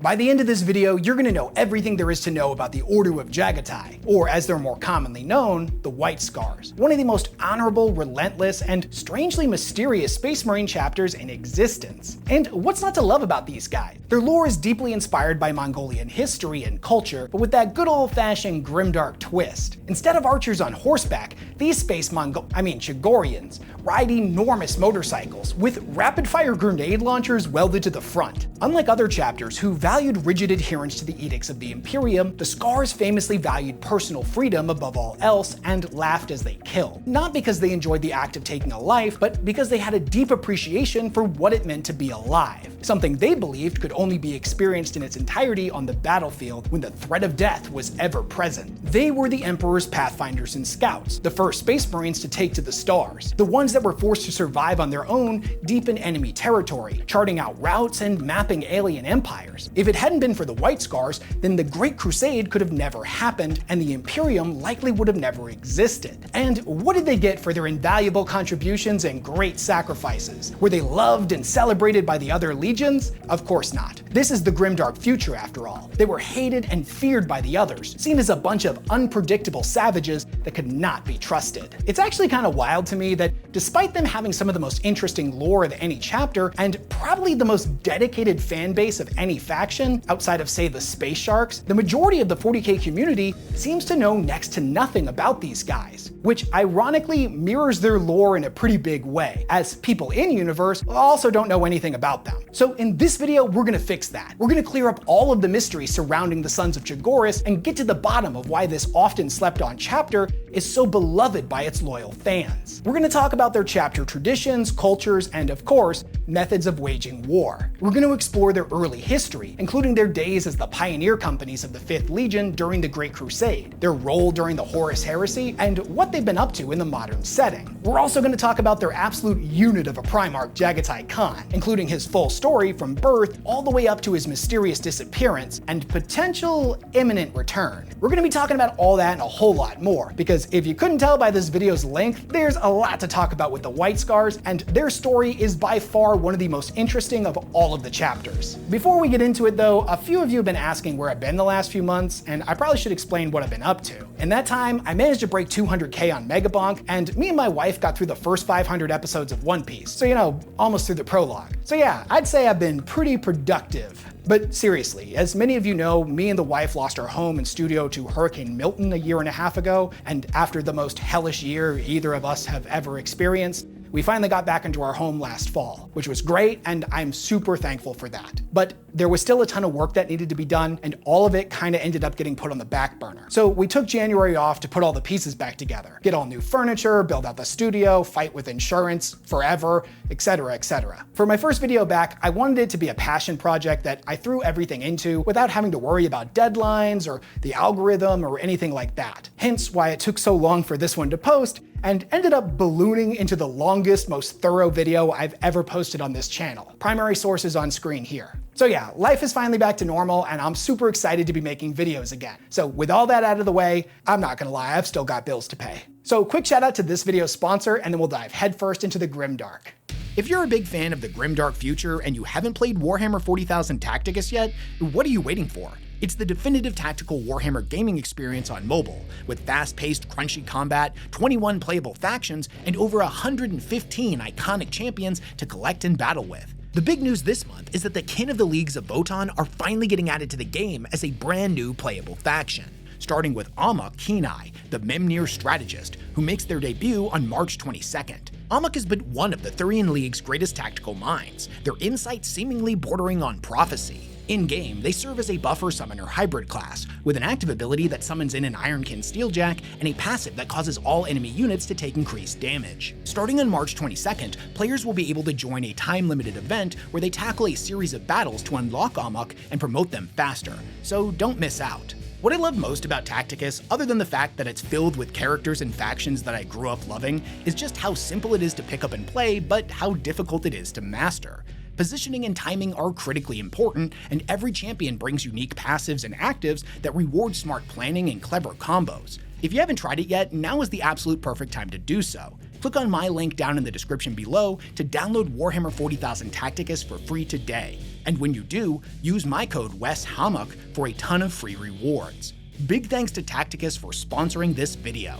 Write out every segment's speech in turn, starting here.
By the end of this video, you're gonna know everything there is to know about the Order of Jaghatai, or as they're more commonly known, the White Scars. One of the most honorable, relentless, and strangely mysterious Space Marine chapters in existence. And what's not to love about these guys? Their lore is deeply inspired by Mongolian history and culture, but with that good old-fashioned grimdark twist. Instead of archers on horseback, these Chogorians ride enormous motorcycles with rapid-fire grenade launchers welded to the front. Unlike other chapters who valued rigid adherence to the edicts of the Imperium, the Scars famously valued personal freedom above all else and laughed as they killed. Not because they enjoyed the act of taking a life, but because they had a deep appreciation for what it meant to be alive, something they believed could only be experienced in its entirety on the battlefield when the threat of death was ever present. They were the Emperor's pathfinders and scouts, the first Space Marines to take to the stars, the ones that were forced to survive on their own deep in enemy territory, charting out routes and mapping alien empires. If it hadn't been for the White Scars, then the Great Crusade could have never happened, and the Imperium likely would have never existed. And what did they get for their invaluable contributions and great sacrifices? Were they loved and celebrated by the other legions? Of course not. This is the grimdark future after all. They were hated and feared by the others, seen as a bunch of unpredictable savages that could not be trusted. It's actually kind of wild to me that despite them having some of the most interesting lore of any chapter, and probably the most dedicated fan base of any faction, outside of say the Space Sharks, the majority of the 40K community seems to know next to nothing about these guys, which ironically mirrors their lore in a pretty big way, as people in-universe also don't know anything about them. So in this video, we're gonna fix that. We're gonna clear up all of the mystery surrounding the Sons of Chogoris and get to the bottom of why this often slept-on chapter is so beloved by its loyal fans. We're gonna talk about their chapter traditions, cultures, and of course, methods of waging war. We're gonna explore their early history, including their days as the pioneer companies of the 5th Legion during the Great Crusade, their role during the Horus Heresy, and what they've been up to in the modern setting. We're also gonna talk about their absolute unit of a Primarch, Jaghatai Khan, including his full story from birth all the way up to his mysterious disappearance and potential imminent return. We're gonna be talking about all that and a whole lot more, because if you couldn't tell by this video's length, there's a lot to talk about with the White Scars, and their story is by far one of the most interesting of all of the chapters. Before we get into it though, a few of you have been asking where I've been the last few months, and I probably should explain what I've been up to. In that time, I managed to break 200K on Megabonk, and me and my wife got through the first 500 episodes of One Piece, so you know, almost through the prologue. So yeah, I'd say I've been pretty productive. But seriously, as many of you know, me and the wife lost our home and studio to Hurricane Milton a year and a half ago, and after the most hellish year either of us have ever experienced, we finally got back into our home last fall, which was great, and I'm super thankful for that. But there was still a ton of work that needed to be done, and all of it kind of ended up getting put on the back burner. So we took January off to put all the pieces back together, get all new furniture, build out the studio, fight with insurance, forever, etc., etc. For my first video back, I wanted it to be a passion project that I threw everything into without having to worry about deadlines or the algorithm or anything like that. Hence why it took so long for this one to post, and ended up ballooning into the longest, most thorough video I've ever posted on this channel. Primary sources on screen here. So yeah, life is finally back to normal, and I'm super excited to be making videos again. So with all that out of the way, I'm not gonna lie, I've still got bills to pay. So quick shout out to this video's sponsor, and then we'll dive headfirst into the grimdark. If you're a big fan of the grimdark future and you haven't played Warhammer 40,000 Tacticus yet, what are you waiting for? It's the definitive tactical Warhammer gaming experience on mobile, with fast-paced, crunchy combat, 21 playable factions, and over 115 iconic champions to collect and battle with. The big news this month is that the kin of the leagues of Votann are finally getting added to the game as a brand new playable faction, starting with Amok Kenai, the Memnir strategist, who makes their debut on March 22nd. Amok is but one of the Thurian League's greatest tactical minds, their insight seemingly bordering on prophecy. In-game, they serve as a buffer summoner hybrid class, with an active ability that summons in an Ironkin Steeljack and a passive that causes all enemy units to take increased damage. Starting on March 22nd, players will be able to join a time-limited event where they tackle a series of battles to unlock Amok and promote them faster, so don't miss out. What I love most about Tacticus, other than the fact that it's filled with characters and factions that I grew up loving, is just how simple it is to pick up and play, but how difficult it is to master. Positioning and timing are critically important, and every champion brings unique passives and actives that reward smart planning and clever combos. If you haven't tried it yet, now is the absolute perfect time to do so. Click on my link down in the description below to download Warhammer 40,000 Tacticus for free today. And when you do, use my code WesHammer for a ton of free rewards. Big thanks to Tacticus for sponsoring this video.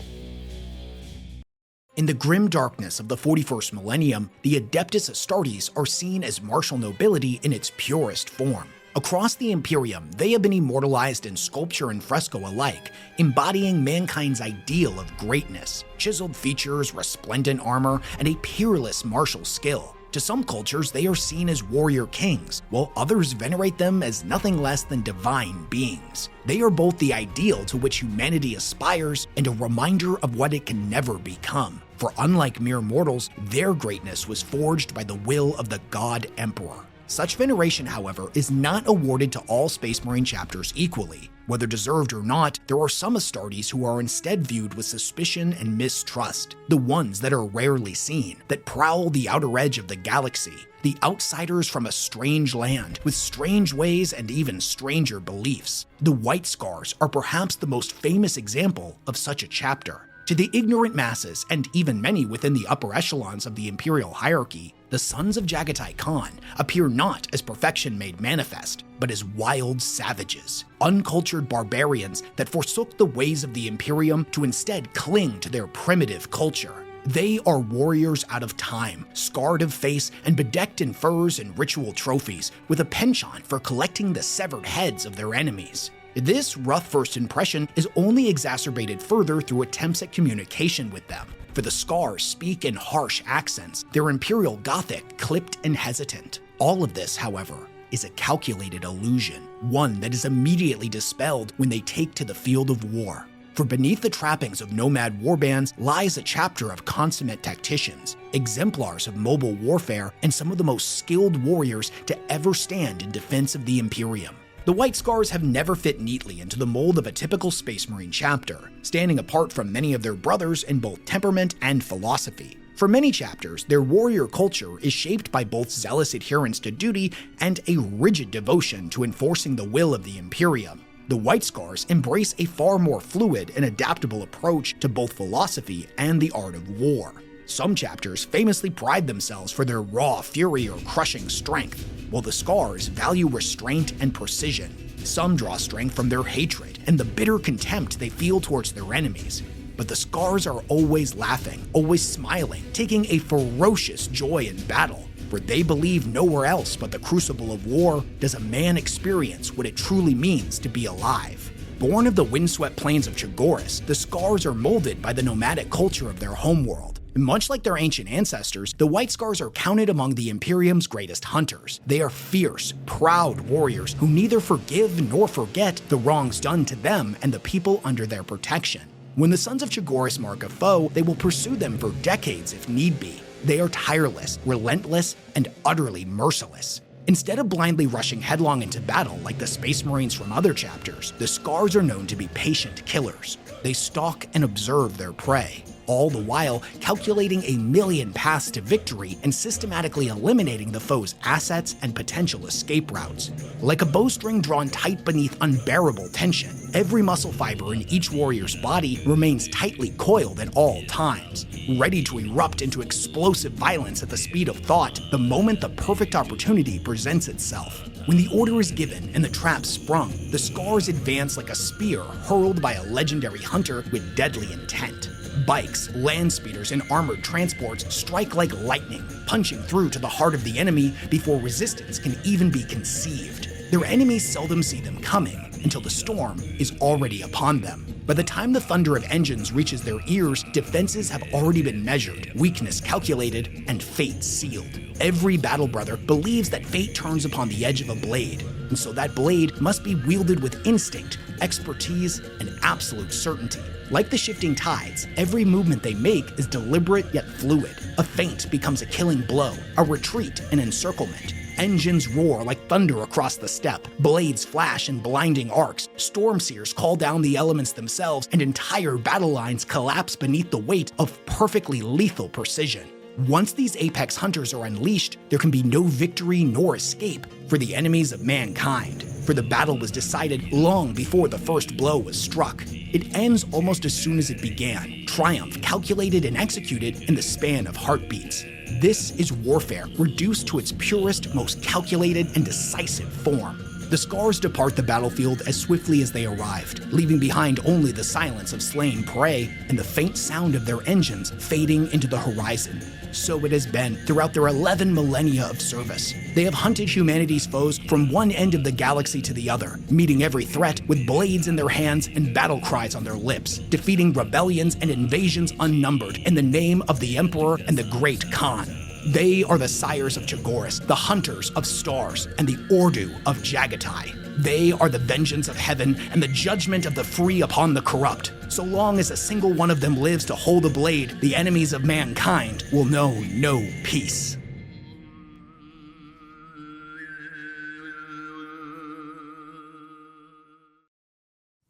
In the grim darkness of the 41st millennium, the Adeptus Astartes are seen as martial nobility in its purest form. Across the Imperium, they have been immortalized in sculpture and fresco alike, embodying mankind's ideal of greatness, chiseled features, resplendent armor, and a peerless martial skill. To some cultures, they are seen as warrior kings, while others venerate them as nothing less than divine beings. They are both the ideal to which humanity aspires and a reminder of what it can never become. For unlike mere mortals, their greatness was forged by the will of the God Emperor. Such veneration, however, is not awarded to all Space Marine chapters equally. Whether deserved or not, there are some Astartes who are instead viewed with suspicion and mistrust. The ones that are rarely seen, that prowl the outer edge of the galaxy. The outsiders from a strange land, with strange ways and even stranger beliefs. The White Scars are perhaps the most famous example of such a chapter. To the ignorant masses, and even many within the upper echelons of the imperial hierarchy, the sons of Jaghatai Khan appear not as perfection made manifest, but as wild savages, uncultured barbarians that forsook the ways of the Imperium to instead cling to their primitive culture. They are warriors out of time, scarred of face and bedecked in furs and ritual trophies, with a penchant for collecting the severed heads of their enemies. This rough first impression is only exacerbated further through attempts at communication with them. For the Scars speak in harsh accents, their imperial Gothic clipped and hesitant. All of this, however, is a calculated illusion, one that is immediately dispelled when they take to the field of war. For beneath the trappings of nomad warbands lies a chapter of consummate tacticians, exemplars of mobile warfare, and some of the most skilled warriors to ever stand in defense of the Imperium. The White Scars have never fit neatly into the mold of a typical Space Marine chapter, standing apart from many of their brothers in both temperament and philosophy. For many chapters, their warrior culture is shaped by both zealous adherence to duty and a rigid devotion to enforcing the will of the Imperium. The White Scars embrace a far more fluid and adaptable approach to both philosophy and the art of war. Some chapters famously pride themselves for their raw fury or crushing strength, while the Scars value restraint and precision. Some draw strength from their hatred and the bitter contempt they feel towards their enemies. But the Scars are always laughing, always smiling, taking a ferocious joy in battle, for they believe nowhere else but the crucible of war does a man experience what it truly means to be alive. Born of the windswept plains of Chogoris, the Scars are molded by the nomadic culture of their homeworld. Much like their ancient ancestors, the White Scars are counted among the Imperium's greatest hunters. They are fierce, proud warriors who neither forgive nor forget the wrongs done to them and the people under their protection. When the Sons of Chogoris mark a foe, they will pursue them for decades if need be. They are tireless, relentless, and utterly merciless. Instead of blindly rushing headlong into battle like the Space Marines from other chapters, the Scars are known to be patient killers. They stalk and observe their prey, all the while calculating a million paths to victory and systematically eliminating the foe's assets and potential escape routes. Like a bowstring drawn tight beneath unbearable tension, every muscle fiber in each warrior's body remains tightly coiled at all times, ready to erupt into explosive violence at the speed of thought the moment the perfect opportunity presents itself. When the order is given and the trap sprung, the Scars advance like a spear hurled by a legendary hunter with deadly intent. Bikes, land speeders, and armored transports strike like lightning, punching through to the heart of the enemy before resistance can even be conceived. Their enemies seldom see them coming until the storm is already upon them. By the time the thunder of engines reaches their ears, defenses have already been measured, weakness calculated, and fate sealed. Every battle brother believes that fate turns upon the edge of a blade, and so that blade must be wielded with instinct, expertise, and absolute certainty. Like the shifting tides, every movement they make is deliberate yet fluid. A feint becomes a killing blow, a retreat an encirclement. Engines roar like thunder across the steppe, blades flash in blinding arcs, stormseers call down the elements themselves, and entire battle lines collapse beneath the weight of perfectly lethal precision. Once these apex hunters are unleashed, there can be no victory nor escape for the enemies of mankind, for the battle was decided long before the first blow was struck. It ends almost as soon as it began, triumph calculated and executed in the span of heartbeats. This is warfare reduced to its purest, most calculated, and decisive form. The scars depart the battlefield as swiftly as they arrived, leaving behind only the silence of slain prey and the faint sound of their engines fading into the horizon. So it has been throughout their 11 millennia of service. They have hunted humanity's foes from one end of the galaxy to the other, meeting every threat with blades in their hands and battle cries on their lips, defeating rebellions and invasions unnumbered in the name of the Emperor and the Great Khan. They are the sires of Chogoris, the hunters of stars, and the Ordu of Jaghatai. They are the vengeance of heaven and the judgment of the free upon the corrupt. So long as a single one of them lives to hold a blade, the enemies of mankind will know no peace.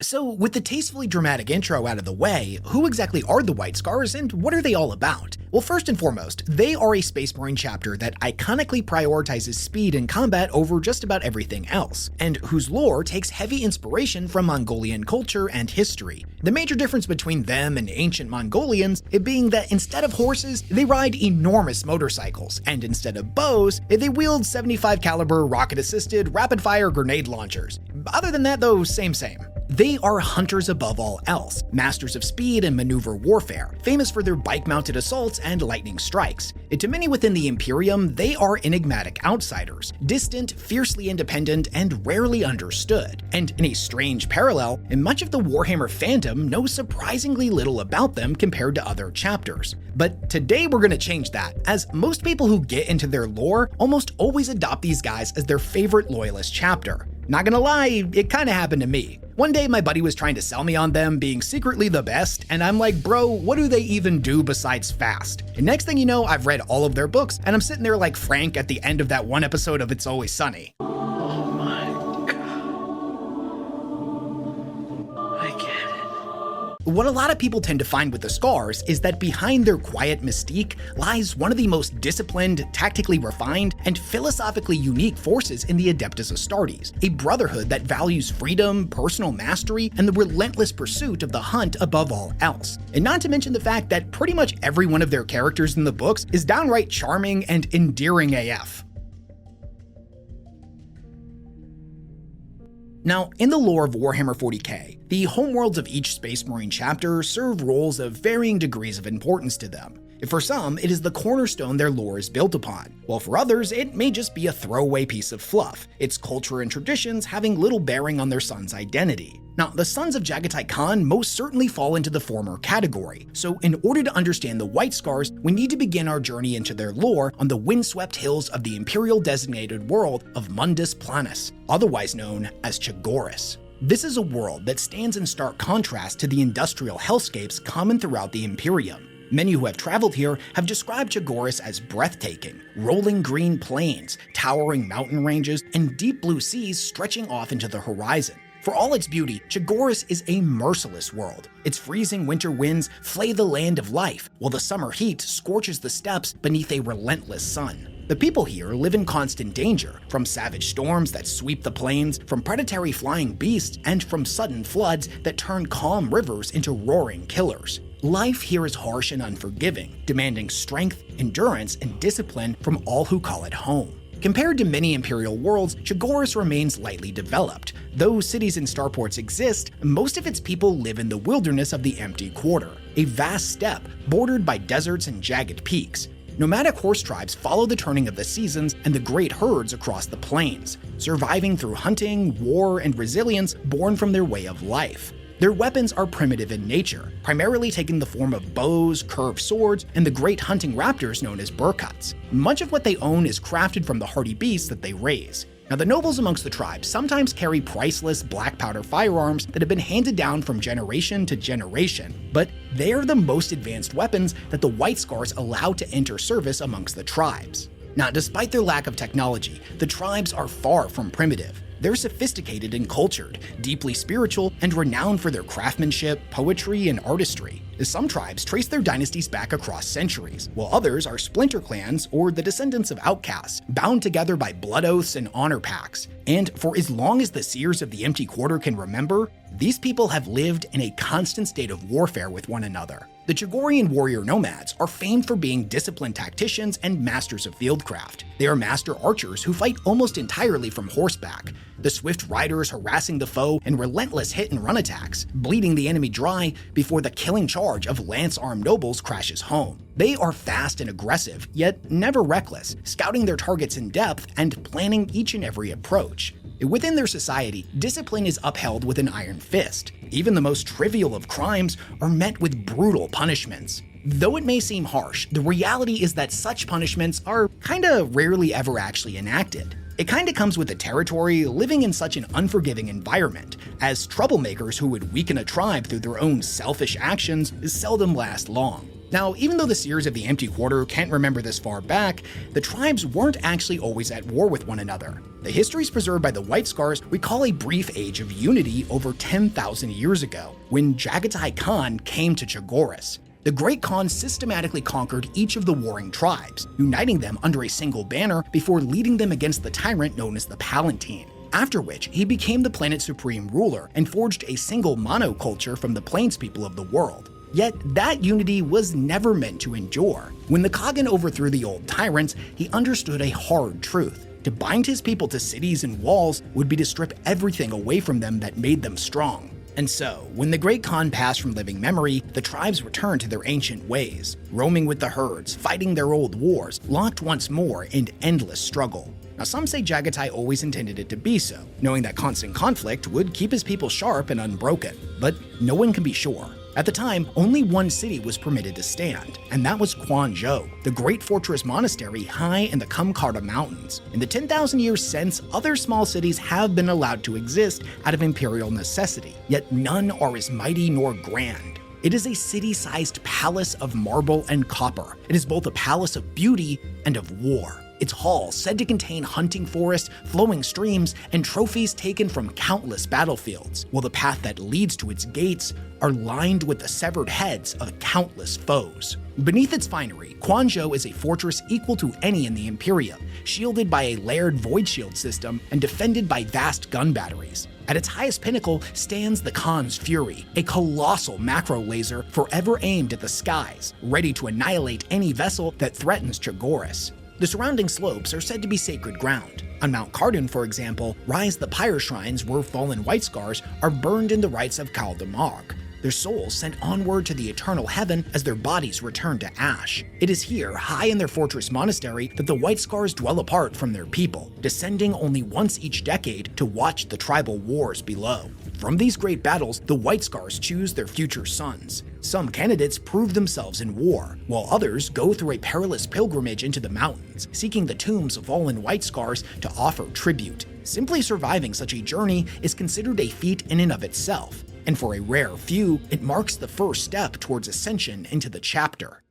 So, with the tastefully dramatic intro out of the way, who exactly are the White Scars and what are they all about? Well, first and foremost, they are a Space Marine chapter that iconically prioritizes speed in combat over just about everything else, and whose lore takes heavy inspiration from Mongolian culture and history. The major difference between them and ancient Mongolians, it being that instead of horses, they ride enormous motorcycles, and instead of bows, they wield 75 caliber rocket-assisted rapid-fire grenade launchers. Other than that though, same. They are hunters above all else, masters of speed and maneuver warfare, famous for their bike-mounted assaults and lightning strikes. To many within the Imperium, they are enigmatic outsiders, distant, fiercely independent, and rarely understood. And in a strange parallel, much of the Warhammer fandom knows surprisingly little about them compared to other chapters. But today we're going to change that, as most people who get into their lore almost always adopt these guys as their favorite loyalist chapter. Not gonna lie, it kinda happened to me. One day my buddy was trying to sell me on them being secretly the best, and I'm like, bro, what do they even do besides fast? And next thing you know, I've read all of their books, and I'm sitting there like Frank at the end of that one episode of It's Always Sunny. Oh my god. I get it. What a lot of people tend to find with the Scars is that behind their quiet mystique lies one of the most disciplined, tactically refined, and philosophically unique forces in the Adeptus Astartes, a brotherhood that values freedom, personal mastery, and the relentless pursuit of the hunt above all else. And not to mention the fact that pretty much every one of their characters in the books is downright charming and endearing AF. Now, in the lore of Warhammer 40K, the homeworlds of each Space Marine chapter serve roles of varying degrees of importance to them. For some, it is the cornerstone their lore is built upon, while for others, it may just be a throwaway piece of fluff, its culture and traditions having little bearing on their son's identity. Now, the Sons of Jaghatai Khan most certainly fall into the former category, so in order to understand the White Scars, we need to begin our journey into their lore on the windswept hills of the Imperial-designated world of Mundus Planus, otherwise known as Chogoris. This is a world that stands in stark contrast to the industrial hellscapes common throughout the Imperium. Many who have traveled here have described Chogoris as breathtaking, rolling green plains, towering mountain ranges, and deep blue seas stretching off into the horizon. For all its beauty, Chogoris is a merciless world. Its freezing winter winds flay the land of life, while the summer heat scorches the steppes beneath a relentless sun. The people here live in constant danger, from savage storms that sweep the plains, from predatory flying beasts, and from sudden floods that turn calm rivers into roaring killers. Life here is harsh and unforgiving, demanding strength, endurance, and discipline from all who call it home. Compared to many Imperial worlds, Chogoris remains lightly developed. Though cities and starports exist, most of its people live in the wilderness of the Empty Quarter, a vast steppe bordered by deserts and jagged peaks. Nomadic horse tribes follow the turning of the seasons and the great herds across the plains, surviving through hunting, war, and resilience born from their way of life. Their weapons are primitive in nature, primarily taking the form of bows, curved swords, and the great hunting raptors known as burkuts. Much of what they own is crafted from the hardy beasts that they raise. Now, the nobles amongst the tribes sometimes carry priceless black powder firearms that have been handed down from generation to generation, but they are the most advanced weapons that the White Scars allow to enter service amongst the tribes. Now, despite their lack of technology, the tribes are far from primitive. They're sophisticated and cultured, deeply spiritual, and renowned for their craftsmanship, poetry, and artistry. Some tribes trace their dynasties back across centuries, while others are splinter clans or the descendants of outcasts, bound together by blood oaths and honor pacts. And for as long as the seers of the Empty Quarter can remember, these people have lived in a constant state of warfare with one another. The Chogorian warrior nomads are famed for being disciplined tacticians and masters of fieldcraft. They are master archers who fight almost entirely from horseback, the swift riders harassing the foe in relentless hit-and-run attacks, bleeding the enemy dry before the killing charge of lance-armed nobles crashes home. They are fast and aggressive, yet never reckless, scouting their targets in depth and planning each and every approach. Within their society, discipline is upheld with an iron fist. Even the most trivial of crimes are met with brutal punishments. Though it may seem harsh, the reality is that such punishments are kinda rarely ever actually enacted. It kinda comes with the territory living in such an unforgiving environment, as troublemakers who would weaken a tribe through their own selfish actions seldom last long. Now, even though the seers of the Empty Quarter can't remember this far back, the tribes weren't actually always at war with one another. The histories preserved by the White Scars recall a brief age of unity over 10,000 years ago, when Jaghatai Khan came to Chogoris. The Great Khan systematically conquered each of the warring tribes, uniting them under a single banner before leading them against the tyrant known as the Palatine. After which, he became the planet's supreme ruler and forged a single monoculture from the plains people of the world. Yet that unity was never meant to endure. When the Khagan overthrew the old tyrants, he understood a hard truth. To bind his people to cities and walls would be to strip everything away from them that made them strong. And so, when the Great Khan passed from living memory, the tribes returned to their ancient ways, roaming with the herds, fighting their old wars, locked once more in endless struggle. Now, some say Jaghatai always intended it to be so, knowing that constant conflict would keep his people sharp and unbroken, but no one can be sure. At the time, only one city was permitted to stand, and that was Quanzhou, the great fortress monastery high in the Kumkarta Mountains. In the 10,000 years since, other small cities have been allowed to exist out of imperial necessity, yet none are as mighty nor grand. It is a city-sized palace of marble and copper. It is both a palace of beauty and of war. Its halls said to contain hunting forests, flowing streams, and trophies taken from countless battlefields, while the path that leads to its gates are lined with the severed heads of countless foes. Beneath its finery, Quanzhou is a fortress equal to any in the Imperium, shielded by a layered void shield system and defended by vast gun batteries. At its highest pinnacle stands the Khan's Fury, a colossal macro laser forever aimed at the skies, ready to annihilate any vessel that threatens Chogoris. The surrounding slopes are said to be sacred ground. On Mount Cardin, for example, rise the pyre shrines where fallen White Scars are burned in the rites of Kal Damar, their souls sent onward to the eternal heaven as their bodies return to ash. It is here, high in their fortress monastery, that the White Scars dwell apart from their people, descending only once each decade to watch the tribal wars below. From these great battles, the White Scars choose their future sons. Some candidates prove themselves in war, while others go through a perilous pilgrimage into the mountains, seeking the tombs of fallen White Scars to offer tribute. Simply surviving such a journey is considered a feat in and of itself, and for a rare few, it marks the first step towards ascension into the chapter.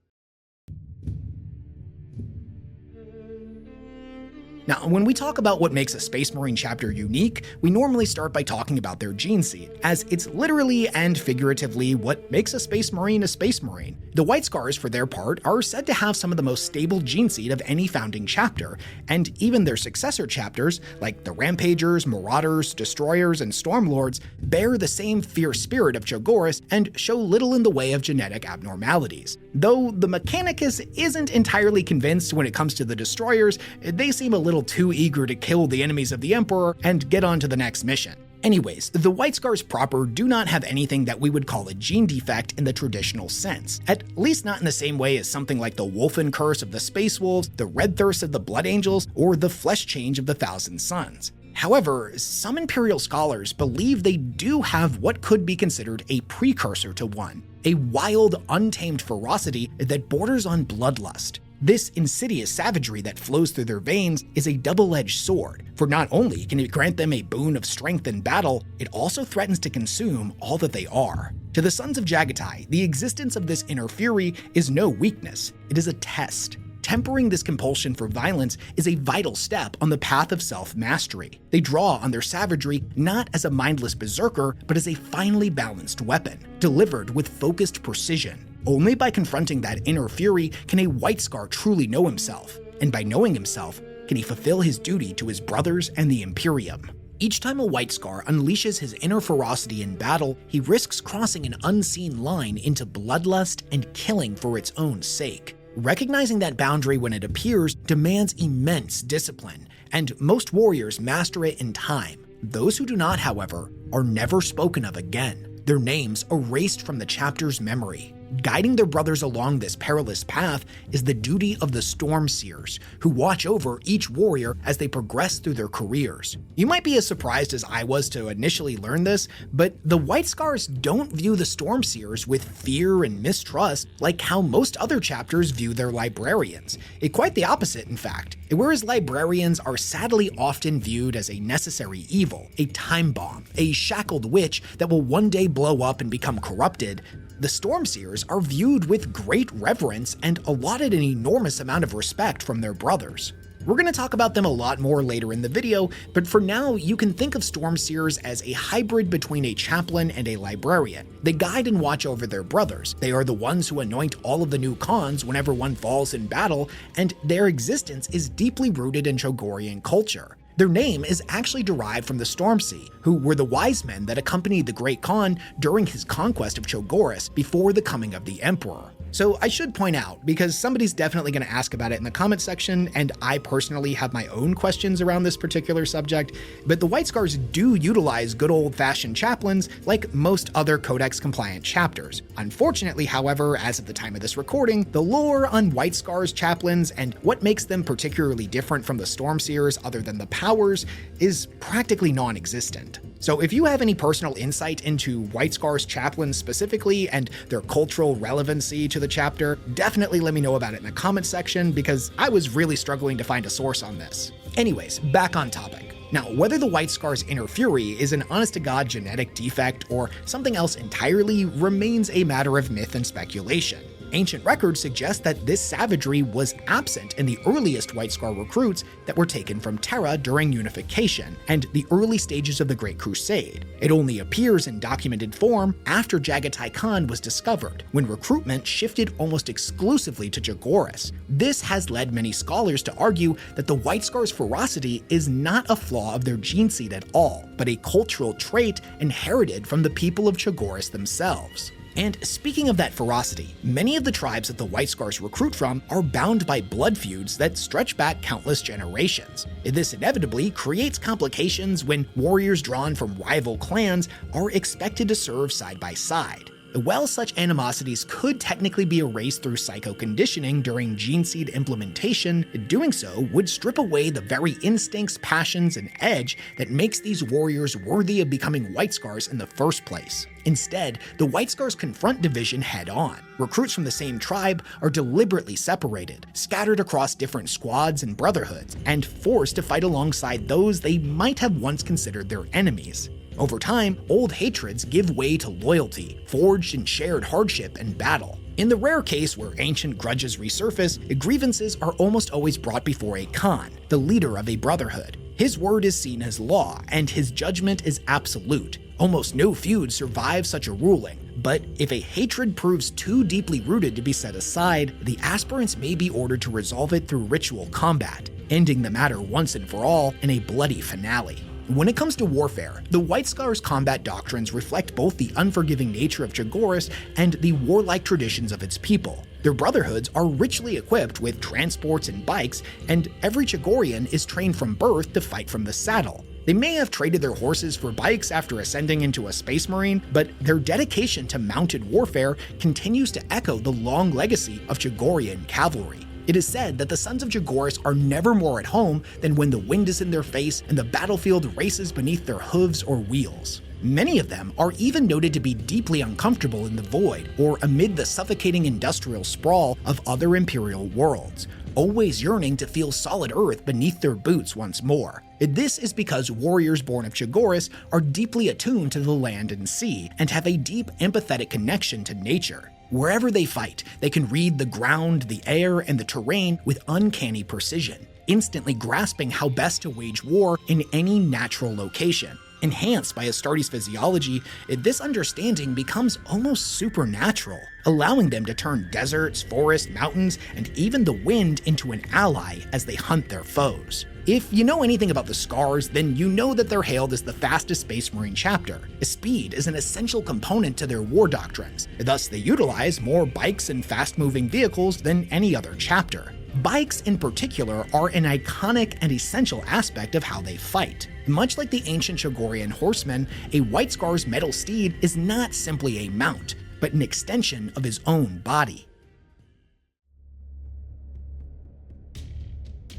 Now, when we talk about what makes a Space Marine chapter unique, we normally start by talking about their gene seed, as it's literally and figuratively what makes a Space Marine a Space Marine. The White Scars, for their part, are said to have some of the most stable gene seed of any founding chapter, and even their successor chapters, like the Rampagers, Marauders, Destroyers, and Stormlords, bear the same fierce spirit of Chogoris and show little in the way of genetic abnormalities. Though the Mechanicus isn't entirely convinced when it comes to the Destroyers, they seem a little too eager to kill the enemies of the Emperor and get on to the next mission. Anyways, the White Scars proper do not have anything that we would call a gene defect in the traditional sense, at least not in the same way as something like the Wolfen Curse of the Space Wolves, the Red Thirst of the Blood Angels, or the Flesh Change of the Thousand Suns. However, some Imperial scholars believe they do have what could be considered a precursor to one, a wild, untamed ferocity that borders on bloodlust. This insidious savagery that flows through their veins is a double-edged sword, for not only can it grant them a boon of strength in battle, it also threatens to consume all that they are. To the Sons of Jaghatai, the existence of this inner fury is no weakness, it is a test. Tempering this compulsion for violence is a vital step on the path of self-mastery. They draw on their savagery not as a mindless berserker, but as a finely balanced weapon, delivered with focused precision. Only by confronting that inner fury can a White Scar truly know himself, and by knowing himself, can he fulfill his duty to his brothers and the Imperium. Each time a White Scar unleashes his inner ferocity in battle, he risks crossing an unseen line into bloodlust and killing for its own sake. Recognizing that boundary when it appears demands immense discipline, and most warriors master it in time. Those who do not, however, are never spoken of again, their names erased from the chapter's memory. Guiding their brothers along this perilous path is the duty of the Stormseers, who watch over each warrior as they progress through their careers. You might be as surprised as I was to initially learn this, but the White Scars don't view the Stormseers with fear and mistrust like how most other chapters view their librarians. Quite the opposite, in fact. Whereas librarians are sadly often viewed as a necessary evil, a time bomb, a shackled witch that will one day blow up and become corrupted, the Stormseers are viewed with great reverence and allotted an enormous amount of respect from their brothers. We're going to talk about them a lot more later in the video, but for now, you can think of Stormseers as a hybrid between a chaplain and a librarian. They guide and watch over their brothers. They are the ones who anoint all of the new Khans whenever one falls in battle, and their existence is deeply rooted in Chogorian culture. Their name is actually derived from the Stormsea, who were the wise men that accompanied the Great Khan during his conquest of Chogoris before the coming of the Emperor. So I should point out, because somebody's definitely going to ask about it in the comment section, and I personally have my own questions around this particular subject, but the White Scars do utilize good old-fashioned chaplains like most other Codex-compliant chapters. Unfortunately, however, as of the time of this recording, the lore on White Scars chaplains and what makes them particularly different from the Stormseers other than the powers is practically non-existent. So if you have any personal insight into White Scars chaplains specifically and their cultural relevancy to the chapter, definitely let me know about it in the comment section, because I was really struggling to find a source on this. Anyways, back on topic. Now, whether the White Scar's inner fury is an honest-to-God genetic defect or something else entirely remains a matter of myth and speculation. Ancient records suggest that this savagery was absent in the earliest White Scar recruits that were taken from Tera during unification and the early stages of the Great Crusade. It only appears in documented form after Jaghatai Khan was discovered, when recruitment shifted almost exclusively to Chogoris. This has led many scholars to argue that the White Scar's ferocity is not a flaw of their gene seed at all, but a cultural trait inherited from the people of Chogoris themselves. And speaking of that ferocity, many of the tribes that the White Scars recruit from are bound by blood feuds that stretch back countless generations. This inevitably creates complications when warriors drawn from rival clans are expected to serve side by side. While such animosities could technically be erased through psycho-conditioning during gene seed implementation, doing so would strip away the very instincts, passions, and edge that makes these warriors worthy of becoming White Scars in the first place. Instead, the White Scars confront division head-on. Recruits from the same tribe are deliberately separated, scattered across different squads and brotherhoods, and forced to fight alongside those they might have once considered their enemies. Over time, old hatreds give way to loyalty, forged in shared hardship and battle. In the rare case where ancient grudges resurface, grievances are almost always brought before a Khan, the leader of a brotherhood. His word is seen as law, and his judgment is absolute. Almost no feud survives such a ruling, but if a hatred proves too deeply rooted to be set aside, the aspirants may be ordered to resolve it through ritual combat, ending the matter once and for all in a bloody finale. When it comes to warfare, the White Scars' combat doctrines reflect both the unforgiving nature of Chogoris and the warlike traditions of its people. Their brotherhoods are richly equipped with transports and bikes, and every Chogorian is trained from birth to fight from the saddle. They may have traded their horses for bikes after ascending into a space marine, but their dedication to mounted warfare continues to echo the long legacy of Chogorian cavalry. It is said that the Sons of Chogoris are never more at home than when the wind is in their face and the battlefield races beneath their hooves or wheels. Many of them are even noted to be deeply uncomfortable in the void or amid the suffocating industrial sprawl of other imperial worlds, always yearning to feel solid earth beneath their boots once more. This is because warriors born of Chogoris are deeply attuned to the land and sea and have a deep empathetic connection to nature. Wherever they fight, they can read the ground, the air, and the terrain with uncanny precision, instantly grasping how best to wage war in any natural location. Enhanced by Astartes' physiology, this understanding becomes almost supernatural, allowing them to turn deserts, forests, mountains, and even the wind into an ally as they hunt their foes. If you know anything about the Scars, then you know that they're hailed as the fastest Space Marine chapter. Speed is an essential component to their war doctrines, thus they utilize more bikes and fast-moving vehicles than any other chapter. Bikes in particular are an iconic and essential aspect of how they fight. Much like the ancient Chogorian horsemen, a White Scar's metal steed is not simply a mount, but an extension of his own body.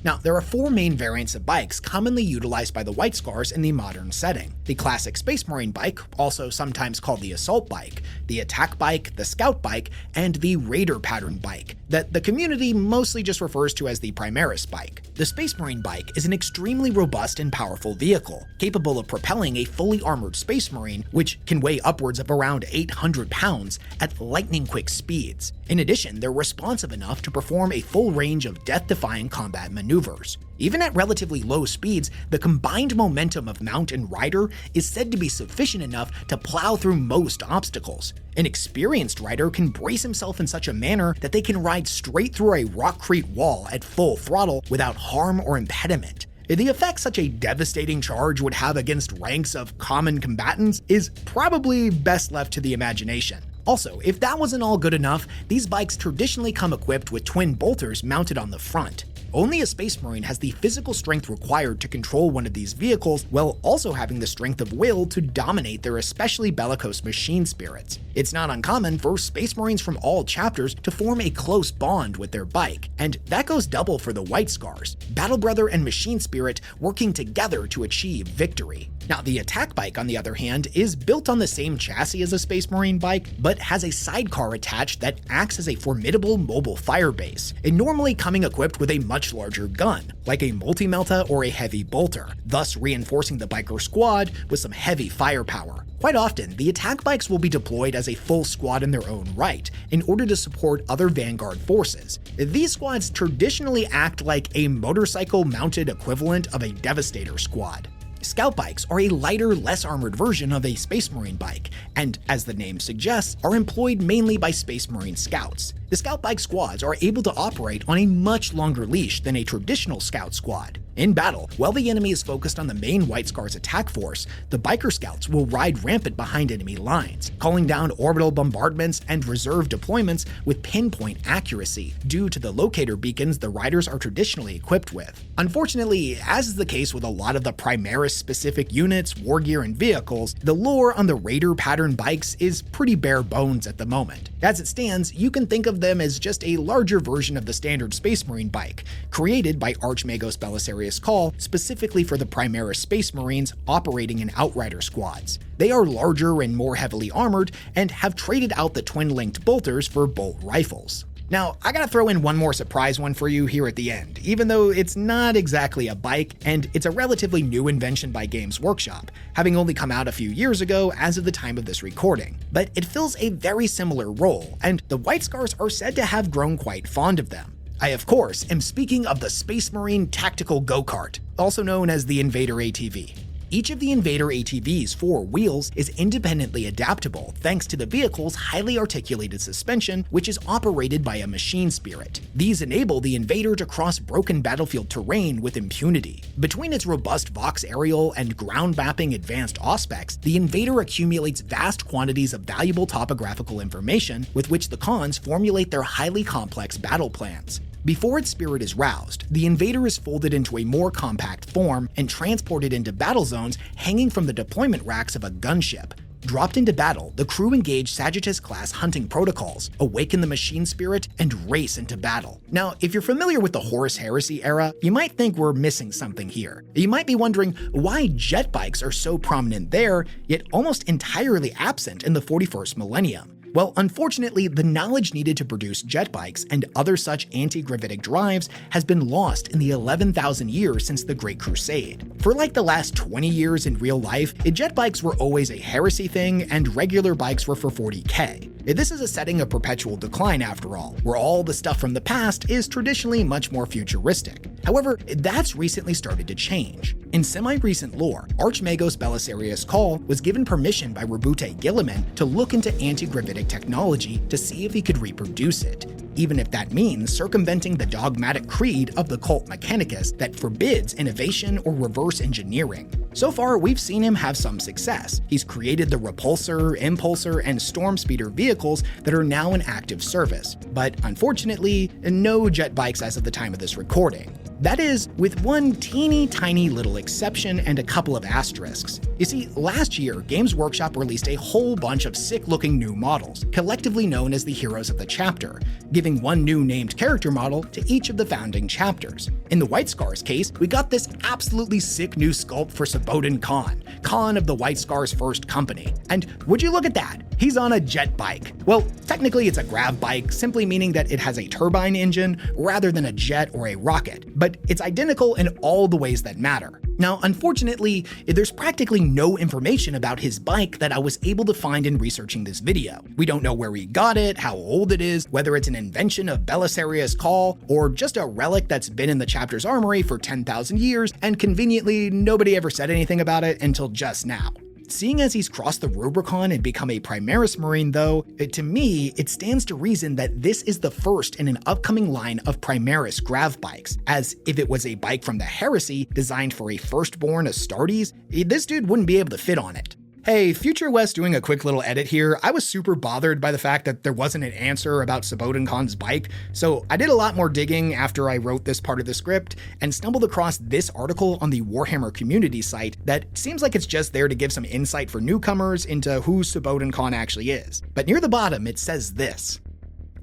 Now, there are four main variants of bikes commonly utilized by the White Scars in the modern setting. The classic Space Marine bike, also sometimes called the Assault bike, the Attack bike, the Scout bike, and the Raider pattern bike, that the community mostly just refers to as the Primaris bike. The Space Marine bike is an extremely robust and powerful vehicle, capable of propelling a fully armored Space Marine, which can weigh upwards of around 800 pounds at lightning-quick speeds. In addition, they're responsive enough to perform a full range of death-defying combat maneuvers. Even at relatively low speeds, the combined momentum of mount and rider is said to be sufficient enough to plow through most obstacles. An experienced rider can brace himself in such a manner that they can ride straight through a rockcrete wall at full throttle without harm or impediment. The effect such a devastating charge would have against ranks of common combatants is probably best left to the imagination. Also, if that wasn't all good enough, these bikes traditionally come equipped with twin bolters mounted on the front. Only a Space Marine has the physical strength required to control one of these vehicles while also having the strength of will to dominate their especially bellicose machine spirits. It's not uncommon for Space Marines from all chapters to form a close bond with their bike, and that goes double for the White Scars, Battle Brother and Machine Spirit working together to achieve victory. Now, the Attack bike, on the other hand, is built on the same chassis as a Space Marine bike, but has a sidecar attached that acts as a formidable mobile fire base, and normally coming equipped with a much larger gun, like a multi-melta or a heavy bolter, thus reinforcing the biker squad with some heavy firepower. Quite often, the Attack bikes will be deployed as a full squad in their own right, in order to support other Vanguard forces. These squads traditionally act like a motorcycle-mounted equivalent of a Devastator squad. Scout bikes are a lighter, less armored version of a Space Marine bike, and, as the name suggests, are employed mainly by Space Marine scouts. The Scout bike squads are able to operate on a much longer leash than a traditional Scout squad. In battle, while the enemy is focused on the main White Scars attack force, the biker scouts will ride rampant behind enemy lines, calling down orbital bombardments and reserve deployments with pinpoint accuracy due to the locator beacons the riders are traditionally equipped with. Unfortunately, as is the case with a lot of the Primaris-specific units, war gear, and vehicles, the lore on the Raider pattern bikes is pretty bare bones at the moment. As it stands, you can think of them as just a larger version of the standard Space Marine bike, created by Archmagos Belisarius Call specifically for the Primaris Space Marines operating in Outrider squads. They are larger and more heavily armored, and have traded out the twin-linked bolters for bolt rifles. Now, I gotta throw in one more surprise one for you here at the end, even though it's not exactly a bike, and it's a relatively new invention by Games Workshop, having only come out a few years ago as of the time of this recording. But it fills a very similar role, and the White Scars are said to have grown quite fond of them. I, of course, am speaking of the Space Marine Tactical Go-Kart, also known as the Invader ATV. Each of the Invader ATV's 4 wheels is independently adaptable thanks to the vehicle's highly articulated suspension, which is operated by a machine spirit. These enable the Invader to cross broken battlefield terrain with impunity. Between its robust Vox aerial and ground-mapping advanced auspex, the Invader accumulates vast quantities of valuable topographical information with which the Khans formulate their highly complex battle plans. Before its spirit is roused, the Invader is folded into a more compact form and transported into battle zones hanging from the deployment racks of a gunship. Dropped into battle, the crew engage Sagittarius-class hunting protocols, awaken the machine spirit, and race into battle. Now, if you're familiar with the Horus Heresy era, you might think we're missing something here. You might be wondering why jet bikes are so prominent there, yet almost entirely absent in the 41st millennium. Well, unfortunately, the knowledge needed to produce jet bikes and other such anti-gravitic drives has been lost in the 11,000 years since the Great Crusade. For like the last 20 years in real life, jet bikes were always a heresy thing and regular bikes were for 40K. This is a setting of perpetual decline after all, where all the stuff from the past is traditionally much more futuristic. However, that's recently started to change. In semi-recent lore, Archmagos Belisarius Cawl was given permission by Rabute Guilliman to look into anti-gravitic technology to see if he could reproduce it, even if that means circumventing the dogmatic creed of the cult Mechanicus that forbids innovation or reverse engineering. So far, we've seen him have some success. He's created the Repulsor, Impulsor, and Stormspeeder vehicles that are now in active service, but unfortunately, no jet bikes as of the time of this recording. That is, with one teeny tiny little exception and a couple of asterisks. You see, last year, Games Workshop released a whole bunch of sick-looking new models, collectively known as the heroes of the chapter, giving one new named character model to each of the founding chapters. In the White Scars case, we got this absolutely sick new sculpt for Saboden Khan, Khan of the White Scars First Company. And would you look at that? He's on a jet bike. Well, technically it's a grav bike, simply meaning that it has a turbine engine rather than a jet or a rocket, but it's identical in all the ways that matter. Now, unfortunately, there's practically no information about his bike that I was able to find in researching this video. We don't know where he got it, how old it is, whether it's an invention of Belisarius Cawl, or just a relic that's been in the chapter's armory for 10,000 years, and conveniently, nobody ever said anything about it until just now. Seeing as he's crossed the Rubicon and become a Primaris Marine though, to me, it stands to reason that this is the first in an upcoming line of Primaris grav bikes, as if it was a bike from the Heresy designed for a firstborn Astartes, this dude wouldn't be able to fit on it. Hey, Future West doing a quick little edit here. I was super bothered by the fact that there wasn't an answer about Saboden Khan's bike, so I did a lot more digging after I wrote this part of the script and stumbled across this article on the Warhammer community site that seems like it's just there to give some insight for newcomers into who Saboden Khan actually is. But near the bottom it says this: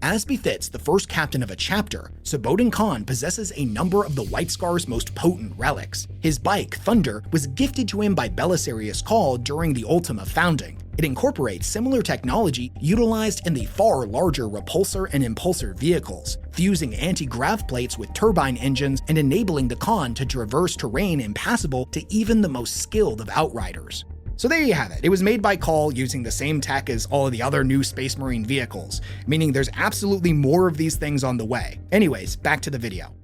as befits the first captain of a chapter, Saboden Khan possesses a number of the White Scar's most potent relics. His bike, Thunder, was gifted to him by Belisarius Cawl during the Ultima founding. It incorporates similar technology utilized in the far larger Repulsor and Impulsor vehicles, fusing anti-grav plates with turbine engines and enabling the Khan to traverse terrain impassable to even the most skilled of outriders. So there you have it. It was made by Cawl using the same tech as all of the other new Space Marine vehicles, meaning there's absolutely more of these things on the way. Anyways, back to the video.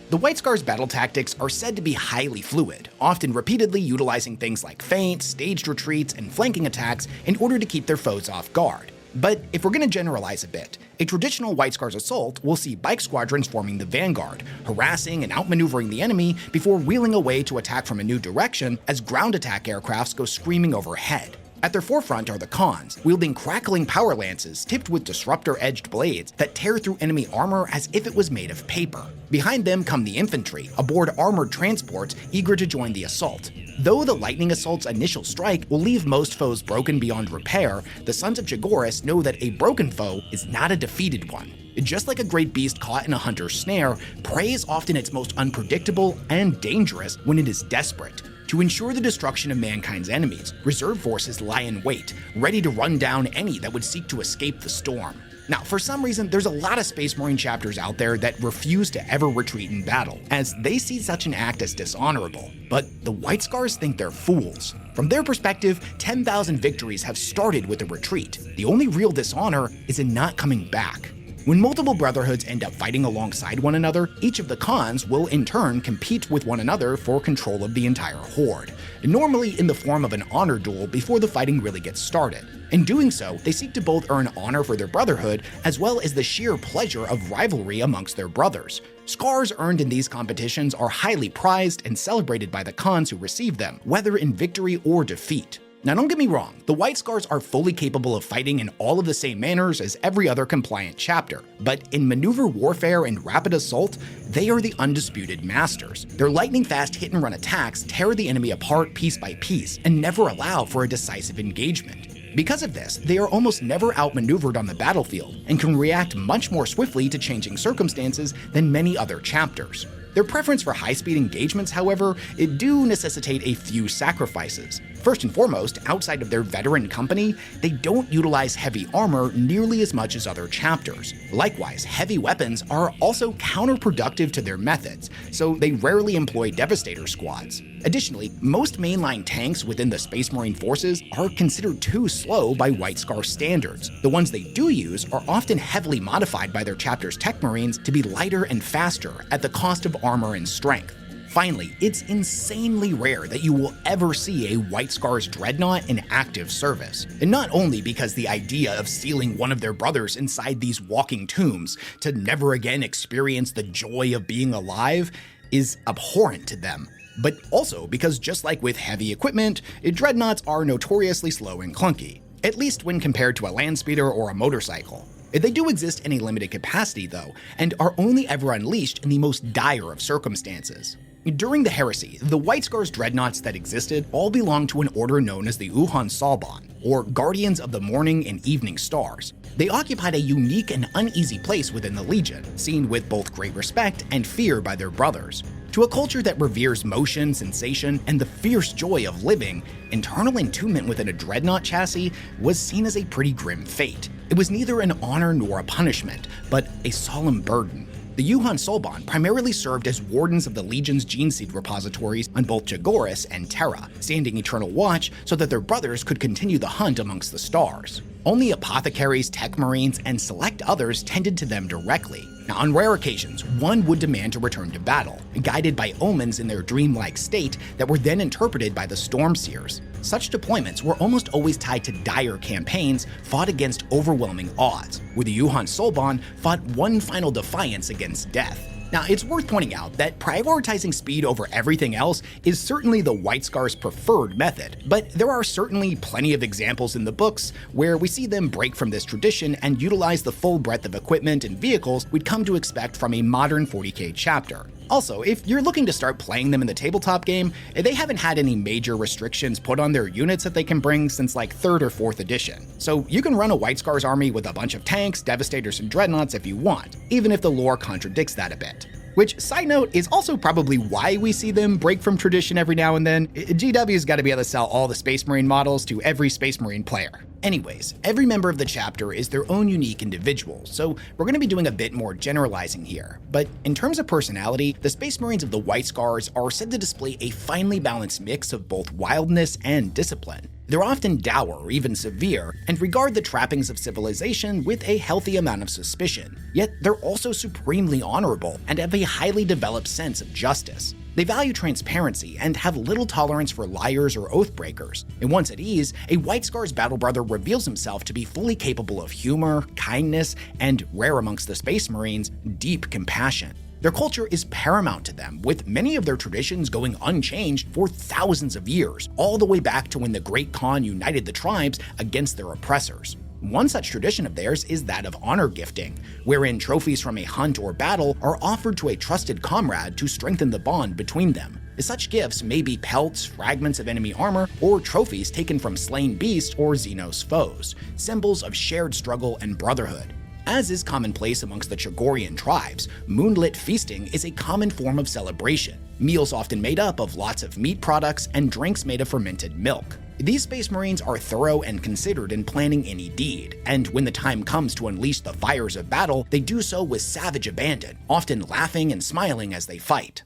The White Scar's battle tactics are said to be highly fluid, often repeatedly utilizing things like feints, staged retreats, and flanking attacks in order to keep their foes off guard. But if we're going to generalize a bit, a traditional White Scars assault will see bike squadrons forming the vanguard, harassing and outmaneuvering the enemy before wheeling away to attack from a new direction as ground attack aircrafts go screaming overhead. At their forefront are the Khans, wielding crackling power lances tipped with disruptor-edged blades that tear through enemy armor as if it was made of paper. Behind them come the infantry, aboard armored transports eager to join the assault. Though the Lightning Assault's initial strike will leave most foes broken beyond repair, the Sons of Chogoris know that a broken foe is not a defeated one. Just like a great beast caught in a hunter's snare, prey is often its most unpredictable and dangerous when it is desperate. To ensure the destruction of mankind's enemies, reserve forces lie in wait, ready to run down any that would seek to escape the storm. Now, for some reason, there's a lot of Space Marine chapters out there that refuse to ever retreat in battle, as they see such an act as dishonorable. But the White Scars think they're fools. From their perspective, 10,000 victories have started with a retreat. The only real dishonor is in not coming back. When multiple brotherhoods end up fighting alongside one another, each of the Khans will in turn compete with one another for control of the entire horde, normally in the form of an honor duel before the fighting really gets started. In doing so, they seek to both earn honor for their brotherhood as well as the sheer pleasure of rivalry amongst their brothers. Scars earned in these competitions are highly prized and celebrated by the Khans who receive them, whether in victory or defeat. Now don't get me wrong, the White Scars are fully capable of fighting in all of the same manners as every other compliant chapter, but in maneuver warfare and rapid assault, they are the undisputed masters. Their lightning-fast hit-and-run attacks tear the enemy apart piece by piece and never allow for a decisive engagement. Because of this, they are almost never outmaneuvered on the battlefield and can react much more swiftly to changing circumstances than many other chapters. Their preference for high-speed engagements, however, it do necessitate a few sacrifices. First and foremost, outside of their veteran company, they don't utilize heavy armor nearly as much as other chapters. Likewise, heavy weapons are also counterproductive to their methods, so they rarely employ Devastator squads. Additionally, most mainline tanks within the Space Marine forces are considered too slow by White Scar standards. The ones they do use are often heavily modified by their chapter's tech marines to be lighter and faster at the cost of armor and strength. Finally, it's insanely rare that you will ever see a White Scar's dreadnought in active service. And not only because the idea of sealing one of their brothers inside these walking tombs to never again experience the joy of being alive is abhorrent to them, but also because just like with heavy equipment, dreadnoughts are notoriously slow and clunky, at least when compared to a land speeder or a motorcycle. They do exist in a limited capacity though, and are only ever unleashed in the most dire of circumstances. During the Heresy, the White Scar's dreadnoughts that existed all belonged to an order known as the Hohenzollern, or Guardians of the Morning and Evening Stars. They occupied a unique and uneasy place within the Legion, seen with both great respect and fear by their brothers. To a culture that reveres motion, sensation, and the fierce joy of living, internal entombment within a dreadnought chassis was seen as a pretty grim fate. It was neither an honor nor a punishment, but a solemn burden. The Hohenzollern primarily served as wardens of the Legion's gene seed repositories on both Chogoris and Tera, standing eternal watch so that their brothers could continue the hunt amongst the stars. Only apothecaries, tech marines, and select others tended to them directly. Now, on rare occasions, one would demand to return to battle, guided by omens in their dreamlike state that were then interpreted by the Stormseers. Such deployments were almost always tied to dire campaigns fought against overwhelming odds, where the Hohenzollern fought one final defiance against death. Now, it's worth pointing out that prioritizing speed over everything else is certainly the White Scar's preferred method, but there are certainly plenty of examples in the books where we see them break from this tradition and utilize the full breadth of equipment and vehicles we'd come to expect from a modern 40k chapter. Also, if you're looking to start playing them in the tabletop game, they haven't had any major restrictions put on their units that they can bring since like 3rd or 4th edition. So you can run a White Scar's army with a bunch of tanks, Devastators, and Dreadnoughts if you want, even if the lore contradicts that a bit. Which, side note, is also probably why we see them break from tradition every now and then. GW's gotta be able to sell all the Space Marine models to every Space Marine player. Anyways, every member of the chapter is their own unique individual, so we're going to be doing a bit more generalizing here. But in terms of personality, the Space Marines of the White Scars are said to display a finely balanced mix of both wildness and discipline. They're often dour or even severe, and regard the trappings of civilization with a healthy amount of suspicion. Yet they're also supremely honorable and have a highly developed sense of justice. They value transparency and have little tolerance for liars or oath breakers. And once at ease, a White Scar's battle brother reveals himself to be fully capable of humor, kindness, and, rare amongst the Space Marines, deep compassion. Their culture is paramount to them, with many of their traditions going unchanged for thousands of years, all the way back to when the Great Khan united the tribes against their oppressors. One such tradition of theirs is that of honor gifting, wherein trophies from a hunt or battle are offered to a trusted comrade to strengthen the bond between them. Such gifts may be pelts, fragments of enemy armor, or trophies taken from slain beasts or Xenos foes, symbols of shared struggle and brotherhood. As is commonplace amongst the Chogorian tribes, moonlit feasting is a common form of celebration, meals often made up of lots of meat products and drinks made of fermented milk. These Space Marines are thorough and considered in planning any deed, and when the time comes to unleash the fires of battle, they do so with savage abandon, often laughing and smiling as they fight.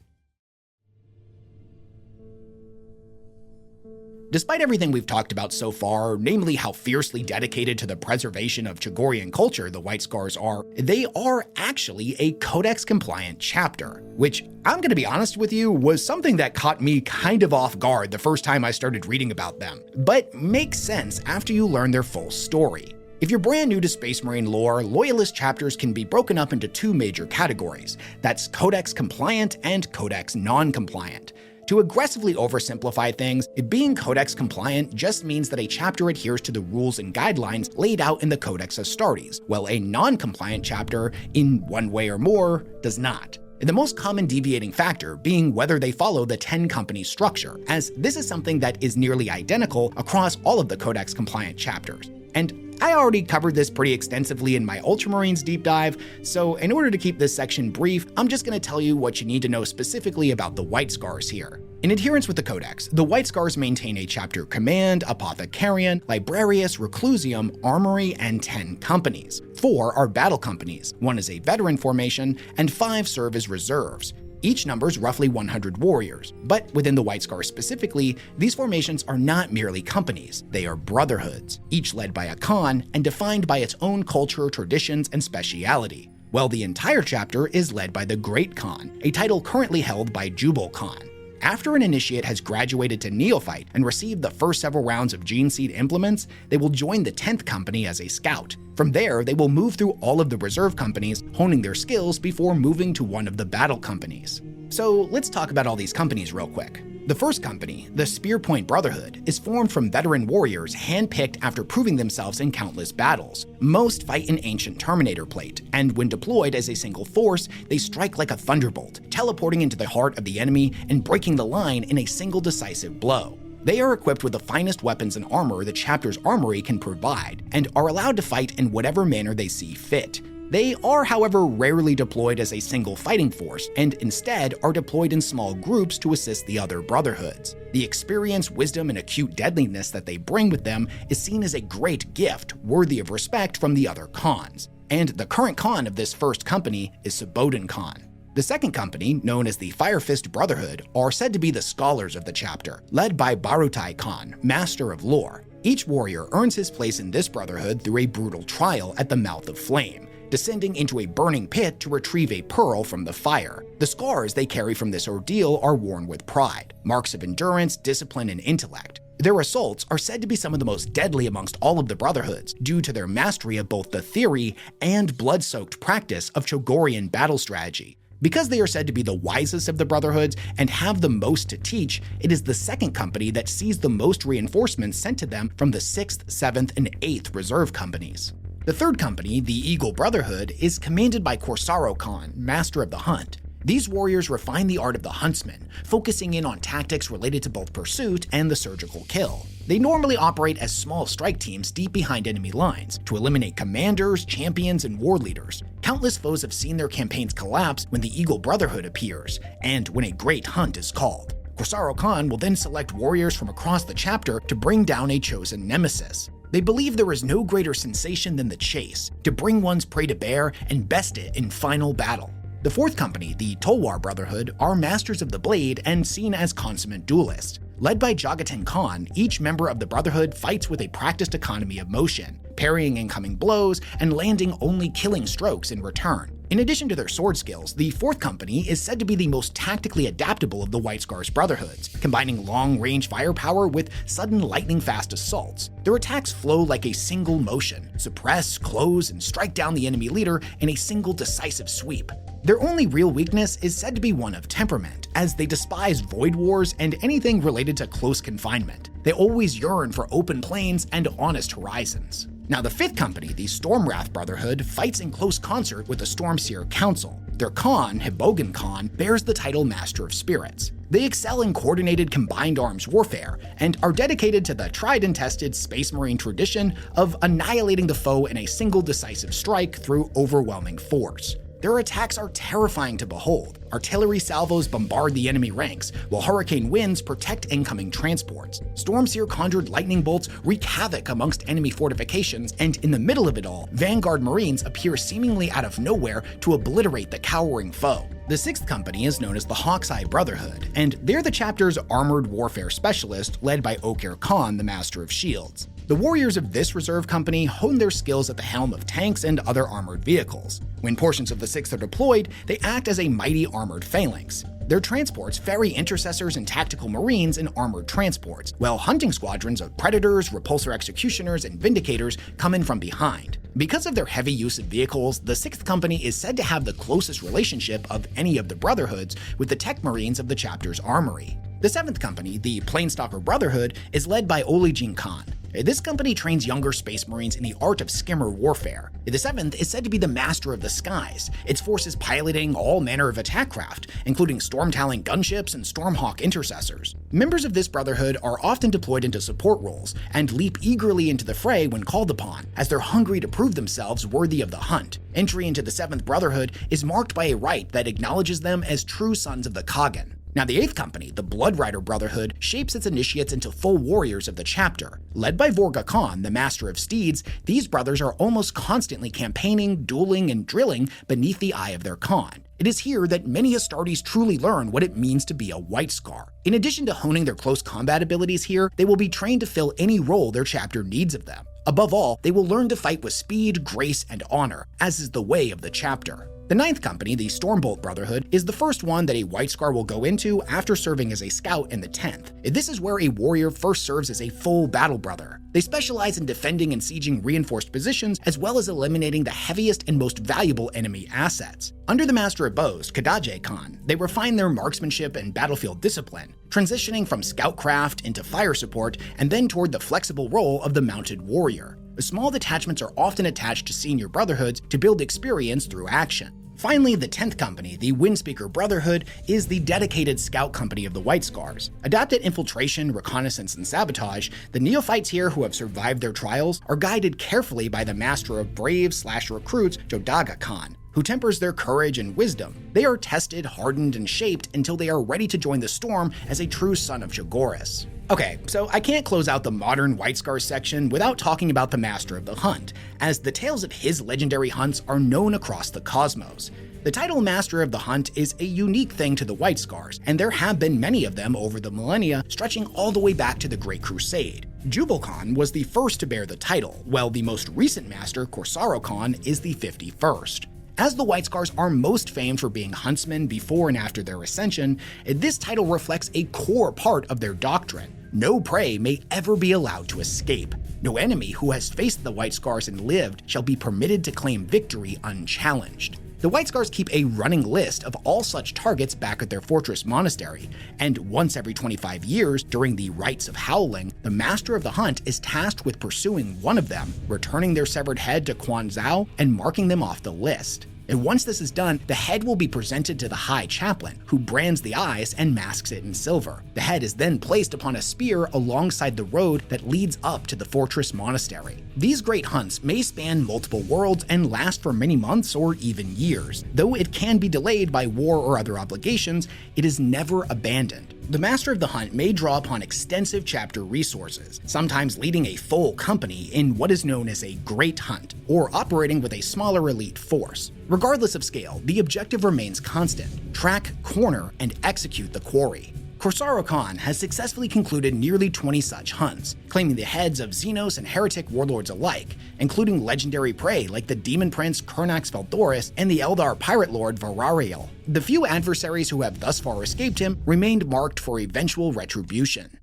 Despite everything we've talked about so far, namely how fiercely dedicated to the preservation of Chogorian culture the White Scars are, they are actually a Codex-compliant chapter, which, I'm gonna be honest with you, was something that caught me kind of off guard the first time I started reading about them, but makes sense after you learn their full story. If you're brand new to Space Marine lore, Loyalist chapters can be broken up into two major categories. That's Codex-compliant and Codex-non-compliant. To aggressively oversimplify things, being Codex compliant just means that a chapter adheres to the rules and guidelines laid out in the Codex Astartes, while a non-compliant chapter, in one way or more, does not. The most common deviating factor being whether they follow the 10-company structure, as this is something that is nearly identical across all of the Codex compliant chapters. And I already covered this pretty extensively in my Ultramarines deep dive, so in order to keep this section brief, I'm just going to tell you what you need to know specifically about the White Scars here. In adherence with the Codex, the White Scars maintain a chapter command, apothecarian, librarius, reclusium, armory, and 10 companies. 4 are battle companies, 1 is a veteran formation, and 5 serve as reserves. Each numbers roughly 100 warriors, but within the White Scars specifically, these formations are not merely companies, they are brotherhoods, each led by a Khan and defined by its own culture, traditions, and speciality. While the entire chapter is led by the Great Khan, a title currently held by Jubal Khan. After an initiate has graduated to neophyte and received the first several rounds of Gene Seed implements, they will join the 10th company as a scout. From there, they will move through all of the reserve companies, honing their skills before moving to one of the battle companies. So let's talk about all these companies real quick. The first company, the Spearpoint Brotherhood, is formed from veteran warriors handpicked after proving themselves in countless battles. Most fight in ancient Terminator plate, and when deployed as a single force, they strike like a thunderbolt, teleporting into the heart of the enemy and breaking the line in a single decisive blow. They are equipped with the finest weapons and armor the chapter's armory can provide, and are allowed to fight in whatever manner they see fit. They are, however, rarely deployed as a single fighting force, and instead are deployed in small groups to assist the other brotherhoods. The experience, wisdom, and acute deadliness that they bring with them is seen as a great gift, worthy of respect from the other Khans. And the current Khan of this first company is Subodhan Khan. The second company, known as the Fire Fist Brotherhood, are said to be the scholars of the chapter, led by Jaghatai Khan, Master of Lore. Each warrior earns his place in this brotherhood through a brutal trial at the mouth of flame, descending into a burning pit to retrieve a pearl from the fire. The scars they carry from this ordeal are worn with pride, marks of endurance, discipline, and intellect. Their assaults are said to be some of the most deadly amongst all of the brotherhoods due to their mastery of both the theory and blood-soaked practice of Chogorian battle strategy. Because they are said to be the wisest of the brotherhoods and have the most to teach, it is the second company that sees the most reinforcements sent to them from the 6th, 7th, and 8th reserve companies. The third company, the Eagle Brotherhood, is commanded by Corsaro Khan, Master of the Hunt. These warriors refine the art of the huntsman, focusing in on tactics related to both pursuit and the surgical kill. They normally operate as small strike teams deep behind enemy lines to eliminate commanders, champions, and war leaders. Countless foes have seen their campaigns collapse when the Eagle Brotherhood appears, and when a great hunt is called. Corsaro Khan will then select warriors from across the chapter to bring down a chosen nemesis. They believe there is no greater sensation than the chase, to bring one's prey to bear and best it in final battle. The fourth company, the Tolwar Brotherhood, are masters of the blade and seen as consummate duelists. Led by Jaghatai Khan, each member of the Brotherhood fights with a practiced economy of motion, parrying incoming blows and landing only killing strokes in return. In addition to their sword skills, the fourth company is said to be the most tactically adaptable of the White Scars brotherhoods, combining long-range firepower with sudden lightning-fast assaults. Their attacks flow like a single motion, suppress, close, and strike down the enemy leader in a single decisive sweep. Their only real weakness is said to be one of temperament, as they despise void wars and anything related to close confinement. They always yearn for open plains and honest horizons. Now, the fifth company, the Stormwrath Brotherhood, fights in close concert with the Stormseer Council. Their Khan, Hibogan Khan, bears the title Master of Spirits. They excel in coordinated combined arms warfare and are dedicated to the tried and tested Space Marine tradition of annihilating the foe in a single decisive strike through overwhelming force. Their attacks are terrifying to behold. Artillery salvos bombard the enemy ranks, while hurricane winds protect incoming transports. Stormseer conjured lightning bolts wreak havoc amongst enemy fortifications, and in the middle of it all, Vanguard Marines appear seemingly out of nowhere to obliterate the cowering foe. The sixth company is known as the Hawk's-Eye Brotherhood, and they're the chapter's armored warfare specialist led by Okir Khan, the Master of Shields. The warriors of this reserve company hone their skills at the helm of tanks and other armored vehicles. When portions of the 6th are deployed, they act as a mighty armored phalanx. Their transports ferry intercessors and tactical marines in armored transports, while hunting squadrons of predators, repulsor executioners, and vindicators come in from behind. Because of their heavy use of vehicles, the 6th company is said to have the closest relationship of any of the brotherhoods with the tech marines of the chapter's armory. The 7th company, the Planestalker Brotherhood, is led by Olijin Khan. This company trains younger Space Marines in the art of skimmer warfare. The 7th is said to be the master of the skies, its forces piloting all manner of attack craft, including Storm-Talon gunships and Stormhawk intercessors. Members of this brotherhood are often deployed into support roles and leap eagerly into the fray when called upon, as they're hungry to prove themselves worthy of the hunt. Entry into the 7th Brotherhood is marked by a rite that acknowledges them as true sons of the Khagan. Now, the 8th Company, the Blood Rider Brotherhood, shapes its initiates into full warriors of the chapter. Led by Vorga Khan, the Master of Steeds, these brothers are almost constantly campaigning, dueling, and drilling beneath the eye of their Khan. It is here that many Astartes truly learn what it means to be a White Scar. In addition to honing their close combat abilities here, they will be trained to fill any role their chapter needs of them. Above all, they will learn to fight with speed, grace, and honor, as is the way of the chapter. The 9th Company, the Stormbolt Brotherhood, is the first one that a White Scar will go into after serving as a scout in the 10th. This is where a warrior first serves as a full battle brother. They specialize in defending and sieging reinforced positions, as well as eliminating the heaviest and most valuable enemy assets. Under the Master of Bows, Jaghatai Khan, they refine their marksmanship and battlefield discipline, transitioning from scoutcraft into fire support and then toward the flexible role of the mounted warrior. Small detachments are often attached to senior brotherhoods to build experience through action. Finally, the 10th Company, the Windspeaker Brotherhood, is the dedicated scout company of the White Scars. Adept at infiltration, reconnaissance, and sabotage, the neophytes here who have survived their trials are guided carefully by the Master of Braves/Recruits, Jaghatai Khan, who tempers their courage and wisdom. They are tested, hardened, and shaped until they are ready to join the storm as a true Son of Chogoris. Okay, so I can't close out the modern White Scars section without talking about the Master of the Hunt, as the tales of his legendary hunts are known across the cosmos. The title Master of the Hunt is a unique thing to the White Scars, and there have been many of them over the millennia, stretching all the way back to the Great Crusade. Jubal Khan was the first to bear the title, while the most recent master, Khosrow Khan, is the 51st. As the White Scars are most famed for being huntsmen before and after their ascension, this title reflects a core part of their doctrine. No prey may ever be allowed to escape. No enemy who has faced the White Scars and lived shall be permitted to claim victory unchallenged. The White Scars keep a running list of all such targets back at their fortress monastery, and once every 25 years, during the Rites of Howling, the Master of the Hunt is tasked with pursuing one of them, returning their severed head to Quan Zhao, and marking them off the list. And once this is done, the head will be presented to the High Chaplain, who brands the eyes and masks it in silver. The head is then placed upon a spear alongside the road that leads up to the fortress monastery. These great hunts may span multiple worlds and last for many months or even years. Though it can be delayed by war or other obligations, it is never abandoned. The Master of the Hunt may draw upon extensive chapter resources, sometimes leading a full company in what is known as a Great Hunt, or operating with a smaller elite force. Regardless of scale, the objective remains constant: track, corner, and execute the quarry. Khosrow Khan has successfully concluded nearly 20 such hunts, claiming the heads of Xenos and heretic warlords alike, including legendary prey like the Demon Prince Kurnax Veldoris and the Eldar Pirate Lord Varariel. The few adversaries who have thus far escaped him remained marked for eventual retribution.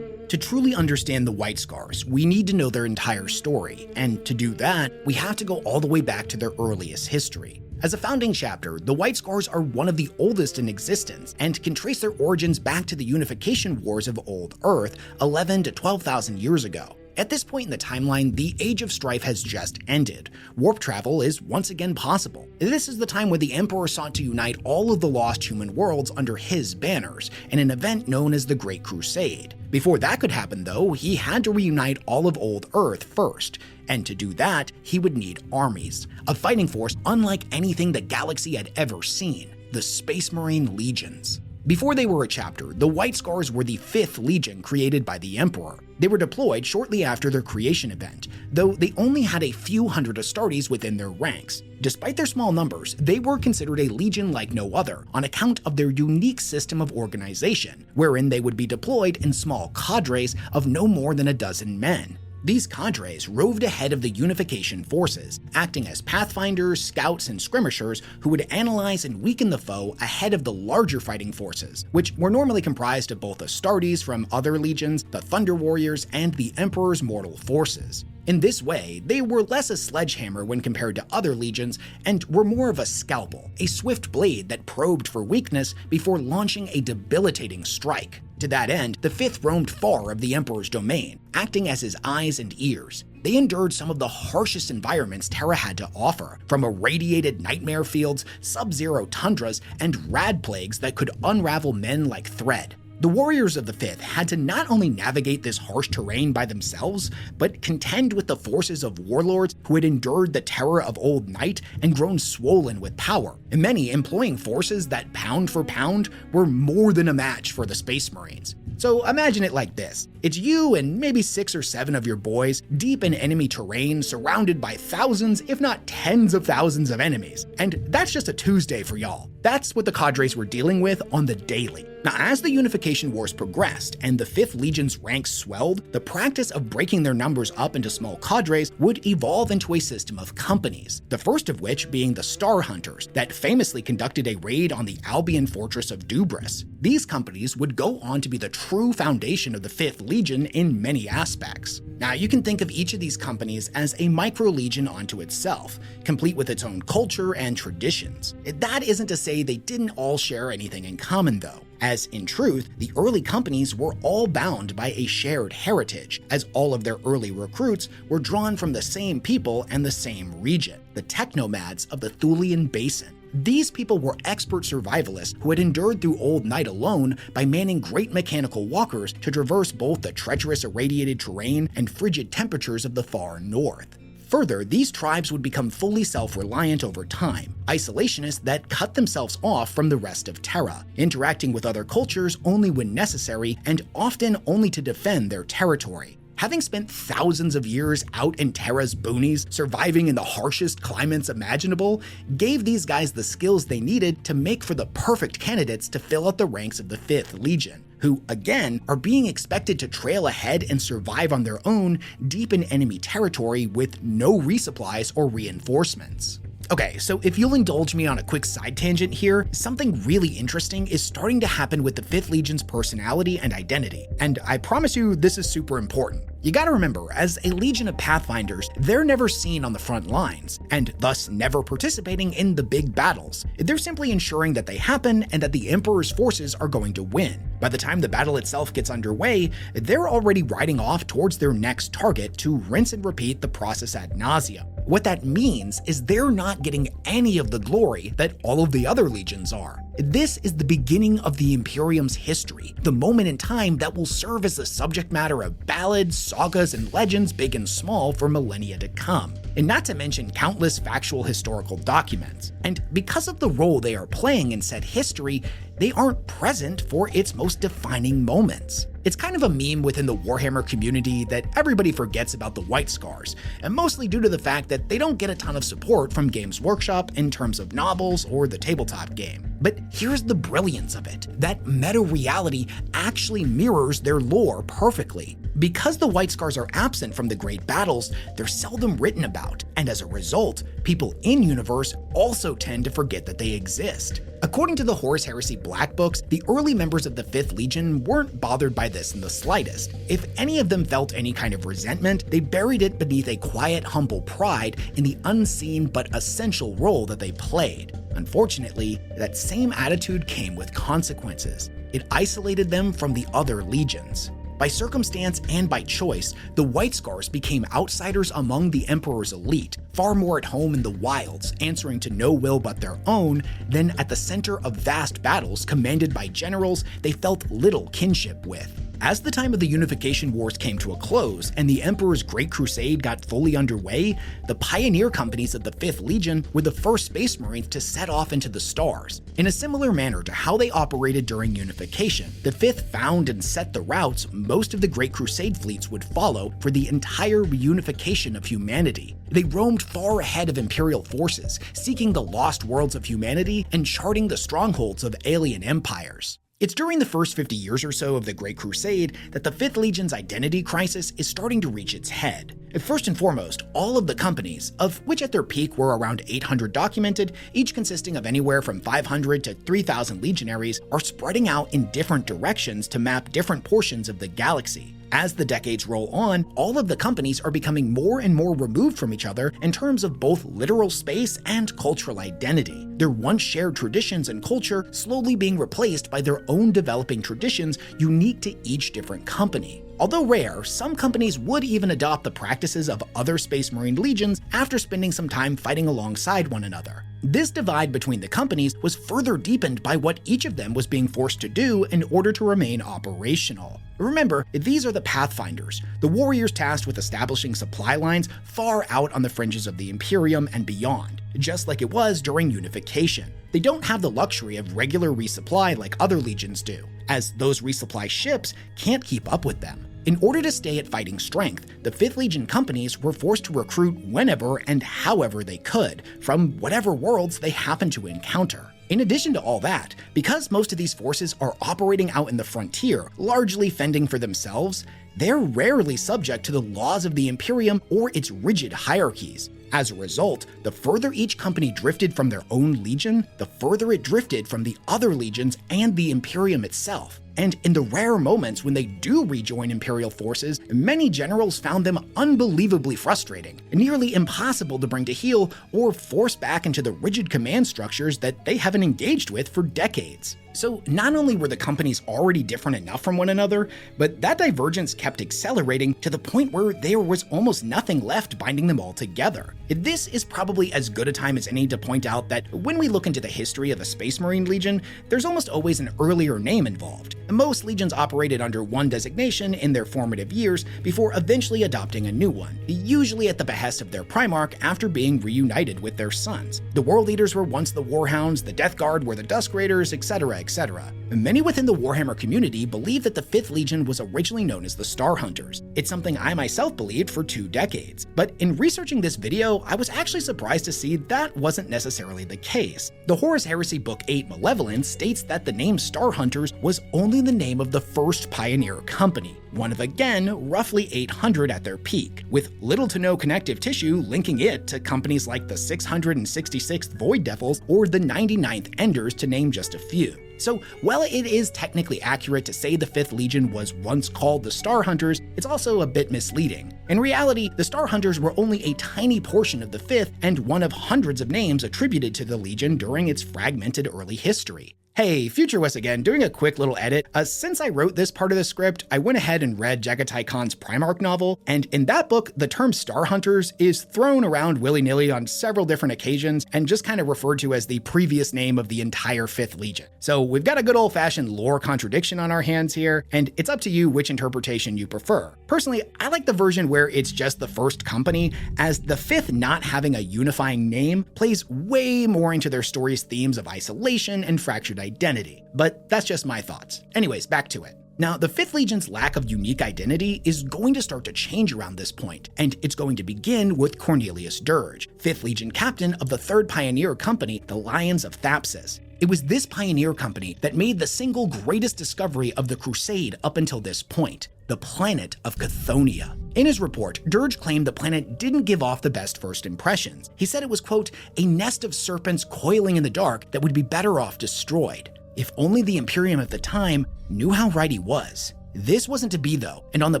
To truly understand the White Scars, we need to know their entire story, and to do that, we have to go all the way back to their earliest history. As a founding chapter, the White Scars are one of the oldest in existence and can trace their origins back to the unification wars of Old Earth 11 to 12,000 years ago. At this point in the timeline, the Age of Strife has just ended. Warp travel is once again possible. This is the time when the Emperor sought to unite all of the lost human worlds under his banners, in an event known as the Great Crusade. Before that could happen though, he had to reunite all of Old Earth first, and to do that, he would need armies, a fighting force unlike anything the galaxy had ever seen, the Space Marine Legions. Before they were a chapter, the White Scars were the 5th Legion created by the Emperor. They were deployed shortly after their creation event, though they only had a few hundred Astartes within their ranks. Despite their small numbers, they were considered a legion like no other on account of their unique system of organization, wherein they would be deployed in small cadres of no more than a dozen men. These cadres roved ahead of the unification forces, acting as pathfinders, scouts, and skirmishers who would analyze and weaken the foe ahead of the larger fighting forces, which were normally comprised of both Astartes from other legions, the Thunder Warriors, and the Emperor's mortal forces. In this way, they were less a sledgehammer when compared to other legions and were more of a scalpel, a swift blade that probed for weakness before launching a debilitating strike. To that end, the 5th roamed far of the Emperor's domain, acting as his eyes and ears. They endured some of the harshest environments Terra had to offer, from irradiated nightmare fields, sub-zero tundras, and rad plagues that could unravel men like thread. The warriors of the 5th had to not only navigate this harsh terrain by themselves, but contend with the forces of warlords who had endured the terror of Old Night and grown swollen with power, and many employing forces that pound for pound were more than a match for the Space Marines. So imagine it like this. It's you and maybe 6 or 7 of your boys deep in enemy terrain, surrounded by thousands, if not tens of thousands of enemies. And that's just a Tuesday for y'all. That's what the cadres were dealing with on the daily. Now, as the Unification Wars progressed and the 5th Legion's ranks swelled, the practice of breaking their numbers up into small cadres would evolve into a system of companies, the first of which being the Star Hunters that famously conducted a raid on the Albion fortress of Dubris. These companies would go on to be the true foundation of the 5th Legion in many aspects. Now, you can think of each of these companies as a micro-legion unto itself, complete with its own culture and traditions. That isn't to say they didn't all share anything in common though, as in truth, the early companies were all bound by a shared heritage, as all of their early recruits were drawn from the same people and the same region, the technomads of the Thulian Basin. These people were expert survivalists who had endured through Old Night alone by manning great mechanical walkers to traverse both the treacherous irradiated terrain and frigid temperatures of the far north. Further, these tribes would become fully self-reliant over time, isolationists that cut themselves off from the rest of Terra, interacting with other cultures only when necessary and often only to defend their territory. Having spent thousands of years out in Terra's boonies, surviving in the harshest climates imaginable, gave these guys the skills they needed to make for the perfect candidates to fill out the ranks of the 5th Legion, who, again, are being expected to trail ahead and survive on their own deep in enemy territory with no resupplies or reinforcements. Okay, so if you'll indulge me on a quick side tangent here, something really interesting is starting to happen with the 5th Legion's personality and identity, and I promise you this is super important. You gotta remember, as a legion of Pathfinders, they're never seen on the front lines, and thus never participating in the big battles. They're simply ensuring that they happen and that the Emperor's forces are going to win. By the time the battle itself gets underway, they're already riding off towards their next target to rinse and repeat the process ad nauseum. What that means is they're not getting any of the glory that all of the other legions are. This is the beginning of the Imperium's history, the moment in time that will serve as the subject matter of ballads, sagas, and legends big and small for millennia to come, and not to mention countless factual historical documents. And because of the role they are playing in said history, they aren't present for its most defining moments. It's kind of a meme within the Warhammer community that everybody forgets about the White Scars, and mostly due to the fact that they don't get a ton of support from Games Workshop in terms of novels or the tabletop game. But here's the brilliance of it, that meta-reality actually mirrors their lore perfectly. Because the White Scars are absent from the great battles, they're seldom written about, and as a result, people in-universe also tend to forget that they exist. According to the Horus Heresy Black Books, the early members of the 5th Legion weren't bothered by this in the slightest. If any of them felt any kind of resentment, they buried it beneath a quiet, humble pride in the unseen but essential role that they played. Unfortunately, that same attitude came with consequences. It isolated them from the other legions. By circumstance and by choice, the White Scars became outsiders among the Emperor's elite, far more at home in the wilds, answering to no will but their own, than at the center of vast battles commanded by generals they felt little kinship with. As the time of the Unification Wars came to a close and the Emperor's Great Crusade got fully underway, the pioneer companies of the 5th Legion were the first Space Marines to set off into the stars. In a similar manner to how they operated during Unification, the 5th found and set the routes most of the Great Crusade fleets would follow for the entire reunification of humanity. They roamed far ahead of Imperial forces, seeking the lost worlds of humanity and charting the strongholds of alien empires. It's during the first 50 years or so of the Great Crusade that the 5th Legion's identity crisis is starting to reach its head. First and foremost, all of the companies, of which at their peak were around 800 documented, each consisting of anywhere from 500 to 3,000 legionaries, are spreading out in different directions to map different portions of the galaxy. As the decades roll on, all of the companies are becoming more and more removed from each other in terms of both literal space and cultural identity. Their once shared traditions and culture slowly being replaced by their own developing traditions unique to each different company. Although rare, some companies would even adopt the practices of other Space Marine legions after spending some time fighting alongside one another. This divide between the companies was further deepened by what each of them was being forced to do in order to remain operational. Remember, these are the Pathfinders, the warriors tasked with establishing supply lines far out on the fringes of the Imperium and beyond, just like it was during unification. They don't have the luxury of regular resupply like other legions do, as those resupply ships can't keep up with them. In order to stay at fighting strength, the 5th Legion companies were forced to recruit whenever and however they could, from whatever worlds they happened to encounter. In addition to all that, because most of these forces are operating out in the frontier, largely fending for themselves, they're rarely subject to the laws of the Imperium or its rigid hierarchies. As a result, the further each company drifted from their own legion, the further it drifted from the other legions and the Imperium itself. And in the rare moments when they do rejoin Imperial forces, many generals found them unbelievably frustrating, nearly impossible to bring to heel or force back into the rigid command structures that they haven't engaged with for decades. So not only were the companies already different enough from one another, but that divergence kept accelerating to the point where there was almost nothing left binding them all together. This is probably as good a time as any to point out that when we look into the history of the Space Marine Legion, there's almost always an earlier name involved. Most legions operated under one designation in their formative years before eventually adopting a new one, usually at the behest of their Primarch after being reunited with their sons. The World Eaters were once the Warhounds, the Death Guard were the Dusk Raiders, etc., etc. Many within the Warhammer community believe that the 5th Legion was originally known as the Star Hunters. It's something I myself believed for 2 decades, but in researching this video, I was actually surprised to see that wasn't necessarily the case. The Horus Heresy Book 8 Malevolence states that the name Star Hunters was only the name of the first pioneer company, one of again roughly 800 at their peak, with little to no connective tissue linking it to companies like the 666th Void Devils or the 99th Enders, to name just a few. So while it is technically accurate to say the 5th Legion was once called the Star Hunters, it's also a bit misleading. In reality, the Star Hunters were only a tiny portion of the 5th and one of hundreds of names attributed to the Legion during its fragmented early history. Hey, Future Wes again, doing a quick little edit. Since I wrote this part of the script, I went ahead and read Jaghatai Khan's Primarch novel, and in that book, the term Star Hunters is thrown around willy-nilly on several different occasions and just kind of referred to as the previous name of the entire 5th Legion. So we've got a good old-fashioned lore contradiction on our hands here, and it's up to you which interpretation you prefer. Personally, I like the version where it's just the first company, as the 5th not having a unifying name plays way more into their story's themes of isolation and fractured identity, but that's just my thoughts. Anyways, back to it. Now, the 5th Legion's lack of unique identity is going to start to change around this point, and it's going to begin with Cornelius Dirge, 5th Legion captain of the 3rd Pioneer Company, the Lions of Thapsus. It was this pioneer company that made the single greatest discovery of the Crusade up until this point, the planet of Chthoniya. In his report, Dirge claimed the planet didn't give off the best first impressions. He said it was, quote, a nest of serpents coiling in the dark that would be better off destroyed. If only the Imperium at the time knew how right he was. This wasn't to be though, and on the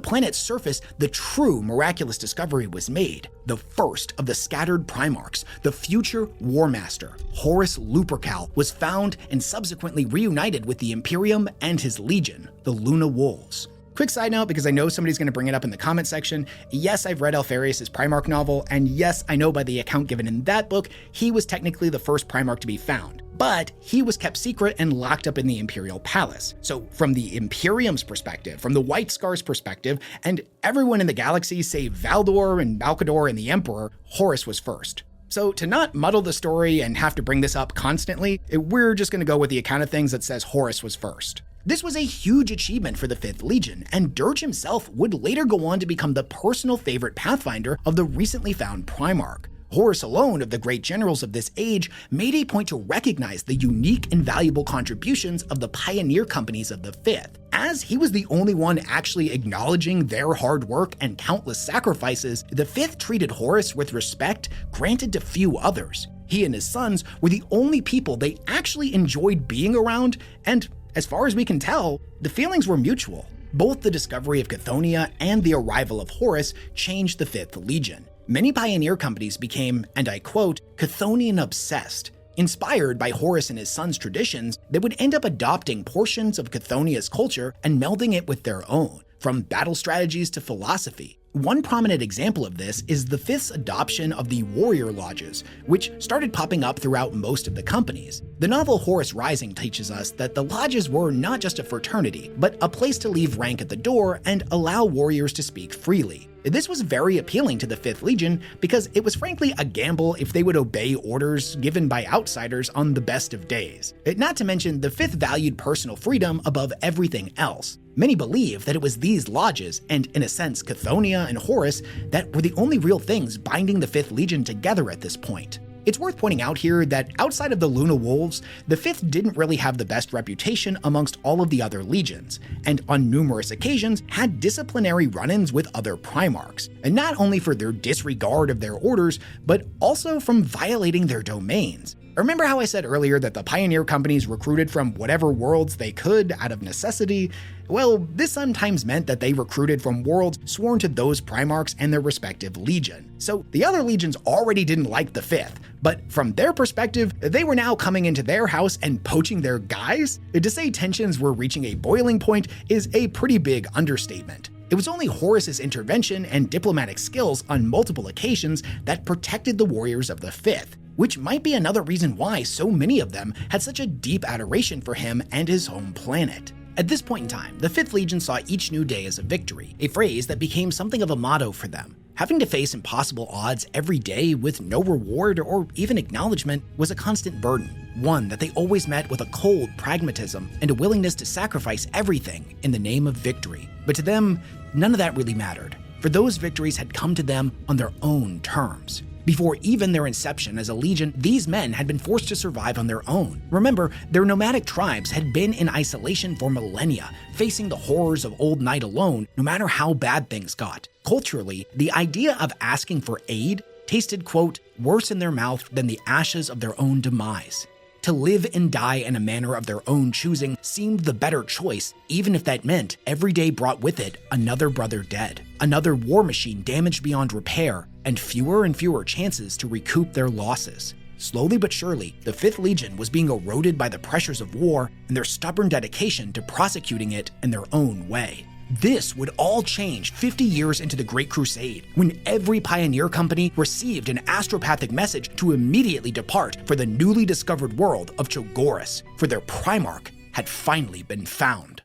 planet's surface, the true miraculous discovery was made. The first of the scattered Primarchs, the future War Master, Horus Lupercal, was found and subsequently reunited with the Imperium and his legion, the Luna Wolves. Quick side note, because I know somebody's going to bring it up in the comment section, yes, I've read Alfarius' Primarch novel, and yes, I know by the account given in that book, he was technically the first Primarch to be found. But he was kept secret and locked up in the Imperial Palace. So from the Imperium's perspective, from the White Scar's perspective, and everyone in the galaxy save Valdor and Balcador and the Emperor, Horus was first. So to not muddle the story and have to bring this up constantly, we're just going to go with the account of things that says Horus was first. This was a huge achievement for the 5th Legion, and Dirge himself would later go on to become the personal favorite Pathfinder of the recently found Primarch. Horus alone of the great generals of this age made a point to recognize the unique and valuable contributions of the pioneer companies of the 5th. As he was the only one actually acknowledging their hard work and countless sacrifices, the 5th treated Horus with respect granted to few others. He and his sons were the only people they actually enjoyed being around, and as far as we can tell, the feelings were mutual. Both the discovery of Chthoniya and the arrival of Horus changed the 5th Legion. Many pioneer companies became, and I quote, Chthonian obsessed. Inspired by Horus and his son's traditions, they would end up adopting portions of Chthoniya's culture and melding it with their own, from battle strategies to philosophy. One prominent example of this is the 5th's adoption of the warrior lodges, which started popping up throughout most of the companies. The novel Horus Rising teaches us that the lodges were not just a fraternity, but a place to leave rank at the door and allow warriors to speak freely. This was very appealing to the 5th Legion because it was frankly a gamble if they would obey orders given by outsiders on the best of days. Not to mention, the 5th valued personal freedom above everything else. Many believe that it was these lodges, and in a sense Chthoniya and Horus, that were the only real things binding the 5th Legion together at this point. It's worth pointing out here that outside of the Luna Wolves, the 5th didn't really have the best reputation amongst all of the other legions, and on numerous occasions had disciplinary run-ins with other Primarchs, and not only for their disregard of their orders, but also from violating their domains. Remember how I said earlier that the pioneer companies recruited from whatever worlds they could out of necessity? Well, this sometimes meant that they recruited from worlds sworn to those Primarchs and their respective legion. So the other legions already didn't like the 5th, but from their perspective, they were now coming into their house and poaching their guys? To say tensions were reaching a boiling point is a pretty big understatement. It was only Horus's intervention and diplomatic skills on multiple occasions that protected the warriors of the 5th, which might be another reason why so many of them had such a deep adoration for him and his home planet. At this point in time, the 5th Legion saw each new day as a victory, a phrase that became something of a motto for them. Having to face impossible odds every day with no reward or even acknowledgement was a constant burden, one that they always met with a cold pragmatism and a willingness to sacrifice everything in the name of victory. But to them, none of that really mattered, for those victories had come to them on their own terms. Before even their inception as a legion, these men had been forced to survive on their own. Remember, their nomadic tribes had been in isolation for millennia, facing the horrors of old night alone, no matter how bad things got. Culturally, the idea of asking for aid tasted, quote, worse in their mouth than the ashes of their own demise. To live and die in a manner of their own choosing seemed the better choice, even if that meant every day brought with it another brother dead, another war machine damaged beyond repair, and fewer chances to recoup their losses. Slowly but surely, the 5th Legion was being eroded by the pressures of war and their stubborn dedication to prosecuting it in their own way. This would all change 50 years into the Great Crusade, when every pioneer company received an astropathic message to immediately depart for the newly discovered world of Chogoris, for their Primarch had finally been found.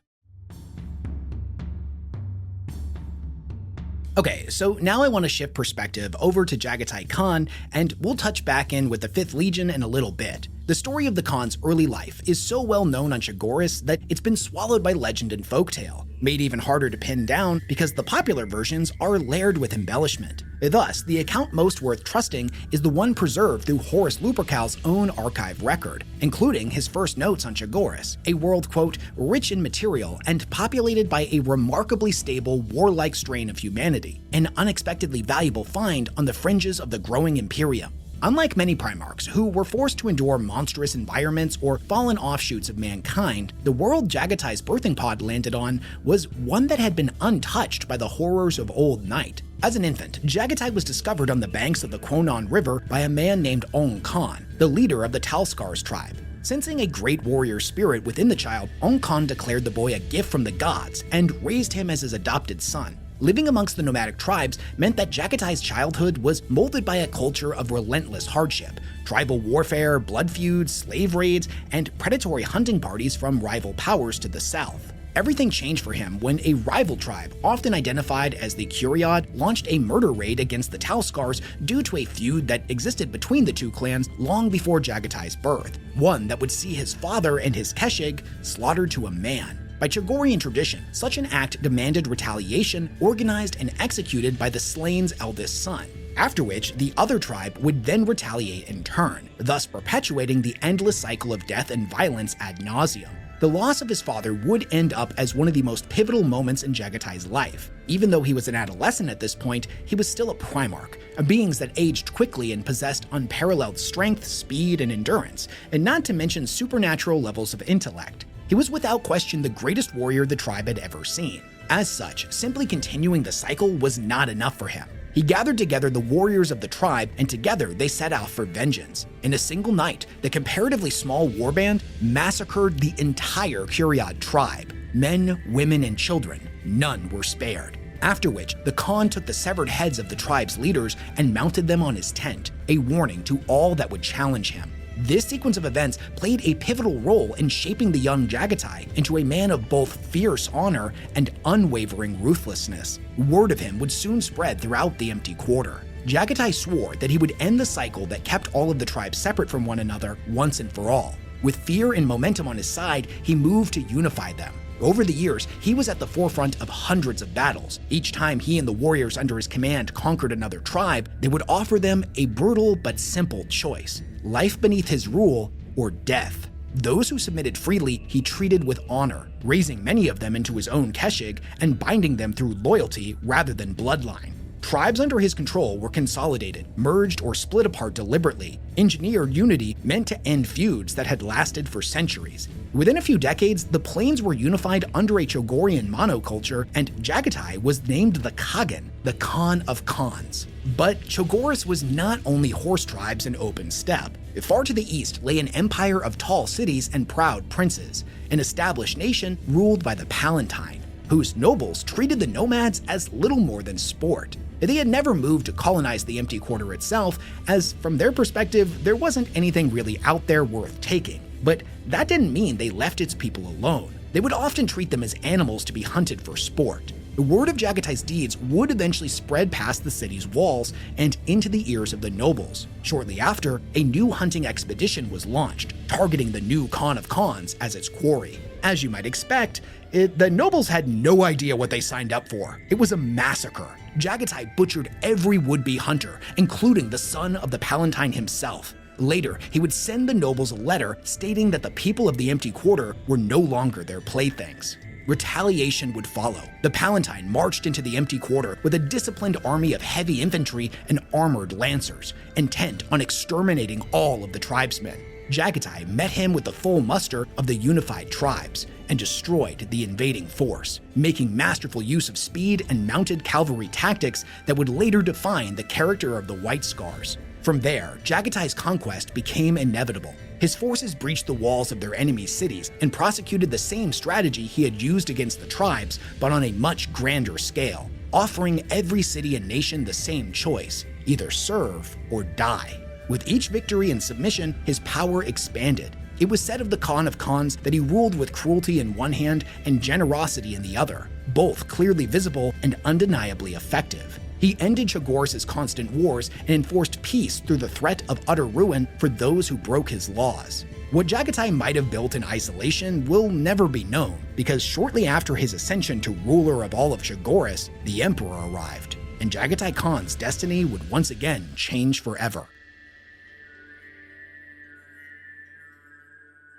Okay, so now I want to shift perspective over to Jaghatai Khan, and we'll touch back in with the 5th Legion in a little bit. The story of the Khan's early life is so well known on Chogoris that it's been swallowed by legend and folktale, made even harder to pin down because the popular versions are layered with embellishment. Thus, the account most worth trusting is the one preserved through Horus Lupercal's own archive record, including his first notes on Chogoris, a world, quote, rich in material and populated by a remarkably stable, warlike strain of humanity, an unexpectedly valuable find on the fringes of the growing Imperium. Unlike many Primarchs who were forced to endure monstrous environments or fallen offshoots of mankind, the world Jaghatai's birthing pod landed on was one that had been untouched by the horrors of old night. As an infant, Jaghatai was discovered on the banks of the Quonon River by a man named Ong Khan, the leader of the Talskars tribe. Sensing a great warrior spirit within the child, Ong Khan declared the boy a gift from the gods and raised him as his adopted son. Living amongst the nomadic tribes meant that Jaghatai's childhood was molded by a culture of relentless hardship, tribal warfare, blood feuds, slave raids, and predatory hunting parties from rival powers to the south. Everything changed for him when a rival tribe, often identified as the Kuriod, launched a murder raid against the Talskars due to a feud that existed between the two clans long before Jaghatai's birth, one that would see his father and his Keshig slaughtered to a man. By Chogorian tradition, such an act demanded retaliation organized and executed by the slain's eldest son, after which the other tribe would then retaliate in turn, thus perpetuating the endless cycle of death and violence ad nauseum. The loss of his father would end up as one of the most pivotal moments in Jaghatai's life. Even though he was an adolescent at this point, he was still a Primarch, beings that aged quickly and possessed unparalleled strength, speed, and endurance, and not to mention supernatural levels of intellect. He was without question the greatest warrior the tribe had ever seen. As such, simply continuing the cycle was not enough for him. He gathered together the warriors of the tribe, and together they set out for vengeance. In a single night, the comparatively small warband massacred the entire Kuryad tribe. Men, women, and children, none were spared. After which, the Khan took the severed heads of the tribe's leaders and mounted them on his tent, a warning to all that would challenge him. This sequence of events played a pivotal role in shaping the young Jaghatai into a man of both fierce honor and unwavering ruthlessness. Word of him would soon spread throughout the empty quarter. Jaghatai swore that he would end the cycle that kept all of the tribes separate from one another once and for all. With fear and momentum on his side, he moved to unify them. Over the years, he was at the forefront of hundreds of battles. Each time he and the warriors under his command conquered another tribe, they would offer them a brutal but simple choice: life beneath his rule or death. Those who submitted freely, he treated with honor, raising many of them into his own keshig and binding them through loyalty rather than bloodline. Tribes under his control were consolidated, merged, or split apart deliberately. Engineered unity meant to end feuds that had lasted for centuries. Within a few decades, the plains were unified under a Chogorian monoculture, and Jaghatai was named the Khagan, the Khan of Khans. But Chogoris was not only horse tribes and open steppe. Far to the east lay an empire of tall cities and proud princes, an established nation ruled by the Palatine, whose nobles treated the nomads as little more than sport. They had never moved to colonize the empty quarter itself, as from their perspective, there wasn't anything really out there worth taking. But that didn't mean they left its people alone. They would often treat them as animals to be hunted for sport. The word of Jaghatai's deeds would eventually spread past the city's walls and into the ears of the nobles. Shortly after, a new hunting expedition was launched, targeting the new Khan of Khans as its quarry. As you might expect, the nobles had no idea what they signed up for. It was a massacre. Jaghatai butchered every would-be hunter, including the son of the Palatine himself. Later, he would send the nobles a letter stating that the people of the empty quarter were no longer their playthings. Retaliation would follow. The Palatine marched into the empty quarter with a disciplined army of heavy infantry and armored lancers, intent on exterminating all of the tribesmen. Jaghatai met him with the full muster of the unified tribes and destroyed the invading force, making masterful use of speed and mounted cavalry tactics that would later define the character of the White Scars. From there, Jaghatai's conquest became inevitable. His forces breached the walls of their enemies' cities and prosecuted the same strategy he had used against the tribes, but on a much grander scale, offering every city and nation the same choice: either serve or die. With each victory and submission, his power expanded. It was said of the Khan of Khans that he ruled with cruelty in one hand and generosity in the other, both clearly visible and undeniably effective. He ended Chogoris' constant wars and enforced peace through the threat of utter ruin for those who broke his laws. What Jaghatai might have built in isolation will never be known, because shortly after his ascension to ruler of all of Chogoris, the Emperor arrived, and Jaghatai Khan's destiny would once again change forever.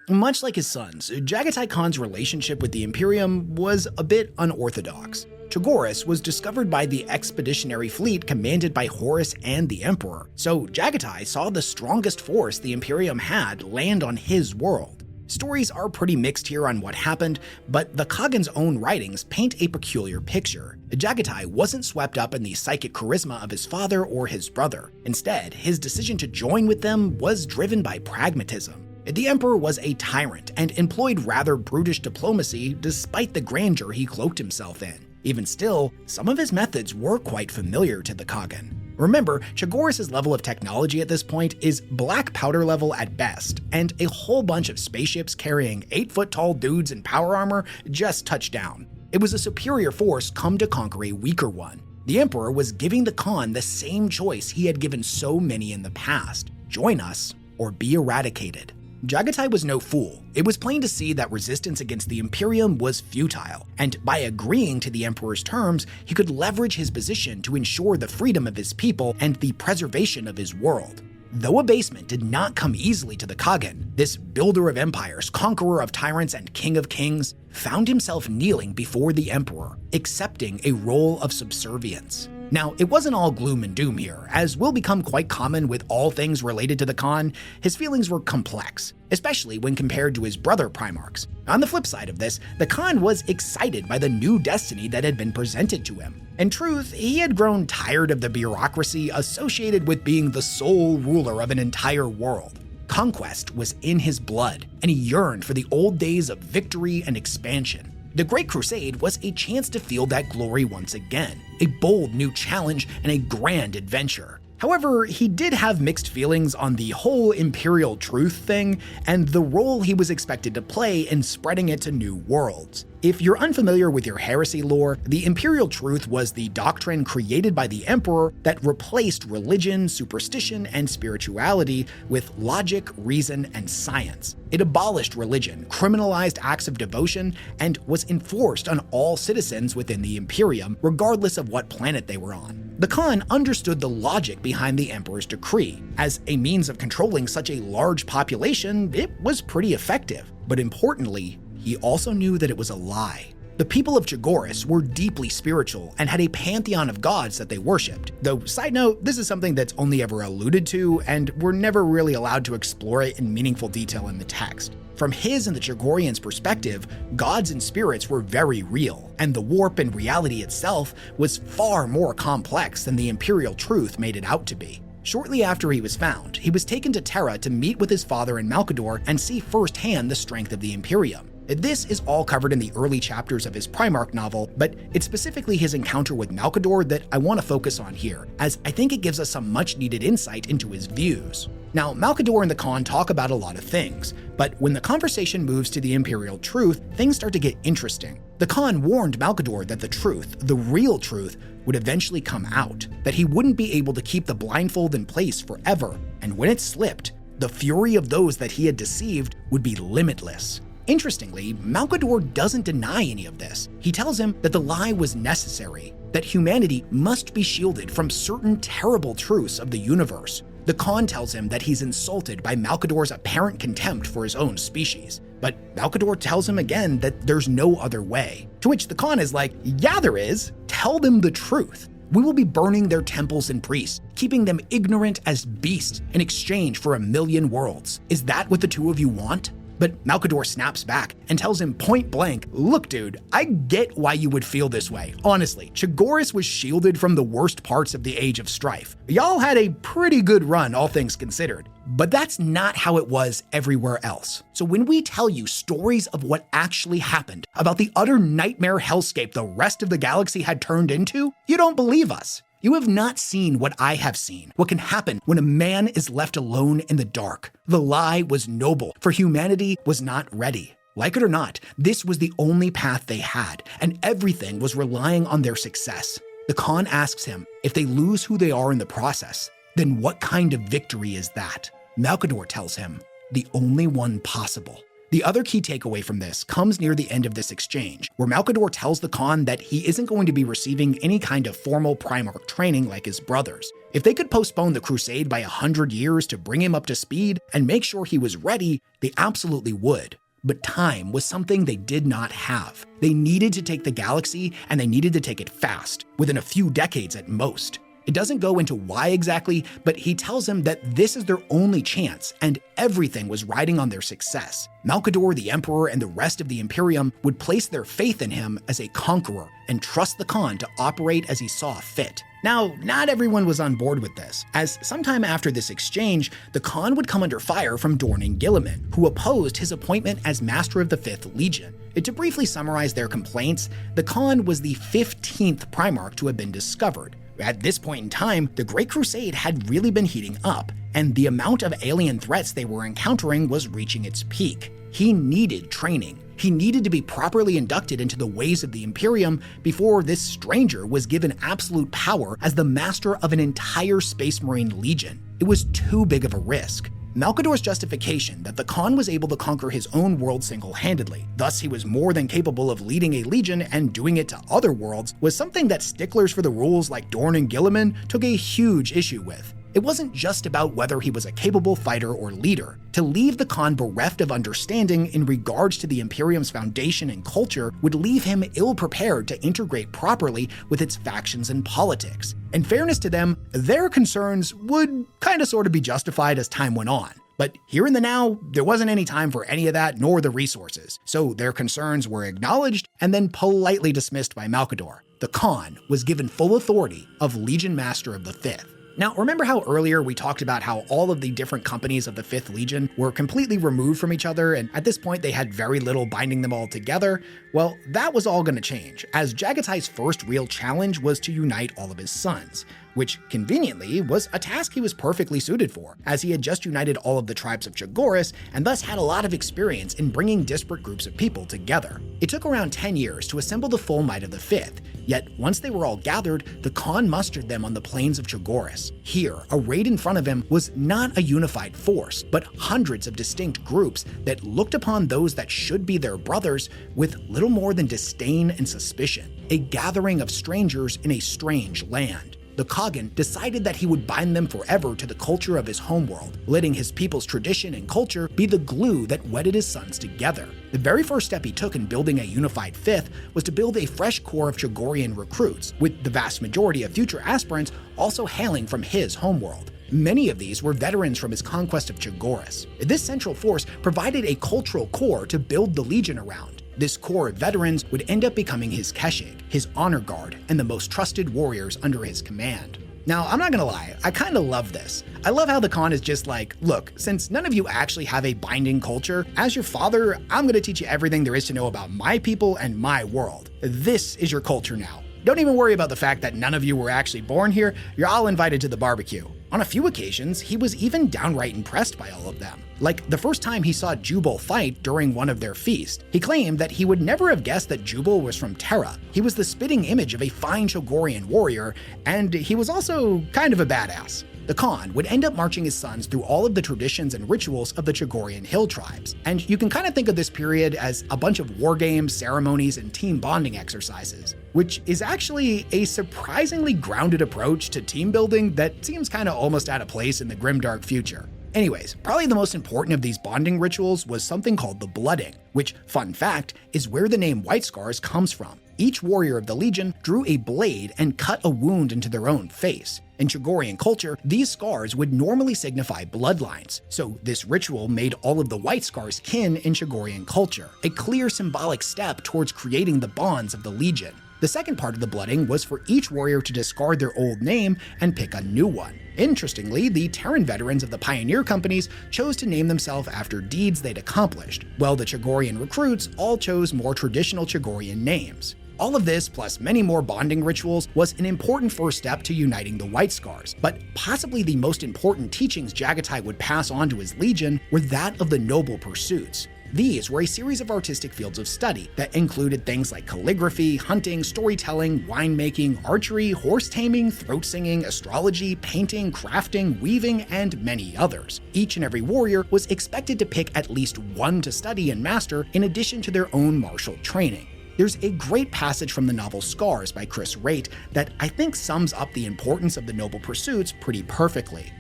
Much like his sons, Jaghatai Khan's relationship with the Imperium was a bit unorthodox. Chogoris was discovered by the expeditionary fleet commanded by Horus and the Emperor, so Jaghatai saw the strongest force the Imperium had land on his world. Stories are pretty mixed here on what happened, but the Khagan's own writings paint a peculiar picture. Jaghatai wasn't swept up in the psychic charisma of his father or his brother. Instead, his decision to join with them was driven by pragmatism. The Emperor was a tyrant and employed rather brutish diplomacy despite the grandeur he cloaked himself in. Even still, some of his methods were quite familiar to the Khagan. Remember, Chogoris' level of technology at this point is black powder level at best, and a whole bunch of spaceships carrying 8-foot-tall dudes in power armor just touched down. It was a superior force come to conquer a weaker one. The Emperor was giving the Khan the same choice he had given so many in the past: join us or be eradicated. Jaghatai was no fool. It was plain to see that resistance against the Imperium was futile, and by agreeing to the Emperor's terms, he could leverage his position to ensure the freedom of his people and the preservation of his world. Though abasement did not come easily to the Khagan, this builder of empires, conqueror of tyrants, and king of kings found himself kneeling before the Emperor, accepting a role of subservience. Now, it wasn't all gloom and doom here. As will become quite common with all things related to the Khan, his feelings were complex, especially when compared to his brother Primarchs. On the flip side of this, the Khan was excited by the new destiny that had been presented to him. In truth, he had grown tired of the bureaucracy associated with being the sole ruler of an entire world. Conquest was in his blood, and he yearned for the old days of victory and expansion. The Great Crusade was a chance to feel that glory once again, a bold new challenge and a grand adventure. However, he did have mixed feelings on the whole imperial truth thing and the role he was expected to play in spreading it to new worlds. If you're unfamiliar with your heresy lore, the imperial truth was the doctrine created by the emperor that replaced religion, superstition, and spirituality with logic, reason, and science. It abolished religion, criminalized acts of devotion, and was enforced on all citizens within the Imperium, regardless of what planet they were on. The Khan understood the logic behind the emperor's decree. As a means of controlling such a large population, it was pretty effective. But importantly, he also knew that it was a lie. The people of Chogoris were deeply spiritual and had a pantheon of gods that they worshipped. Though, side note, this is something that's only ever alluded to, and we're never really allowed to explore it in meaningful detail in the text. From his and the Chogorians' perspective, gods and spirits were very real, and the warp in reality itself was far more complex than the imperial truth made it out to be. Shortly after he was found, he was taken to Tera to meet with his father in Malcador and see firsthand the strength of the Imperium. This is all covered in the early chapters of his Primarch novel, but it's specifically his encounter with Malcador that I want to focus on here, as I think it gives us some much-needed insight into his views. Now, Malcador and the Khan talk about a lot of things, but when the conversation moves to the imperial truth, things start to get interesting. The Khan warned Malcador that the truth, the real truth, would eventually come out, that he wouldn't be able to keep the blindfold in place forever, and when it slipped, the fury of those that he had deceived would be limitless. Interestingly, Malcador doesn't deny any of this. He tells him that the lie was necessary, that humanity must be shielded from certain terrible truths of the universe. The Khan tells him that he's insulted by Malcador's apparent contempt for his own species, but Malcador tells him again that there's no other way. To which the Khan is like, yeah there is, tell them the truth. We will be burning their temples and priests, keeping them ignorant as beasts in exchange for 1,000,000 worlds. Is that what the two of you want? But Malcador snaps back and tells him point blank, look dude, I get why you would feel this way. Honestly, Chogoris was shielded from the worst parts of the Age of Strife. Y'all had a pretty good run, all things considered. But that's not how it was everywhere else. So when we tell you stories of what actually happened, about the utter nightmare hellscape the rest of the galaxy had turned into, you don't believe us. You have not seen what I have seen, what can happen when a man is left alone in the dark. The lie was noble, for humanity was not ready. Like it or not, this was the only path they had, and everything was relying on their success. The Khan asks him, if they lose who they are in the process, then what kind of victory is that? Malcador tells him, the only one possible. The other key takeaway from this comes near the end of this exchange, where Malcador tells the Khan that he isn't going to be receiving any kind of formal Primarch training like his brothers. If they could postpone the Crusade by 100 years to bring him up to speed and make sure he was ready, they absolutely would. But time was something they did not have. They needed to take the galaxy, and they needed to take it fast, within a few decades at most. It doesn't go into why exactly, but he tells him that this is their only chance, and everything was riding on their success. Malcador, the Emperor, and the rest of the Imperium would place their faith in him as a conqueror and trust the Khan to operate as he saw fit. Now, not everyone was on board with this, as sometime after this exchange, the Khan would come under fire from Dorn and Guilliman, who opposed his appointment as Master of the 5th Legion. To briefly summarize their complaints, the Khan was the 15th Primarch to have been discovered. At this point in time, the Great Crusade had really been heating up, and the amount of alien threats they were encountering was reaching its peak. He needed training. He needed to be properly inducted into the ways of the Imperium before this stranger was given absolute power as the master of an entire Space Marine Legion. It was too big of a risk. Malcador's justification that the Khan was able to conquer his own world single-handedly, thus he was more than capable of leading a legion and doing it to other worlds, was something that sticklers for the rules like Dorn and Guilliman took a huge issue with. It wasn't just about whether he was a capable fighter or leader. To leave the Khan bereft of understanding in regards to the Imperium's foundation and culture would leave him ill-prepared to integrate properly with its factions and politics. In fairness to them, their concerns would kinda sorta be justified as time went on. But here in the now, there wasn't any time for any of that nor the resources, so their concerns were acknowledged and then politely dismissed by Malcador. The Khan was given full authority of Legion Master of the Fifth. Now, remember how earlier we talked about how all of the different companies of the 5th Legion were completely removed from each other, and at this point they had very little binding them all together? Well, that was all going to change, as Jaghatai's first real challenge was to unite all of his sons, which conveniently was a task he was perfectly suited for, as he had just united all of the tribes of Chogoris and thus had a lot of experience in bringing disparate groups of people together. It took around 10 years to assemble the full might of the 5th, yet once they were all gathered, the Khan mustered them on the plains of Chogoris. Here, arrayed in front of him was not a unified force, but hundreds of distinct groups that looked upon those that should be their brothers with little more than disdain and suspicion, a gathering of strangers in a strange land. The Khagan decided that he would bind them forever to the culture of his homeworld, letting his people's tradition and culture be the glue that wedded his sons together. The very first step he took in building a unified fifth was to build a fresh core of Chogorian recruits, with the vast majority of future aspirants also hailing from his homeworld. Many of these were veterans from his conquest of Chogoris. This central force provided a cultural core to build the Legion around. This core of veterans would end up becoming his Keshig, his honor guard, and the most trusted warriors under his command. Now, I'm not gonna lie, I kinda love this. I love how the Khan is just like, look, since none of you actually have a binding culture, as your father, I'm gonna teach you everything there is to know about my people and my world. This is your culture now. Don't even worry about the fact that none of you were actually born here, you're all invited to the barbecue. On a few occasions, he was even downright impressed by all of them. Like the first time he saw Jubal fight during one of their feasts, he claimed that he would never have guessed that Jubal was from Tera. He was the spitting image of a fine Chogorian warrior, and he was also kind of a badass. The Khan would end up marching his sons through all of the traditions and rituals of the Chogorian hill tribes, and you can kind of think of this period as a bunch of war games, ceremonies, and team bonding exercises, which is actually a surprisingly grounded approach to team building that seems kind of almost out of place in the grimdark future. Anyways, probably the most important of these bonding rituals was something called the blooding, which, fun fact, is where the name White Scars comes from. Each warrior of the Legion drew a blade and cut a wound into their own face. In Chogorian culture, these scars would normally signify bloodlines, so this ritual made all of the White Scars kin in Chogorian culture, a clear symbolic step towards creating the bonds of the Legion. The second part of the blooding was for each warrior to discard their old name and pick a new one. Interestingly, the Terran veterans of the pioneer companies chose to name themselves after deeds they'd accomplished, while the Chogorian recruits all chose more traditional Chogorian names. All of this, plus many more bonding rituals, was an important first step to uniting the White Scars, but possibly the most important teachings Jaghatai would pass on to his legion were that of the noble pursuits. These were a series of artistic fields of study that included things like calligraphy, hunting, storytelling, winemaking, archery, horse taming, throat singing, astrology, painting, crafting, weaving, and many others. Each and every warrior was expected to pick at least one to study and master in addition to their own martial training. There's a great passage from the novel Scars by Chris Raitt that I think sums up the importance of the noble pursuits pretty perfectly.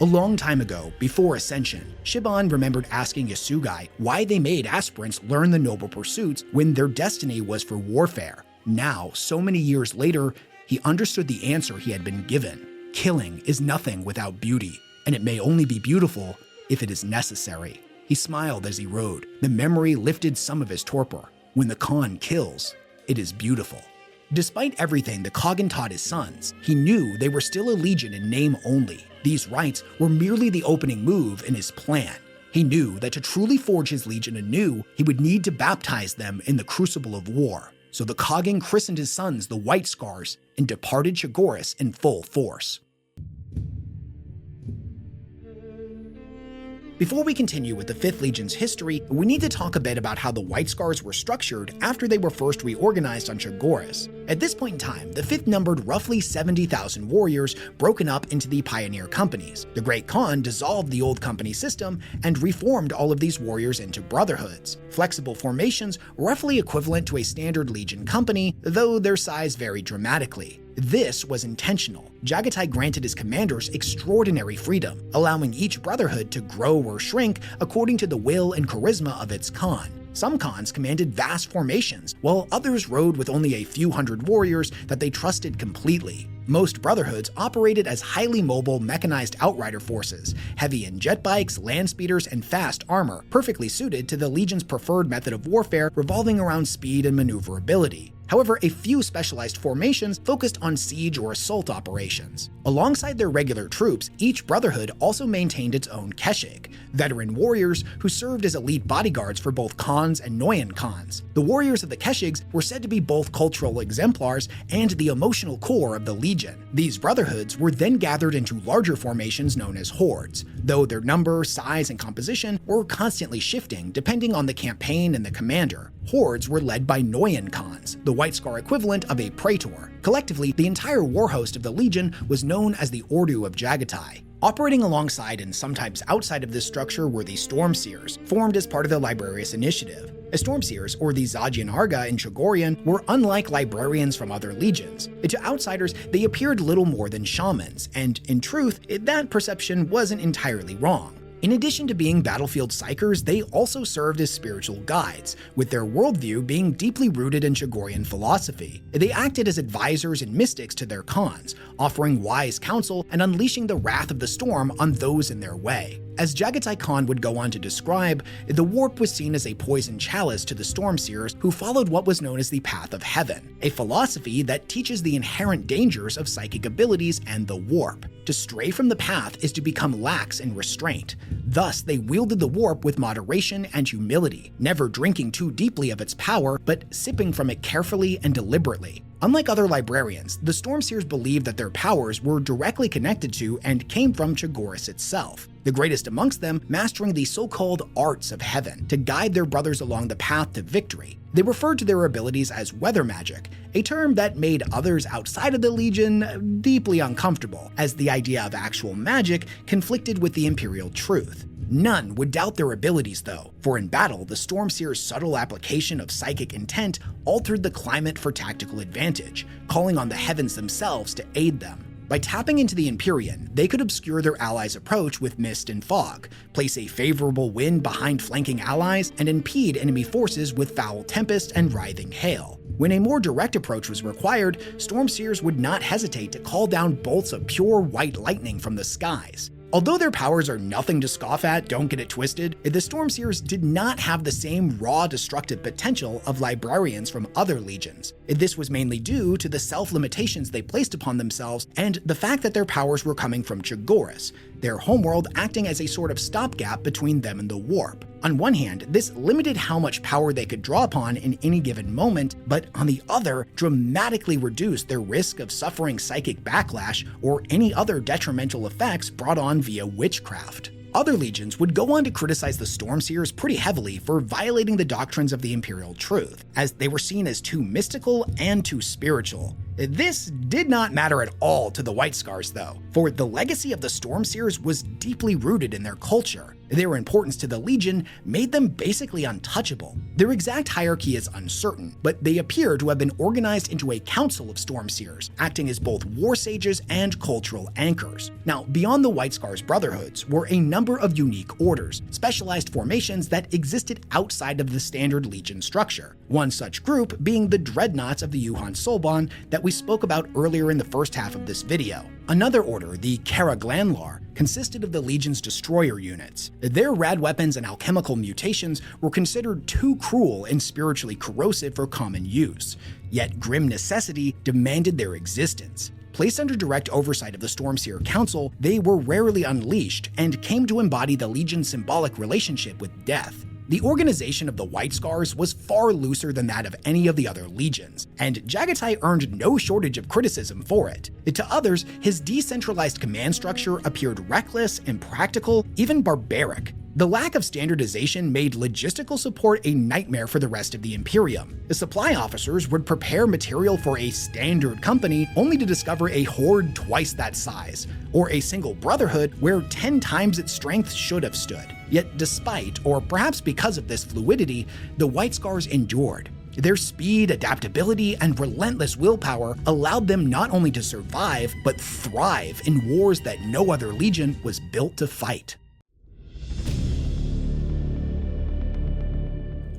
A long time ago, before Ascension, Shiban remembered asking Yasugai why they made aspirants learn the noble pursuits when their destiny was for warfare. Now, so many years later, he understood the answer he had been given. Killing is nothing without beauty, and it may only be beautiful if it is necessary. He smiled as he rode. The memory lifted some of his torpor. When the Khan kills, it is beautiful. Despite everything the Khagan taught his sons, he knew they were still a legion in name only. These rites were merely the opening move in his plan. He knew that to truly forge his legion anew, he would need to baptize them in the crucible of war. So the Khagan christened his sons the White Scars and departed Chogoris in full force. Before we continue with the 5th Legion's history, we need to talk a bit about how the White Scars were structured after they were first reorganized on Chogoris. At this point in time, the 5th numbered roughly 70,000 warriors broken up into the pioneer companies. The Great Khan dissolved the old company system and reformed all of these warriors into brotherhoods, flexible formations roughly equivalent to a standard Legion company, though their size varied dramatically. This was intentional. Jaghatai granted his commanders extraordinary freedom, allowing each brotherhood to grow or shrink according to the will and charisma of its Khan. Some Khans commanded vast formations, while others rode with only a few hundred warriors that they trusted completely. Most brotherhoods operated as highly mobile mechanized outrider forces, heavy in jet bikes, land speeders, and fast armor, perfectly suited to the Legion's preferred method of warfare revolving around speed and maneuverability. However, a few specialized formations focused on siege or assault operations. Alongside their regular troops, each brotherhood also maintained its own keshig, veteran warriors who served as elite bodyguards for both Khans and Noyan Khans. The warriors of the keshigs were said to be both cultural exemplars and the emotional core of the Legion. These brotherhoods were then gathered into larger formations known as hordes, though their number, size, and composition were constantly shifting depending on the campaign and the commander. Hordes were led by Noyan Khans, the White Scar equivalent of a praetor. Collectively, the entire war host of the Legion was known as the Ordu of Jaghatai. Operating alongside and sometimes outside of this structure were the Stormseers, formed as part of the Librarius Initiative. The Stormseers, or the Zajian Arga in Chogorian, were unlike librarians from other legions. To outsiders, they appeared little more than shamans, and in truth, that perception wasn't entirely wrong. In addition to being battlefield psychers, they also served as spiritual guides, with their worldview being deeply rooted in Chogorian philosophy. They acted as advisors and mystics to their Khans, offering wise counsel and unleashing the wrath of the storm on those in their way. As Jaghatai Khan would go on to describe, the warp was seen as a poison chalice to the Stormseers who followed what was known as the Path of Heaven, a philosophy that teaches the inherent dangers of psychic abilities and the warp. To stray from the path is to become lax in restraint. Thus, they wielded the warp with moderation and humility, never drinking too deeply of its power, but sipping from it carefully and deliberately. Unlike other librarians, the Stormseers believed that their powers were directly connected to and came from Chogoris itself, the greatest amongst them mastering the so-called arts of heaven to guide their brothers along the path to victory. They referred to their abilities as weather magic, a term that made others outside of the Legion deeply uncomfortable, as the idea of actual magic conflicted with the Imperial truth. None would doubt their abilities though, for in battle, the Stormseer's subtle application of psychic intent altered the climate for tactical advantage, calling on the heavens themselves to aid them. By tapping into the Empyrean, they could obscure their allies' approach with mist and fog, place a favorable wind behind flanking allies, and impede enemy forces with foul tempest and writhing hail. When a more direct approach was required, Stormseers would not hesitate to call down bolts of pure white lightning from the skies. Although their powers are nothing to scoff at, don't get it twisted, the Stormseers did not have the same raw destructive potential of librarians from other legions. This was mainly due to the self-limitations they placed upon themselves and the fact that their powers were coming from Chogoris, their homeworld acting as a sort of stopgap between them and the warp. On one hand, this limited how much power they could draw upon in any given moment, but on the other, dramatically reduced their risk of suffering psychic backlash or any other detrimental effects brought on via witchcraft. Other legions would go on to criticize the Stormseers pretty heavily for violating the doctrines of the Imperial truth, as they were seen as too mystical and too spiritual. This did not matter at all to the White Scars though, for the legacy of the Stormseers was deeply rooted in their culture. Their importance to the Legion made them basically untouchable. Their exact hierarchy is uncertain, but they appear to have been organized into a council of Stormseers, acting as both war sages and cultural anchors. Now, beyond the White Scars brotherhoods were a number of unique orders, specialized formations that existed outside of the standard Legion structure. One such group being the Dreadnoughts of the Yuhan Solban that we spoke about earlier in the first half of this video. Another order, the Kara Glanlar, consisted of the Legion's destroyer units. Their rad weapons and alchemical mutations were considered too cruel and spiritually corrosive for common use, yet grim necessity demanded their existence. Placed under direct oversight of the Stormseer Council, they were rarely unleashed and came to embody the Legion's symbolic relationship with death. The organization of the White Scars was far looser than that of any of the other legions, and Jaghatai earned no shortage of criticism for it. To others, his decentralized command structure appeared reckless, impractical, even barbaric. The lack of standardization made logistical support a nightmare for the rest of the Imperium. The supply officers would prepare material for a standard company only to discover a horde twice that size, or a single brotherhood where 10 times its strength should have stood. Yet despite, or perhaps because of this fluidity, the White Scars endured. Their speed, adaptability, and relentless willpower allowed them not only to survive, but thrive in wars that no other legion was built to fight.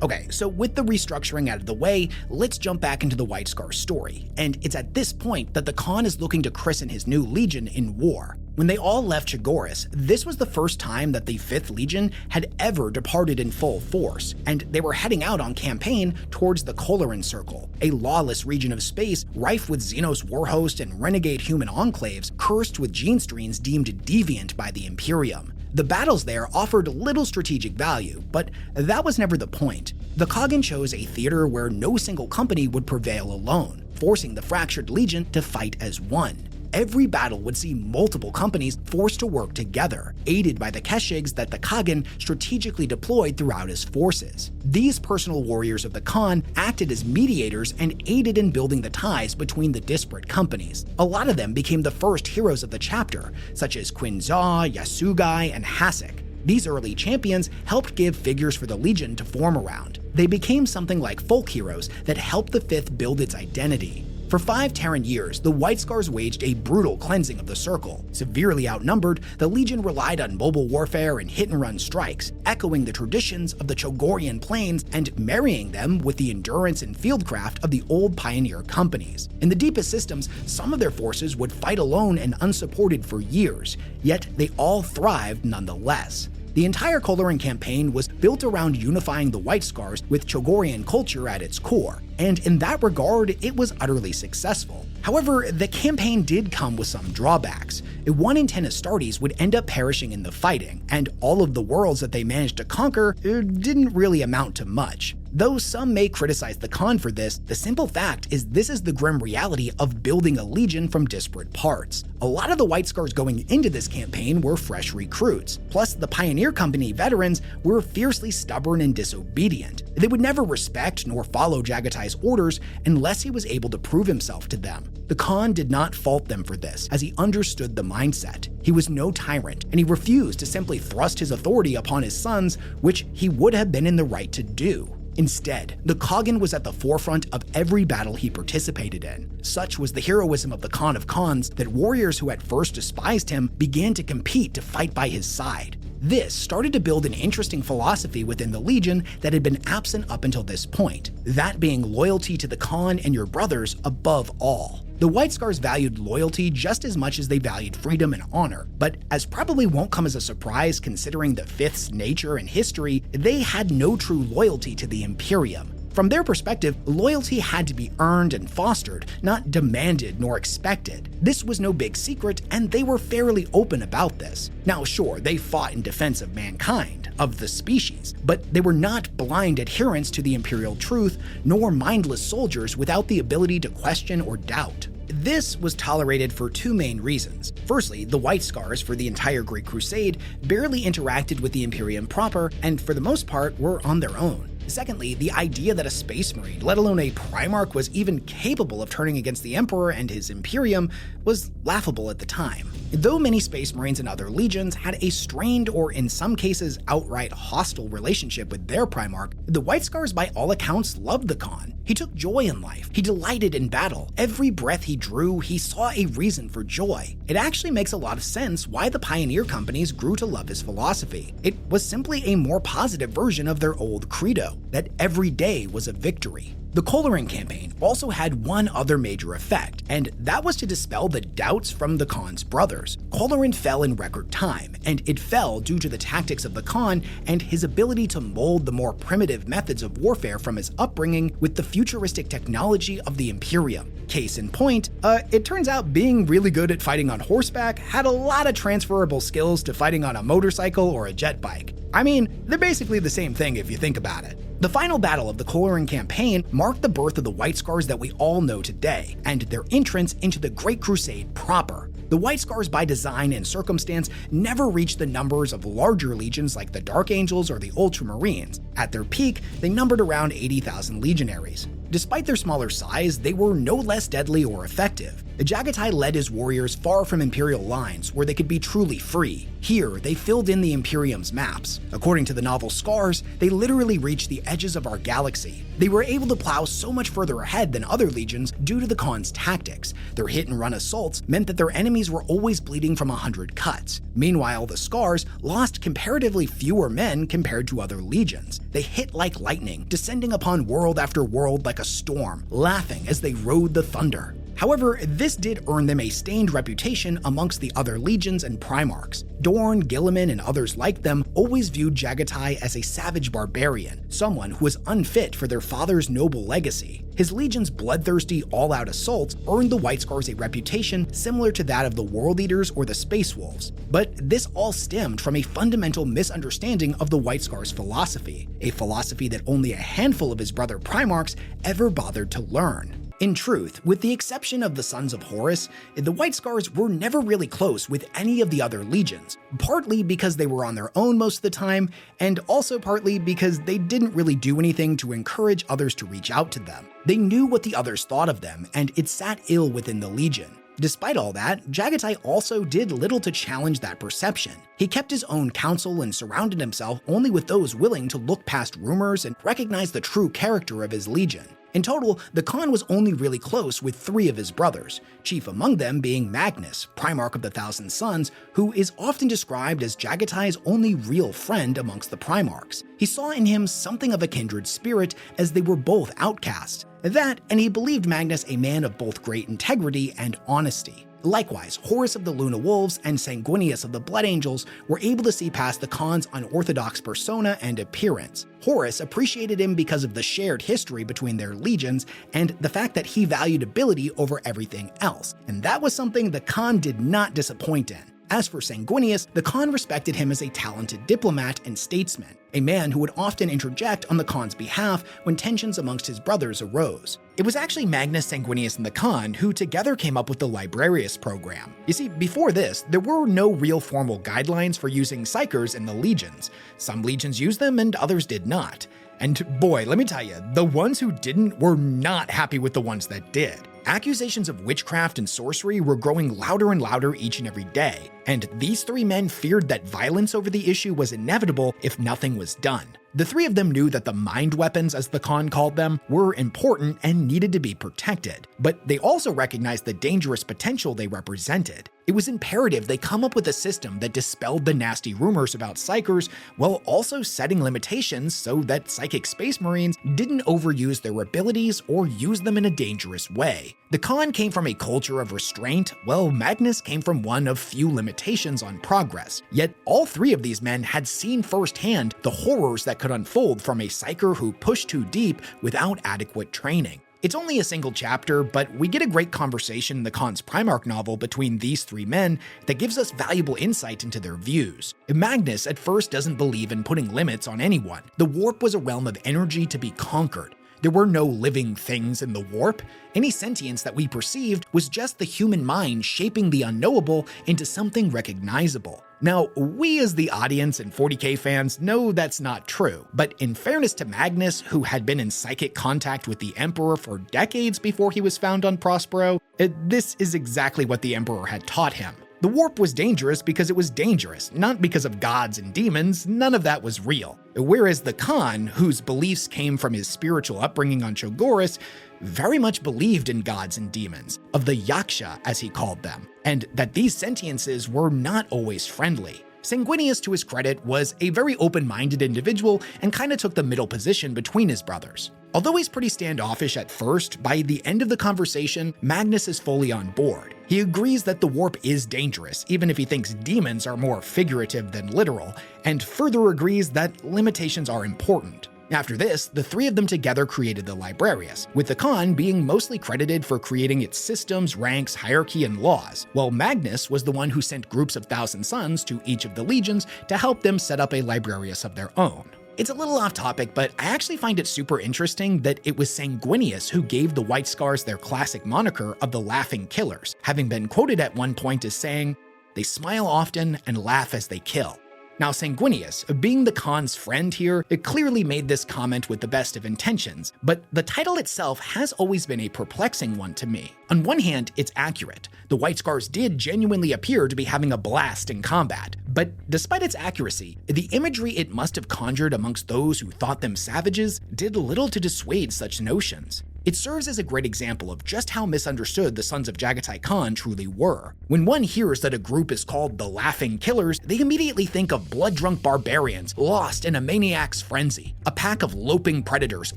Okay, so with the restructuring out of the way, let's jump back into the White Scar story, and it's at this point that the Khan is looking to christen his new legion in war. When they all left Chogoris, this was the first time that the 5th Legion had ever departed in full force, and they were heading out on campaign towards the Koloran Circle, a lawless region of space rife with Xenos warhost and renegade human enclaves cursed with gene strains deemed deviant by the Imperium. The battles there offered little strategic value, but that was never the point. The Khagan chose a theater where no single company would prevail alone, forcing the fractured legion to fight as one. Every battle would see multiple companies forced to work together, aided by the Keshigs that the Khagan strategically deployed throughout his forces. These personal warriors of the Khan acted as mediators and aided in building the ties between the disparate companies. A lot of them became the first heroes of the chapter, such as Quinza, Yasugai, and Hasek. These early champions helped give figures for the Legion to form around. They became something like folk heroes that helped the 5th build its identity. For 5 Terran years, the White Scars waged a brutal cleansing of the Circle. Severely outnumbered, the Legion relied on mobile warfare and hit-and-run strikes, echoing the traditions of the Chogorian plains and marrying them with the endurance and fieldcraft of the old pioneer companies. In the deepest systems, some of their forces would fight alone and unsupported for years, yet they all thrived nonetheless. The entire Koloran campaign was built around unifying the White Scars with Chogorian culture at its core, and in that regard, it was utterly successful. However, the campaign did come with some drawbacks. 1 in 10 Astartes would end up perishing in the fighting, and all of the worlds that they managed to conquer didn't really amount to much. Though some may criticize the Khan for this, the simple fact is this is the grim reality of building a legion from disparate parts. A lot of the White Scars going into this campaign were fresh recruits, plus the Pioneer Company veterans were fiercely stubborn and disobedient. They would never respect nor follow Jaghatai's orders unless he was able to prove himself to them. The Khan did not fault them for this, as he understood the mindset. He was no tyrant, and he refused to simply thrust his authority upon his sons, which he would have been in the right to do. Instead, the Khagan was at the forefront of every battle he participated in. Such was the heroism of the Khan of Khans that warriors who at first despised him began to compete to fight by his side. This started to build an interesting philosophy within the Legion that had been absent up until this point, that being loyalty to the Khan and your brothers above all. The White Scars valued loyalty just as much as they valued freedom and honor, but as probably won't come as a surprise considering the 5th's nature and history, they had no true loyalty to the Imperium. From their perspective, loyalty had to be earned and fostered, not demanded nor expected. This was no big secret, and they were fairly open about this. Now sure, they fought in defense of mankind, of the species, but they were not blind adherents to the Imperial truth, nor mindless soldiers without the ability to question or doubt. This was tolerated for 2 main reasons. Firstly, the White Scars for the entire Great Crusade barely interacted with the Imperium proper, and for the most part were on their own. Secondly, the idea that a Space Marine, let alone a Primarch, was even capable of turning against the Emperor and his Imperium was laughable at the time. Though many Space Marines and other legions had a strained or in some cases outright hostile relationship with their Primarch, the White Scars by all accounts loved the Khan. He took joy in life. He delighted in battle. Every breath he drew, he saw a reason for joy. It actually makes a lot of sense why the pioneer companies grew to love his philosophy. It was simply a more positive version of their old credo, that every day was a victory. The Koloran campaign also had one other major effect, and that was to dispel the doubts from the Khan's brothers. Koloran fell in record time, and it fell due to the tactics of the Khan and his ability to mold the more primitive methods of warfare from his upbringing with the futuristic technology of the Imperium. Case in point, it turns out being really good at fighting on horseback had a lot of transferable skills to fighting on a motorcycle or a jet bike. I mean, they're basically the same thing if you think about it. The final battle of the Koloran campaign marked the birth of the White Scars that we all know today, and their entrance into the Great Crusade proper. The White Scars by design and circumstance never reached the numbers of larger legions like the Dark Angels or the Ultramarines. At their peak, they numbered around 80,000 legionaries. Despite their smaller size, they were no less deadly or effective. Jaghatai led his warriors far from Imperial lines where they could be truly free. Here, they filled in the Imperium's maps. According to the novel Scars, they literally reached the edges of our galaxy. They were able to plow so much further ahead than other legions due to the Khan's tactics. Their hit-and-run assaults meant that their enemies were always bleeding from 100 cuts. Meanwhile, the Scars lost comparatively fewer men compared to other legions. They hit like lightning, descending upon world after world like a storm, laughing as they rode the thunder. However, this did earn them a stained reputation amongst the other legions and primarchs. Dorn, Guilliman, and others like them always viewed Jaghatai as a savage barbarian, someone who was unfit for their father's noble legacy. His legion's bloodthirsty, all-out assaults earned the White Scars a reputation similar to that of the World Eaters or the Space Wolves. But this all stemmed from a fundamental misunderstanding of the White Scars' philosophy, a philosophy that only a handful of his brother primarchs ever bothered to learn. In truth, with the exception of the Sons of Horus, the White Scars were never really close with any of the other legions, partly because they were on their own most of the time, and also partly because they didn't really do anything to encourage others to reach out to them. They knew what the others thought of them, and it sat ill within the legion. Despite all that, Jaghatai also did little to challenge that perception. He kept his own counsel and surrounded himself only with those willing to look past rumors and recognize the true character of his legion. In total, the Khan was only really close with 3 of his brothers, chief among them being Magnus, Primarch of the Thousand Sons, who is often described as Jaghatai's only real friend amongst the Primarchs. He saw in him something of a kindred spirit as they were both outcasts. That, and he believed Magnus a man of both great integrity and honesty. Likewise, Horus of the Luna Wolves and Sanguinius of the Blood Angels were able to see past the Khan's unorthodox persona and appearance. Horus appreciated him because of the shared history between their legions and the fact that he valued ability over everything else, and that was something the Khan did not disappoint in. As for Sanguinius, the Khan respected him as a talented diplomat and statesman, a man who would often interject on the Khan's behalf when tensions amongst his brothers arose. It was actually Magnus, Sanguinius, and the Khan who together came up with the Librarius program. You see, before this, there were no real formal guidelines for using psychers in the legions. Some legions used them and others did not. And boy, let me tell you, the ones who didn't were not happy with the ones that did. Accusations of witchcraft and sorcery were growing louder and louder each and every day, and these 3 men feared that violence over the issue was inevitable if nothing was done. The 3 of them knew that the mind weapons, as the Khan called them, were important and needed to be protected, but they also recognized the dangerous potential they represented. It was imperative they come up with a system that dispelled the nasty rumors about psychers while also setting limitations so that psychic space marines didn't overuse their abilities or use them in a dangerous way. The Khan came from a culture of restraint, while Magnus came from one of few limitations on progress. Yet all 3 of these men had seen firsthand the horrors that could unfold from a psyker who pushed too deep without adequate training. It's only a single chapter, but we get a great conversation in the Khan's Primarch novel between these 3 men that gives us valuable insight into their views. Magnus at first doesn't believe in putting limits on anyone. The warp was a realm of energy to be conquered. There were no living things in the warp. Any sentience that we perceived was just the human mind shaping the unknowable into something recognizable. Now, we as the audience and 40K fans know that's not true, but in fairness to Magnus, who had been in psychic contact with the Emperor for decades before he was found on Prospero, this is exactly what the Emperor had taught him. The warp was dangerous because it was dangerous, not because of gods and demons. None of that was real. Whereas the Khan, whose beliefs came from his spiritual upbringing on Chogoris, very much believed in gods and demons, of the Yaksha as he called them, and that these sentiences were not always friendly. Sanguinius, to his credit, was a very open-minded individual and kinda took the middle position between his brothers. Although he's pretty standoffish at first, by the end of the conversation, Magnus is fully on board. He agrees that the warp is dangerous, even if he thinks demons are more figurative than literal, and further agrees that limitations are important. After this, the 3 of them together created the Librarius, with the Khan being mostly credited for creating its systems, ranks, hierarchy, and laws, while Magnus was the one who sent groups of Thousand Sons to each of the legions to help them set up a Librarius of their own. It's a little off topic, but I actually find it super interesting that it was Sanguinius who gave the White Scars their classic moniker of the Laughing Killers, having been quoted at one point as saying, "They smile often and laugh as they kill." Now, Sanguinius, being the Khan's friend here, it clearly made this comment with the best of intentions, but the title itself has always been a perplexing one to me. On one hand, it's accurate. The White Scars did genuinely appear to be having a blast in combat, but despite its accuracy, the imagery it must have conjured amongst those who thought them savages did little to dissuade such notions. It serves as a great example of just how misunderstood the Sons of Jaghatai Khan truly were. When one hears that a group is called the Laughing Killers, they immediately think of blood-drunk barbarians lost in a maniac's frenzy, a pack of loping predators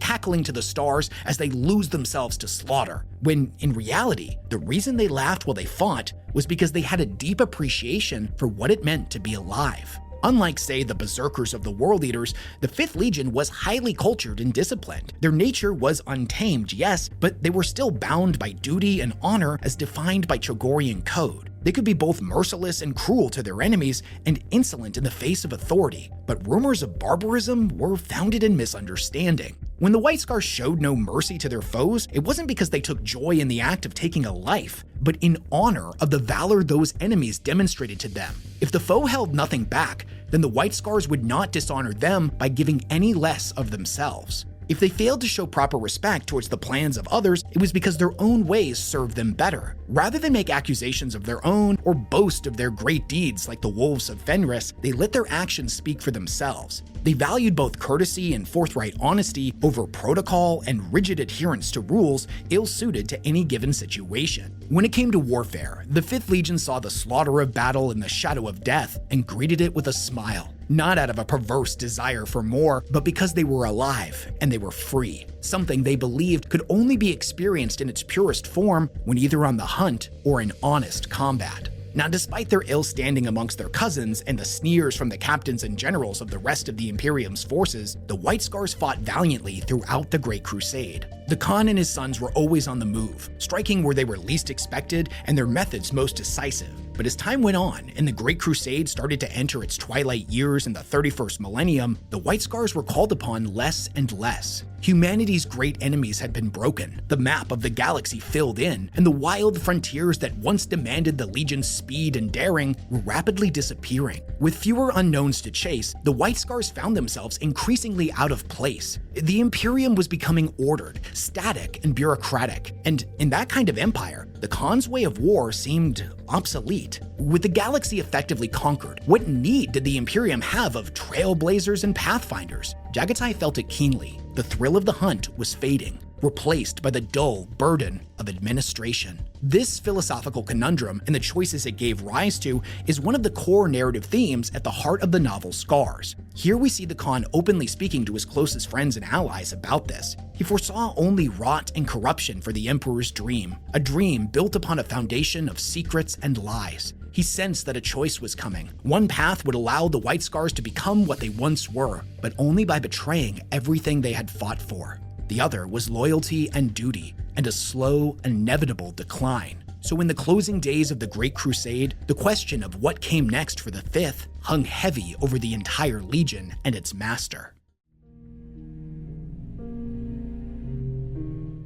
cackling to the stars as they lose themselves to slaughter, when in reality, the reason they laughed while they fought was because they had a deep appreciation for what it meant to be alive. Unlike, say, the berserkers of the World Eaters, the 5th Legion was highly cultured and disciplined. Their nature was untamed, yes, but they were still bound by duty and honor as defined by Chogorian code. They could be both merciless and cruel to their enemies and insolent in the face of authority, but rumors of barbarism were founded in misunderstanding. When the White Scars showed no mercy to their foes, it wasn't because they took joy in the act of taking a life, but in honor of the valor those enemies demonstrated to them. If the foe held nothing back, then the White Scars would not dishonor them by giving any less of themselves. If they failed to show proper respect towards the plans of others, it was because their own ways served them better. Rather than make accusations of their own or boast of their great deeds like the wolves of Fenris, they let their actions speak for themselves. They valued both courtesy and forthright honesty over protocol and rigid adherence to rules ill-suited to any given situation. When it came to warfare, the 5th Legion saw the slaughter of battle in the shadow of death and greeted it with a smile. Not out of a perverse desire for more, but because they were alive and they were free, something they believed could only be experienced in its purest form when either on the hunt or in honest combat. Now, despite their ill standing amongst their cousins and the sneers from the captains and generals of the rest of the Imperium's forces, the White Scars fought valiantly throughout the Great Crusade. The Khan and his sons were always on the move, striking where they were least expected and their methods most decisive. But as time went on and the Great Crusade started to enter its twilight years in the 31st millennium, the White Scars were called upon less and less. Humanity's great enemies had been broken, the map of the galaxy filled in, and the wild frontiers that once demanded the Legion's speed and daring were rapidly disappearing. With fewer unknowns to chase, the White Scars found themselves increasingly out of place. The Imperium was becoming ordered, static, and bureaucratic, and in that kind of empire, the Khan's way of war seemed obsolete. With the galaxy effectively conquered, what need did the Imperium have of trailblazers and pathfinders? Jaghatai felt it keenly. The thrill of the hunt was fading, replaced by the dull burden of administration. This philosophical conundrum and the choices it gave rise to is one of the core narrative themes at the heart of the novel Scars. Here we see the Khan openly speaking to his closest friends and allies about this. He foresaw only rot and corruption for the Emperor's dream, a dream built upon a foundation of secrets and lies. He sensed that a choice was coming. One path would allow the White Scars to become what they once were, but only by betraying everything they had fought for. The other was loyalty and duty, and a slow, inevitable decline. So in the closing days of the Great Crusade, the question of what came next for the 5th hung heavy over the entire Legion and its master.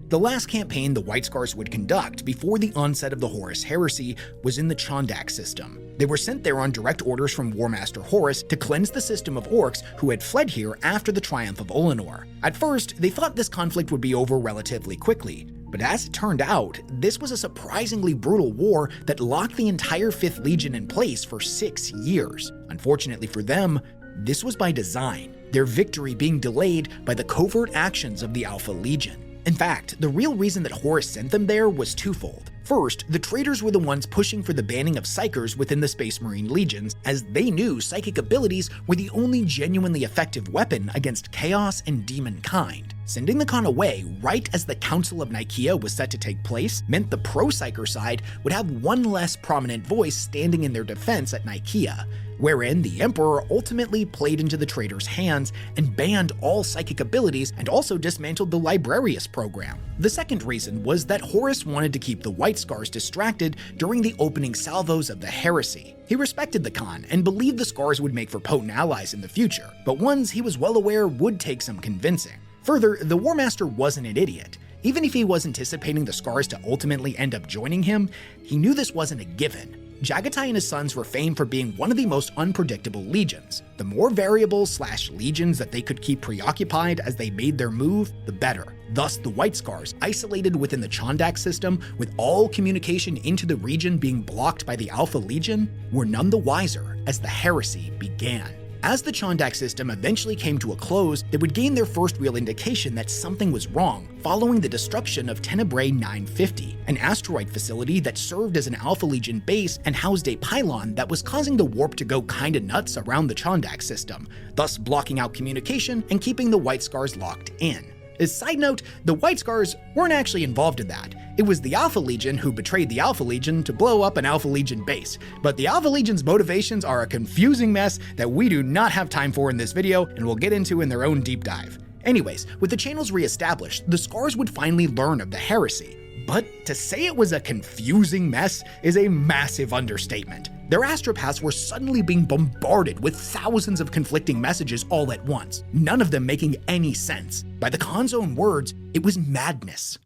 The last campaign the White Scars would conduct before the onset of the Horus Heresy was in the Chondak system. They were sent there on direct orders from War Master Horus to cleanse the system of orcs who had fled here after the triumph of Olenor. At first, they thought this conflict would be over relatively quickly, but as it turned out, this was a surprisingly brutal war that locked the entire 5th Legion in place for 6 years. Unfortunately for them, this was by design, their victory being delayed by the covert actions of the Alpha Legion. In fact, the real reason that Horus sent them there was twofold. First, the traitors were the ones pushing for the banning of Psykers within the Space Marine legions, as they knew psychic abilities were the only genuinely effective weapon against chaos and demon kind. Sending the Khan away right as the Council of Nicaea was set to take place meant the pro-Psyker side would have one less prominent voice standing in their defense at Nicaea, wherein the Emperor ultimately played into the traitors' hands and banned all psychic abilities and also dismantled the Librarius program. The second reason was that Horus wanted to keep the White Scars distracted during the opening salvos of the heresy. He respected the Khan and believed the Scars would make for potent allies in the future, but ones he was well aware would take some convincing. Further, the War Master wasn't an idiot. Even if he was anticipating the Scars to ultimately end up joining him, he knew this wasn't a given. Jaghatai and his sons were famed for being one of the most unpredictable legions. The more variable/legions that they could keep preoccupied as they made their move, the better. Thus, the White Scars, isolated within the Chondak system, with all communication into the region being blocked by the Alpha Legion, were none the wiser as the heresy began. As the Chondak system eventually came to a close, they would gain their first real indication that something was wrong following the destruction of Tenebrae 950, an asteroid facility that served as an Alpha Legion base and housed a pylon that was causing the warp to go kinda nuts around the Chondak system, thus blocking out communication and keeping the White Scars locked in. As a side note, the White Scars weren't actually involved in that. It was the Alpha Legion who betrayed the Alpha Legion to blow up an Alpha Legion base. But the Alpha Legion's motivations are a confusing mess that we do not have time for in this video and we'll get into in their own deep dive. Anyways, with the channels re-established, the Scars would finally learn of the heresy. But to say it was a confusing mess is a massive understatement. Their astropaths were suddenly being bombarded with thousands of conflicting messages all at once, none of them making any sense. By the Khan's own words, it was madness.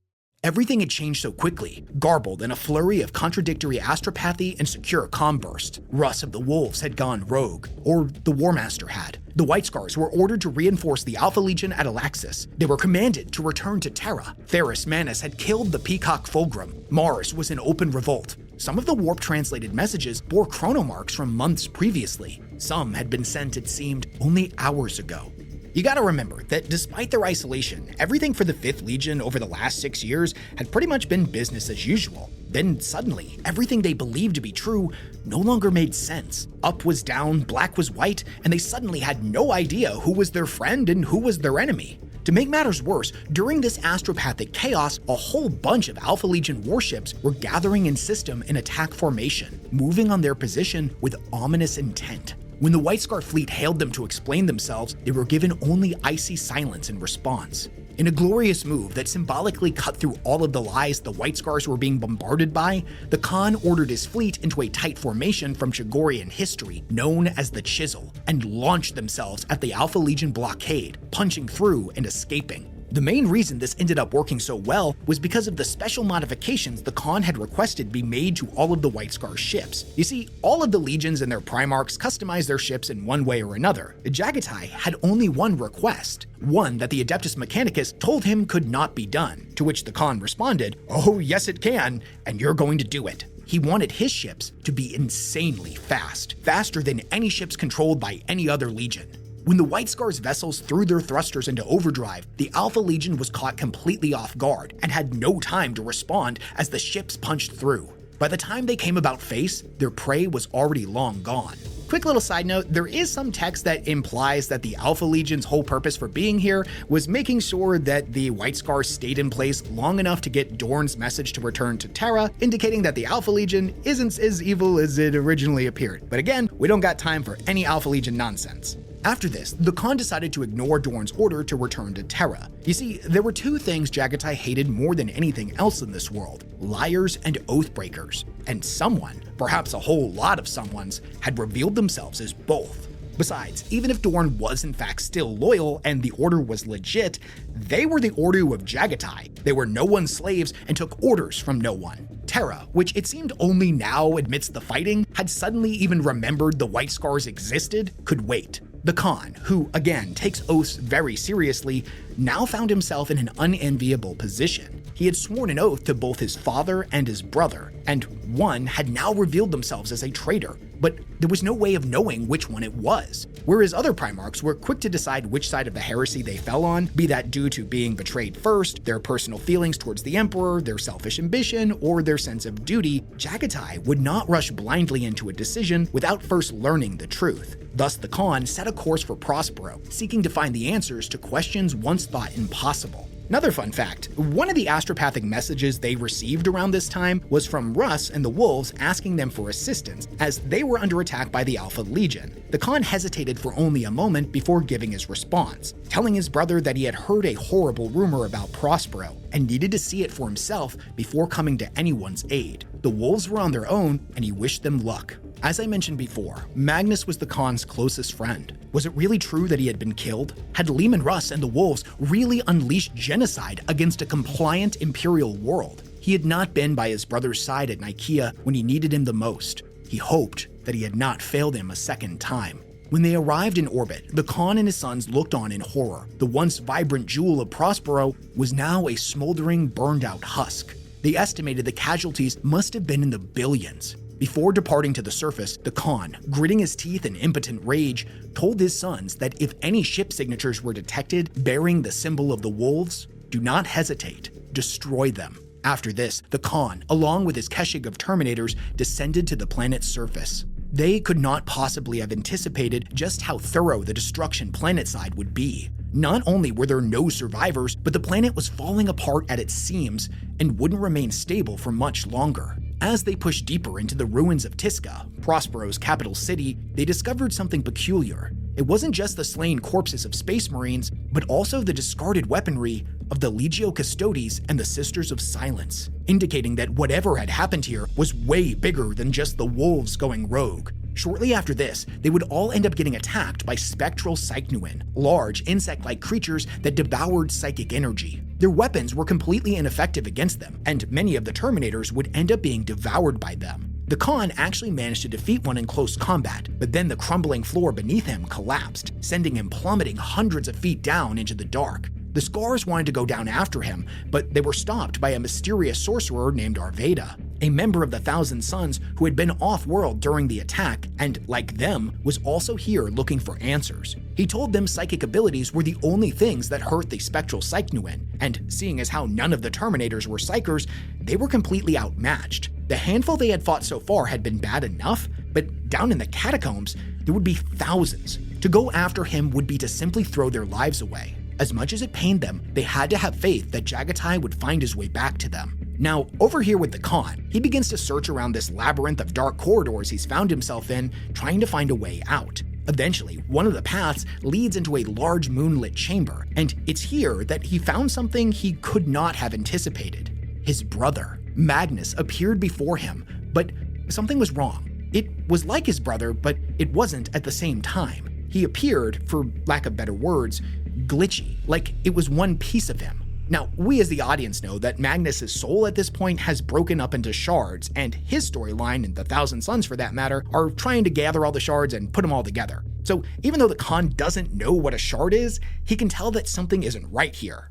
Everything had changed so quickly, garbled in a flurry of contradictory astropathy and secure comm bursts. Russ of the Wolves had gone rogue, or the War Master had. The White Scars were ordered to reinforce the Alpha Legion at Alaxis. They were commanded to return to Terra. Ferrus Manus had killed the Peacock Fulgrim. Mars was in open revolt. Some of the warp-translated messages bore chronomarks from months previously. Some had been sent, it seemed, only hours ago. You gotta remember that despite their isolation, everything for the 5th Legion over the last 6 years had pretty much been business as usual. Then suddenly, everything they believed to be true no longer made sense. Up was down, black was white, and they suddenly had no idea who was their friend and who was their enemy. To make matters worse, during this astropathic chaos, a whole bunch of Alpha Legion warships were gathering in system in attack formation, moving on their position with ominous intent. When the White Scar fleet hailed them to explain themselves, they were given only icy silence in response. In a glorious move that symbolically cut through all of the lies the White Scars were being bombarded by, the Khan ordered his fleet into a tight formation from Chogorian history known as the Chisel, and launched themselves at the Alpha Legion blockade, punching through and escaping. The main reason this ended up working so well was because of the special modifications the Khan had requested be made to all of the White Scar ships. You see, all of the legions and their Primarchs customized their ships in one way or another. Jaghatai had only one request, one that the Adeptus Mechanicus told him could not be done, to which the Khan responded, "Oh yes it can, and you're going to do it." He wanted his ships to be insanely fast, faster than any ships controlled by any other legion. When the White Scars vessels threw their thrusters into overdrive, the Alpha Legion was caught completely off guard and had no time to respond as the ships punched through. By the time they came about face, their prey was already long gone. Quick little side note, there is some text that implies that the Alpha Legion's whole purpose for being here was making sure that the White Scars stayed in place long enough to get Dorn's message to return to Terra, indicating that the Alpha Legion isn't as evil as it originally appeared. But again, we don't got time for any Alpha Legion nonsense. After this, the Khan decided to ignore Dorn's order to return to Terra. You see, there were two things Jaghatai hated more than anything else in this world: liars and oathbreakers. And someone, perhaps a whole lot of someones, had revealed themselves as both. Besides, even if Dorn was in fact still loyal and the order was legit, they were the Ordu of Jaghatai. They were no one's slaves and took orders from no one. Terra, which it seemed only now amidst the fighting had suddenly even remembered the White Scars existed, could wait. The Khan, who again takes oaths very seriously, now found himself in an unenviable position. He had sworn an oath to both his father and his brother, and one had now revealed themselves as a traitor, but there was no way of knowing which one it was. Whereas other Primarchs were quick to decide which side of the heresy they fell on, be that due to being betrayed first, their personal feelings towards the Emperor, their selfish ambition, or their sense of duty, Jaghatai would not rush blindly into a decision without first learning the truth. Thus, the Khan set a course for Prospero, seeking to find the answers to questions once thought impossible. Another fun fact, one of the astropathic messages they received around this time was from Russ and the Wolves asking them for assistance, as they were under attack by the Alpha Legion. The Khan hesitated for only a moment before giving his response, telling his brother that he had heard a horrible rumor about Prospero and needed to see it for himself before coming to anyone's aid. The Wolves were on their own, and he wished them luck. As I mentioned before, Magnus was the Khan's closest friend. Was it really true that he had been killed? Had Leman Russ and the Wolves really unleashed genocide against a compliant Imperial world? He had not been by his brother's side at Nicaea when he needed him the most. He hoped that he had not failed him a second time. When they arrived in orbit, the Khan and his sons looked on in horror. The once vibrant jewel of Prospero was now a smoldering, burned-out husk. They estimated the casualties must have been in the billions. Before departing to the surface, the Khan, gritting his teeth in impotent rage, told his sons that if any ship signatures were detected bearing the symbol of the wolves, do not hesitate, destroy them. After this, the Khan, along with his Keshig of Terminators, descended to the planet's surface. They could not possibly have anticipated just how thorough the destruction planetside would be. Not only were there no survivors, but the planet was falling apart at its seams and wouldn't remain stable for much longer. As they pushed deeper into the ruins of Tisca, Prospero's capital city, they discovered something peculiar. It wasn't just the slain corpses of space marines, but also the discarded weaponry of the Legio Custodes and the Sisters of Silence, indicating that whatever had happened here was way bigger than just the wolves going rogue. Shortly after this, they would all end up getting attacked by spectral Psychnuin, large insect-like creatures that devoured psychic energy. Their weapons were completely ineffective against them, and many of the Terminators would end up being devoured by them. The Khan actually managed to defeat one in close combat, but then the crumbling floor beneath him collapsed, sending him plummeting hundreds of feet down into the dark. The Scars wanted to go down after him, but they were stopped by a mysterious sorcerer named Arveda, a member of the Thousand Sons who had been off-world during the attack and, like them, was also here looking for answers. He told them psychic abilities were the only things that hurt the spectral Psychnuin, and seeing as how none of the Terminators were Psychers, they were completely outmatched. The handful they had fought so far had been bad enough, but down in the catacombs, there would be thousands. To go after him would be to simply throw their lives away. As much as it pained them, they had to have faith that Jaghatai would find his way back to them. Now, over here with the Khan, he begins to search around this labyrinth of dark corridors he's found himself in, trying to find a way out. Eventually, one of the paths leads into a large moonlit chamber, and it's here that he found something he could not have anticipated. His brother, Magnus, appeared before him, but something was wrong. It was like his brother, but it wasn't at the same time. He appeared, for lack of better words, glitchy, like it was one piece of him. Now, we as the audience know that Magnus's soul at this point has broken up into shards, and his storyline, and the Thousand Sons for that matter, are trying to gather all the shards and put them all together. So even though the Khan doesn't know what a shard is, he can tell that something isn't right here.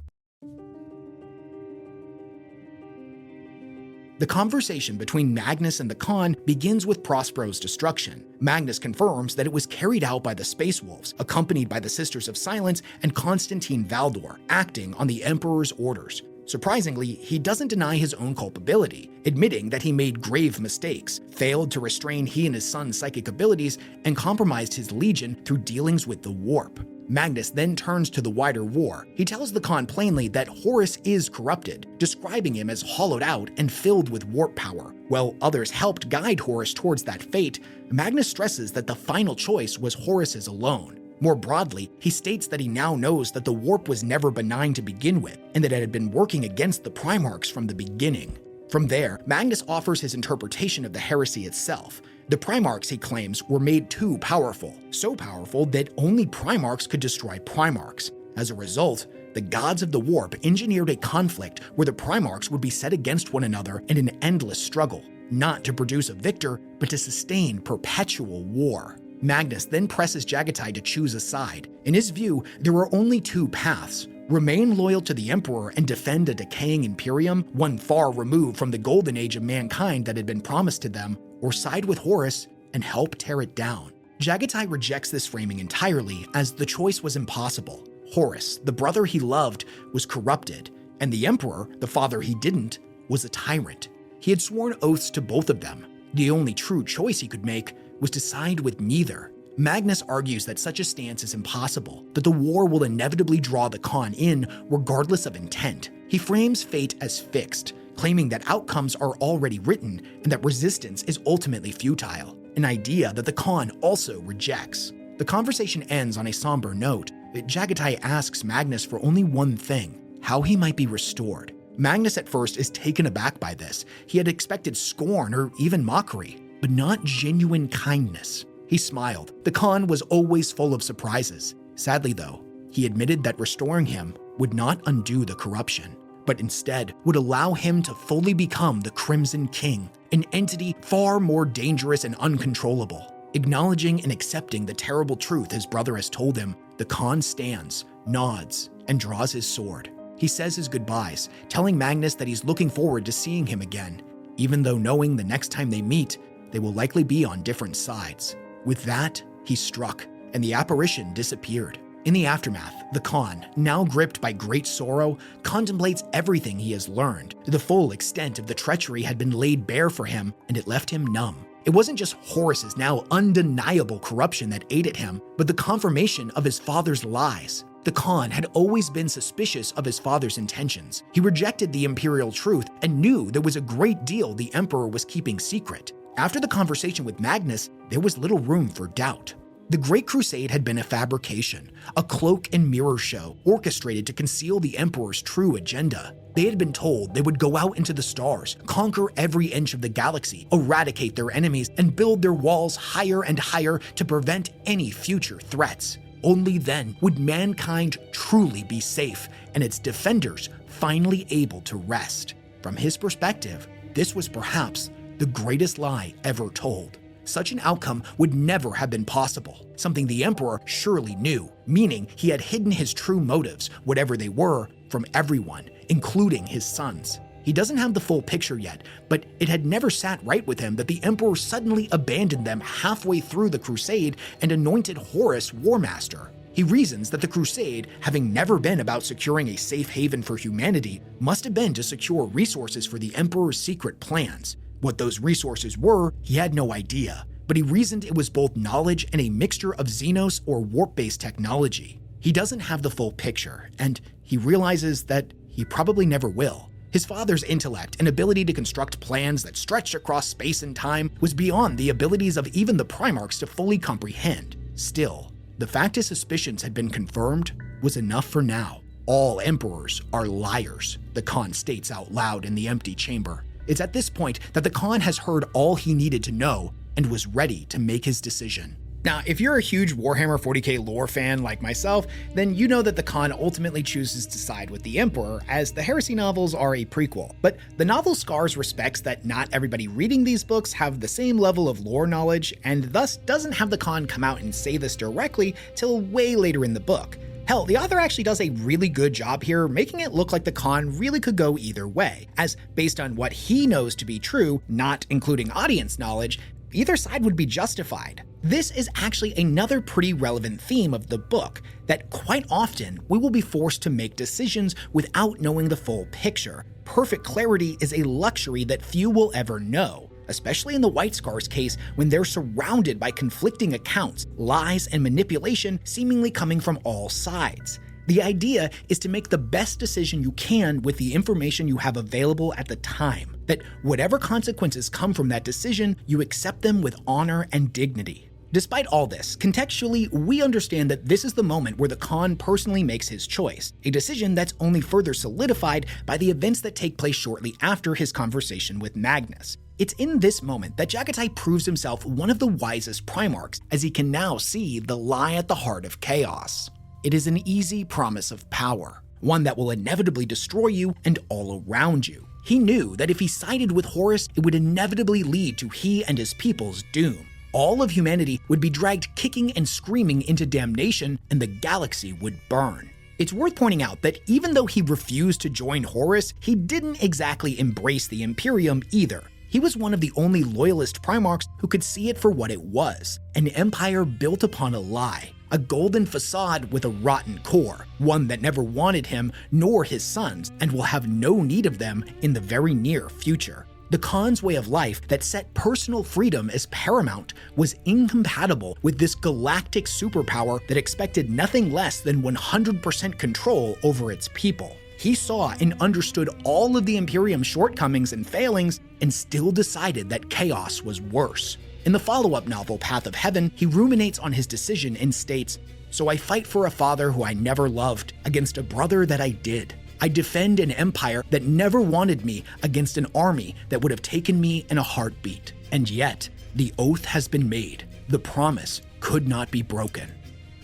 The conversation between Magnus and the Khan begins with Prospero's destruction. Magnus confirms that it was carried out by the Space Wolves, accompanied by the Sisters of Silence and Constantine Valdor, acting on the Emperor's orders. Surprisingly, he doesn't deny his own culpability, admitting that he made grave mistakes, failed to restrain he and his son's psychic abilities, and compromised his legion through dealings with the Warp. Magnus then turns to the wider war. He tells the Khan plainly that Horus is corrupted, describing him as hollowed out and filled with warp power. While others helped guide Horus towards that fate, Magnus stresses that the final choice was Horus's alone. More broadly, he states that he now knows that the warp was never benign to begin with, and that it had been working against the Primarchs from the beginning. From there, Magnus offers his interpretation of the heresy itself. The Primarchs, he claims, were made too powerful, so powerful that only Primarchs could destroy Primarchs. As a result, the gods of the warp engineered a conflict where the Primarchs would be set against one another in an endless struggle, not to produce a victor, but to sustain perpetual war. Magnus then presses Jaghatai to choose a side. In his view, there are only two paths: remain loyal to the Emperor and defend a decaying Imperium, one far removed from the golden age of mankind that had been promised to them, or side with Horus and help tear it down. Jaghatai rejects this framing entirely, as the choice was impossible. Horus, the brother he loved, was corrupted, and the Emperor, the father he didn't, was a tyrant. He had sworn oaths to both of them. The only true choice he could make was to side with neither. Magnus argues that such a stance is impossible, that the war will inevitably draw the Khan in regardless of intent. He frames fate as fixed, claiming that outcomes are already written and that resistance is ultimately futile, an idea that the Khan also rejects. The conversation ends on a somber note. Jaghatai asks Magnus for only one thing: how he might be restored. Magnus at first is taken aback by this. He had expected scorn or even mockery, but not genuine kindness. He smiled. The Khan was always full of surprises. Sadly though, he admitted that restoring him would not undo the corruption. but instead would allow him to fully become the Crimson King, an entity far more dangerous and uncontrollable. Acknowledging and accepting the terrible truth his brother has told him, the Khan stands, nods, and draws his sword. He says his goodbyes, telling Magnus that he's looking forward to seeing him again, even though knowing the next time they meet, they will likely be on different sides. With that, he struck, and the apparition disappeared. In the aftermath, the Khan, now gripped by great sorrow, contemplates everything he has learned. The full extent of the treachery had been laid bare for him, and it left him numb. It wasn't just Horus's now undeniable corruption that aided him, but the confirmation of his father's lies. The Khan had always been suspicious of his father's intentions. He rejected the imperial truth and knew there was a great deal the emperor was keeping secret. After the conversation with Magnus, there was little room for doubt. The Great Crusade had been a fabrication, a cloak and mirror show orchestrated to conceal the emperor's true agenda. They had been told they would go out into the stars, conquer every inch of the galaxy, eradicate their enemies, and build their walls higher and higher to prevent any future threats. Only then would mankind truly be safe and its defenders finally able to rest. From his perspective, this was perhaps the greatest lie ever told. Such an outcome would never have been possible, something the emperor surely knew, meaning he had hidden his true motives, whatever they were, from everyone, including his sons. He doesn't have the full picture yet, but it had never sat right with him that the emperor suddenly abandoned them halfway through the crusade and anointed Horus war master. He reasons that the crusade, having never been about securing a safe haven for humanity, must have been to secure resources for the emperor's secret plans. What those resources were, he had no idea, but he reasoned it was both knowledge and a mixture of Xenos or warp-based technology. He doesn't have the full picture, and he realizes that he probably never will. His father's intellect and ability to construct plans that stretched across space and time was beyond the abilities of even the Primarchs to fully comprehend. Still, the fact his suspicions had been confirmed was enough for now. All emperors are liars, the Khan states out loud in the empty chamber. It's at this point that the Khan has heard all he needed to know and was ready to make his decision. Now, if you're a huge Warhammer 40K lore fan like myself, then you know that the Khan ultimately chooses to side with the Emperor, as the Heresy novels are a prequel. But the novel scars respects that not everybody reading these books have the same level of lore knowledge, and thus doesn't have the Khan come out and say this directly till way later in the book. Hell, the author actually does a really good job here making it look like the Khan really could go either way, as based on what he knows to be true, not including audience knowledge, either side would be justified. This is actually another pretty relevant theme of the book, that quite often we will be forced to make decisions without knowing the full picture. Perfect clarity is a luxury that few will ever know, especially in the White Scar's case when they're surrounded by conflicting accounts, lies, and manipulation seemingly coming from all sides. The idea is to make the best decision you can with the information you have available at the time, that whatever consequences come from that decision, you accept them with honor and dignity. Despite all this, contextually, we understand that this is the moment where the Khan personally makes his choice, a decision that's only further solidified by the events that take place shortly after his conversation with Magnus. It's in this moment that Jaghatai proves himself one of the wisest Primarchs, as he can now see the lie at the heart of chaos. It is an easy promise of power, one that will inevitably destroy you and all around you. He knew that if he sided with Horus, it would inevitably lead to he and his people's doom. All of humanity would be dragged kicking and screaming into damnation, and the galaxy would burn. It's worth pointing out that even though he refused to join Horus, he didn't exactly embrace the Imperium either. He was one of the only loyalist Primarchs who could see it for what it was, an empire built upon a lie, a golden facade with a rotten core, one that never wanted him nor his sons and will have no need of them in the very near future. The Khan's way of life that set personal freedom as paramount was incompatible with this galactic superpower that expected nothing less than 100% control over its people. He saw and understood all of the Imperium's shortcomings and failings and still decided that chaos was worse. In the follow-up novel, Path of Heaven, he ruminates on his decision and states, "So I fight for a father who I never loved against a brother that I did. I defend an empire that never wanted me against an army that would have taken me in a heartbeat. And yet, the oath has been made. The promise could not be broken."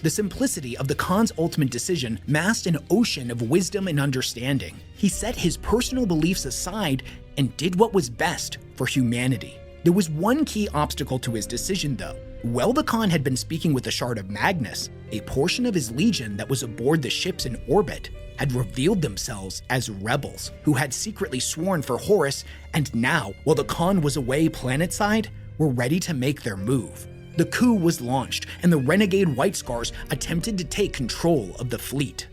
The simplicity of the Khan's ultimate decision masked an ocean of wisdom and understanding. He set his personal beliefs aside and did what was best for humanity. There was one key obstacle to his decision, though. While the Khan had been speaking with the shard of Magnus, a portion of his legion that was aboard the ships in orbit had revealed themselves as rebels who had secretly sworn for Horus, and now, while the Khan was away planetside, were ready to make their move. The coup was launched, and the renegade White Scars attempted to take control of the fleet.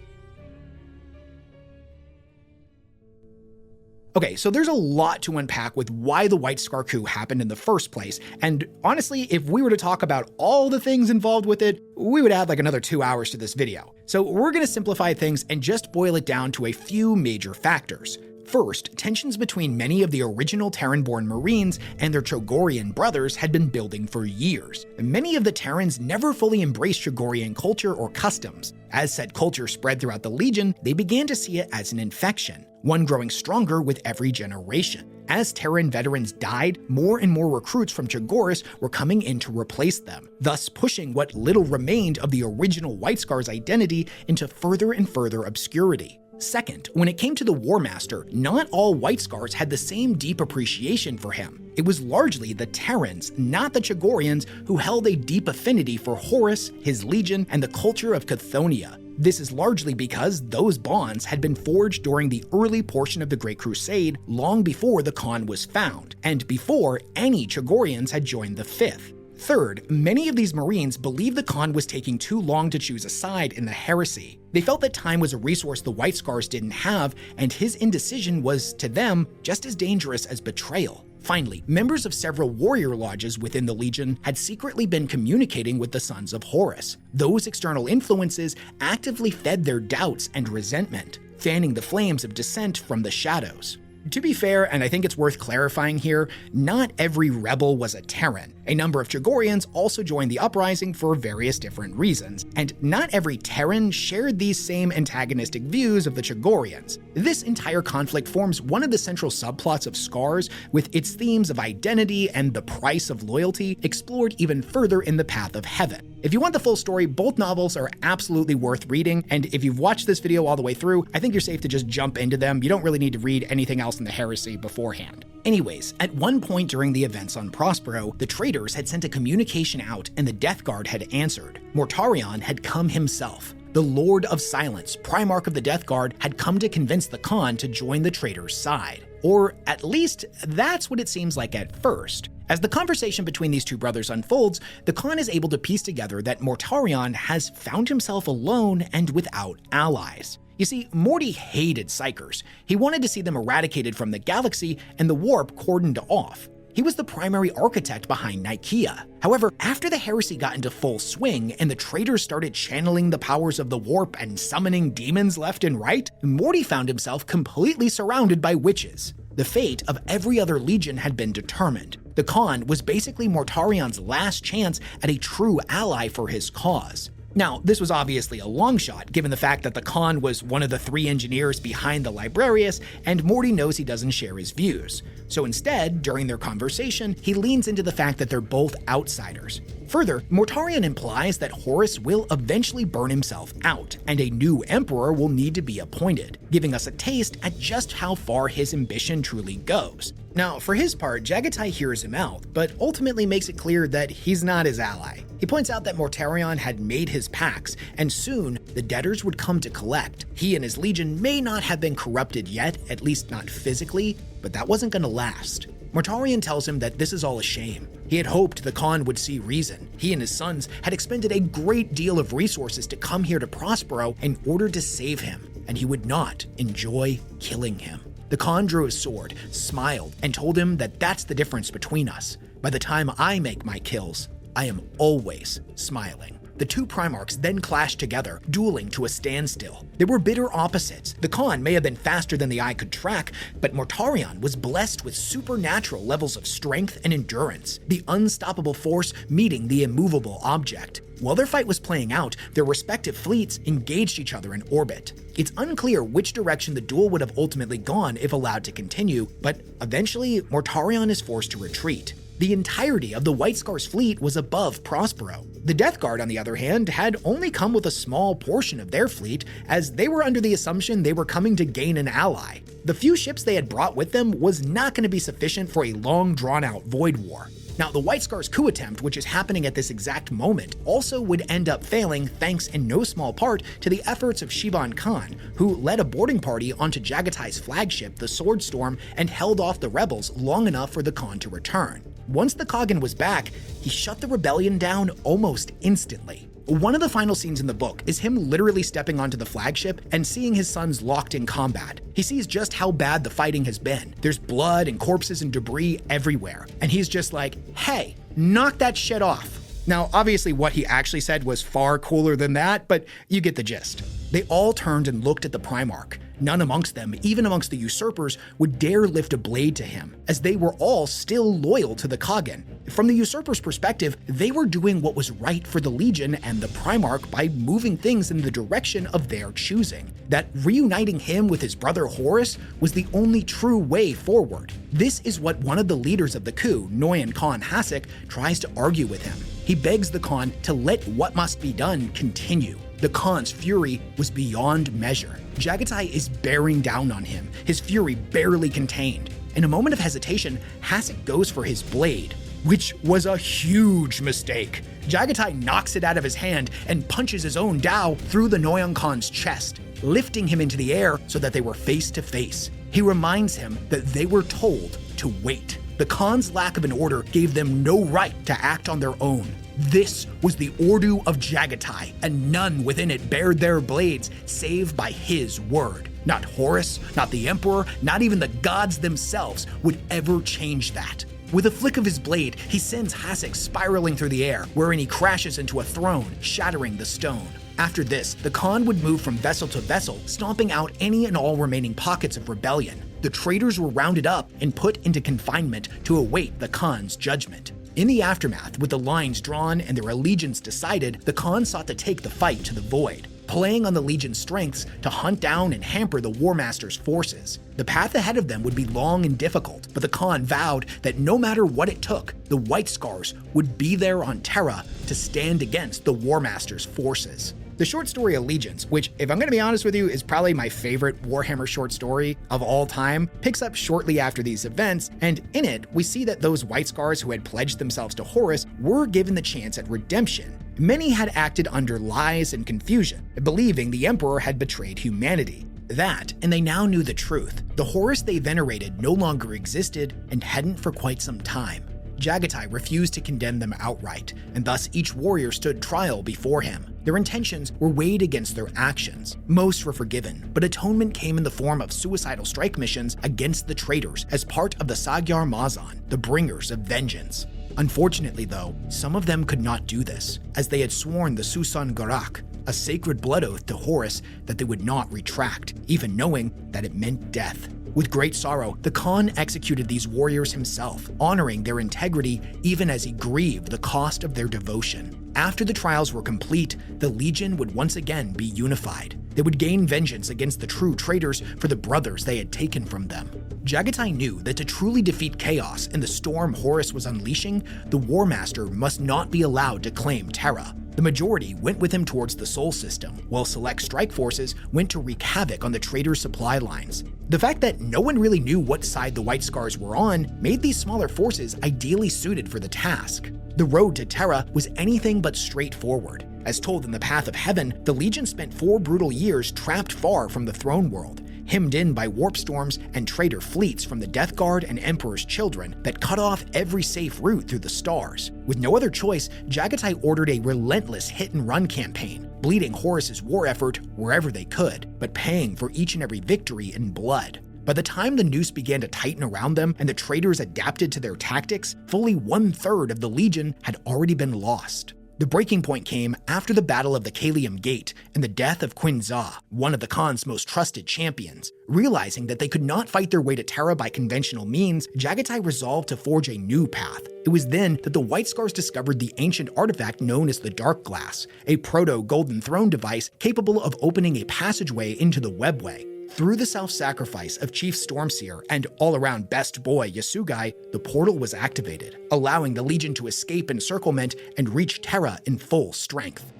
Okay, so there's a lot to unpack with why the White Scar coup happened in the first place, and honestly, if we were to talk about all the things involved with it, we would add like another 2 hours to this video. So we're gonna simplify things and just boil it down to a few major factors. First, tensions between many of the original Terran-born Marines and their Chogorian brothers had been building for years. Many of the Terrans never fully embraced Chogorian culture or customs. As said culture spread throughout the Legion, they began to see it as an infection, one growing stronger with every generation. As Terran veterans died, more and more recruits from Chogoris were coming in to replace them, thus pushing what little remained of the original White Scar's identity into further and further obscurity. Second, when it came to the War Master, not all White Scars had the same deep appreciation for him. It was largely the Terrans, not the Chogorians, who held a deep affinity for Horus, his legion, and the culture of Chthoniya. This is largely because those bonds had been forged during the early portion of the Great Crusade, long before the Khan was found, and before any Chogorians had joined the Fifth. Third, many of these Marines believed the Khan was taking too long to choose a side in the heresy. They felt that time was a resource the White Scars didn't have, and his indecision was, to them, just as dangerous as betrayal. Finally, members of several warrior lodges within the Legion had secretly been communicating with the Sons of Horus. Those external influences actively fed their doubts and resentment, fanning the flames of dissent from the shadows. To be fair, and I think it's worth clarifying here, not every rebel was a Terran. A number of Chogorians also joined the uprising for various different reasons, and not every Terran shared these same antagonistic views of the Chogorians. This entire conflict forms one of the central subplots of Scars, with its themes of identity and the price of loyalty explored even further in The Path of Heaven. If you want the full story, both novels are absolutely worth reading, and if you've watched this video all the way through, I think you're safe to just jump into them. You don't really need to read anything else in the Heresy beforehand. Anyways, at one point during the events on Prospero, the traitors had sent a communication out and the Death Guard had answered. Mortarion had come himself. The Lord of Silence, Primarch of the Death Guard, had come to convince the Khan to join the traitors' side. Or at least, that's what it seems like at first. As the conversation between these two brothers unfolds, the Khan is able to piece together that Mortarion has found himself alone and without allies. You see, Morty hated Psykers. He wanted to see them eradicated from the galaxy and the warp cordoned off. He was the primary architect behind Nikeah. However, after the heresy got into full swing and the traitors started channeling the powers of the warp and summoning demons left and right, Morty found himself completely surrounded by witches. The fate of every other legion had been determined. The Khan was basically Mortarion's last chance at a true ally for his cause. Now, this was obviously a long shot, given the fact that the Khan was one of the 3 engineers behind the Librarius, and Morty knows he doesn't share his views. So instead, during their conversation, he leans into the fact that they're both outsiders. Further, Mortarion implies that Horus will eventually burn himself out, and a new emperor will need to be appointed, giving us a taste at just how far his ambition truly goes. Now, for his part, Jaghatai hears him out, but ultimately makes it clear that he's not his ally. He points out that Mortarion had made his pacts, and soon the debtors would come to collect. He and his legion may not have been corrupted yet, at least not physically, but that wasn't gonna last. Mortarion tells him that this is all a shame. He had hoped the Khan would see reason. He and his sons had expended a great deal of resources to come here to Prospero in order to save him, and he would not enjoy killing him. The Khan drew his sword, smiled, and told him that that's the difference between us. By the time I make my kills, I am always smiling. The two Primarchs then clashed together, dueling to a standstill. They were bitter opposites. The Khan may have been faster than the eye could track, but Mortarion was blessed with supernatural levels of strength and endurance, the unstoppable force meeting the immovable object. While their fight was playing out, their respective fleets engaged each other in orbit. It's unclear which direction the duel would have ultimately gone if allowed to continue, but eventually Mortarion is forced to retreat. The entirety of the White Scar's fleet was above Prospero. The Death Guard, on the other hand, had only come with a small portion of their fleet, as they were under the assumption they were coming to gain an ally. The few ships they had brought with them was not going to be sufficient for a long drawn-out void war. Now, the White Scar's coup attempt, which is happening at this exact moment, also would end up failing thanks in no small part to the efforts of Shiban Khan, who led a boarding party onto Jaghatai's flagship, the Swordstorm, and held off the rebels long enough for the Khan to return. Once the Khagan was back, he shut the rebellion down almost instantly. One of the final scenes in the book is him literally stepping onto the flagship and seeing his sons locked in combat. He sees just how bad the fighting has been. There's blood and corpses and debris everywhere. And he's just like, hey, knock that shit off. Now, obviously what he actually said was far cooler than that, but you get the gist. They all turned and looked at the Primarch. None amongst them, even amongst the usurpers, would dare lift a blade to him, as they were all still loyal to the Khagan. From the usurpers' perspective, they were doing what was right for the Legion and the Primarch by moving things in the direction of their choosing. That reuniting him with his brother Horus was the only true way forward. This is what one of the leaders of the coup, Noyan Khan Hasek, tries to argue with him. He begs the Khan to let what must be done continue. The Khan's fury was beyond measure. Jaghatai is bearing down on him, his fury barely contained. In a moment of hesitation, Hasek goes for his blade, which was a huge mistake. Jaghatai knocks it out of his hand and punches his own Dao through the Noyan Khan's chest, lifting him into the air so that they were face to face. He reminds him that they were told to wait. The Khan's lack of an order gave them no right to act on their own. This was the Ordo of Jaghatai, and none within it bared their blades save by his word. Not Horus, not the Emperor, not even the gods themselves would ever change that. With a flick of his blade, he sends Hasek spiraling through the air, wherein he crashes into a throne, shattering the stone. After this, the Khan would move from vessel to vessel, stomping out any and all remaining pockets of rebellion. The traitors were rounded up and put into confinement to await the Khan's judgment. In the aftermath, with the lines drawn and their allegiance decided, the Khan sought to take the fight to the void, playing on the Legion's strengths to hunt down and hamper the War Master's forces. The path ahead of them would be long and difficult, but the Khan vowed that no matter what it took, the White Scars would be there on Terra to stand against the War Master's forces. The short story Allegiance, which, if I'm going to be honest with you, is probably my favorite Warhammer short story of all time, picks up shortly after these events, and in it, we see that those White Scars who had pledged themselves to Horus were given the chance at redemption. Many had acted under lies and confusion, believing the Emperor had betrayed humanity. That, and they now knew the truth. The Horus they venerated no longer existed and hadn't for quite some time. Jaghatai refused to condemn them outright, and thus each warrior stood trial before him. Their intentions were weighed against their actions. Most were forgiven, but atonement came in the form of suicidal strike missions against the traitors as part of the Magyar Mazan, the bringers of vengeance. Unfortunately though, some of them could not do this, as they had sworn the Susan Garak, a sacred blood oath to Horus that they would not retract, even knowing that it meant death. With great sorrow, the Khan executed these warriors himself, honoring their integrity even as he grieved the cost of their devotion. After the trials were complete, the Legion would once again be unified. They would gain vengeance against the true traitors for the brothers they had taken from them. Jaghatai knew that to truly defeat chaos and the storm Horus was unleashing, the War Master must not be allowed to claim Terra. The majority went with him towards the Sol System, while select strike forces went to wreak havoc on the traitors' supply lines. The fact that no one really knew what side the White Scars were on made these smaller forces ideally suited for the task. The road to Terra was anything but straightforward. As told in the Path of Heaven, the Legion spent 4 brutal years trapped far from the throne world, hemmed in by warp storms and traitor fleets from the Death Guard and Emperor's children that cut off every safe route through the stars. With no other choice, Jaghatai ordered a relentless hit-and-run campaign, bleeding Horus's war effort wherever they could, but paying for each and every victory in blood. By the time the noose began to tighten around them and the traitors adapted to their tactics, fully 1/3 of the Legion had already been lost. The breaking point came after the Battle of the Kalium Gate and the death of Quinza, one of the Khan's most trusted champions. Realizing that they could not fight their way to Terra by conventional means, Jaghatai resolved to forge a new path. It was then that the White Scars discovered the ancient artifact known as the Dark Glass, a proto-Golden Throne device capable of opening a passageway into the Webway. Through the self-sacrifice of Chief Stormseer and all-around best boy Yasugai, the portal was activated, allowing the Legion to escape encirclement and reach Tera in full strength.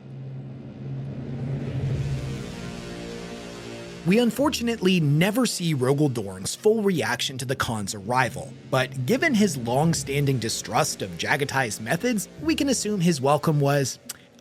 We unfortunately never see Rogal Dorn's full reaction to the Khan's arrival, but given his long-standing distrust of Jaghatai's methods, we can assume his welcome was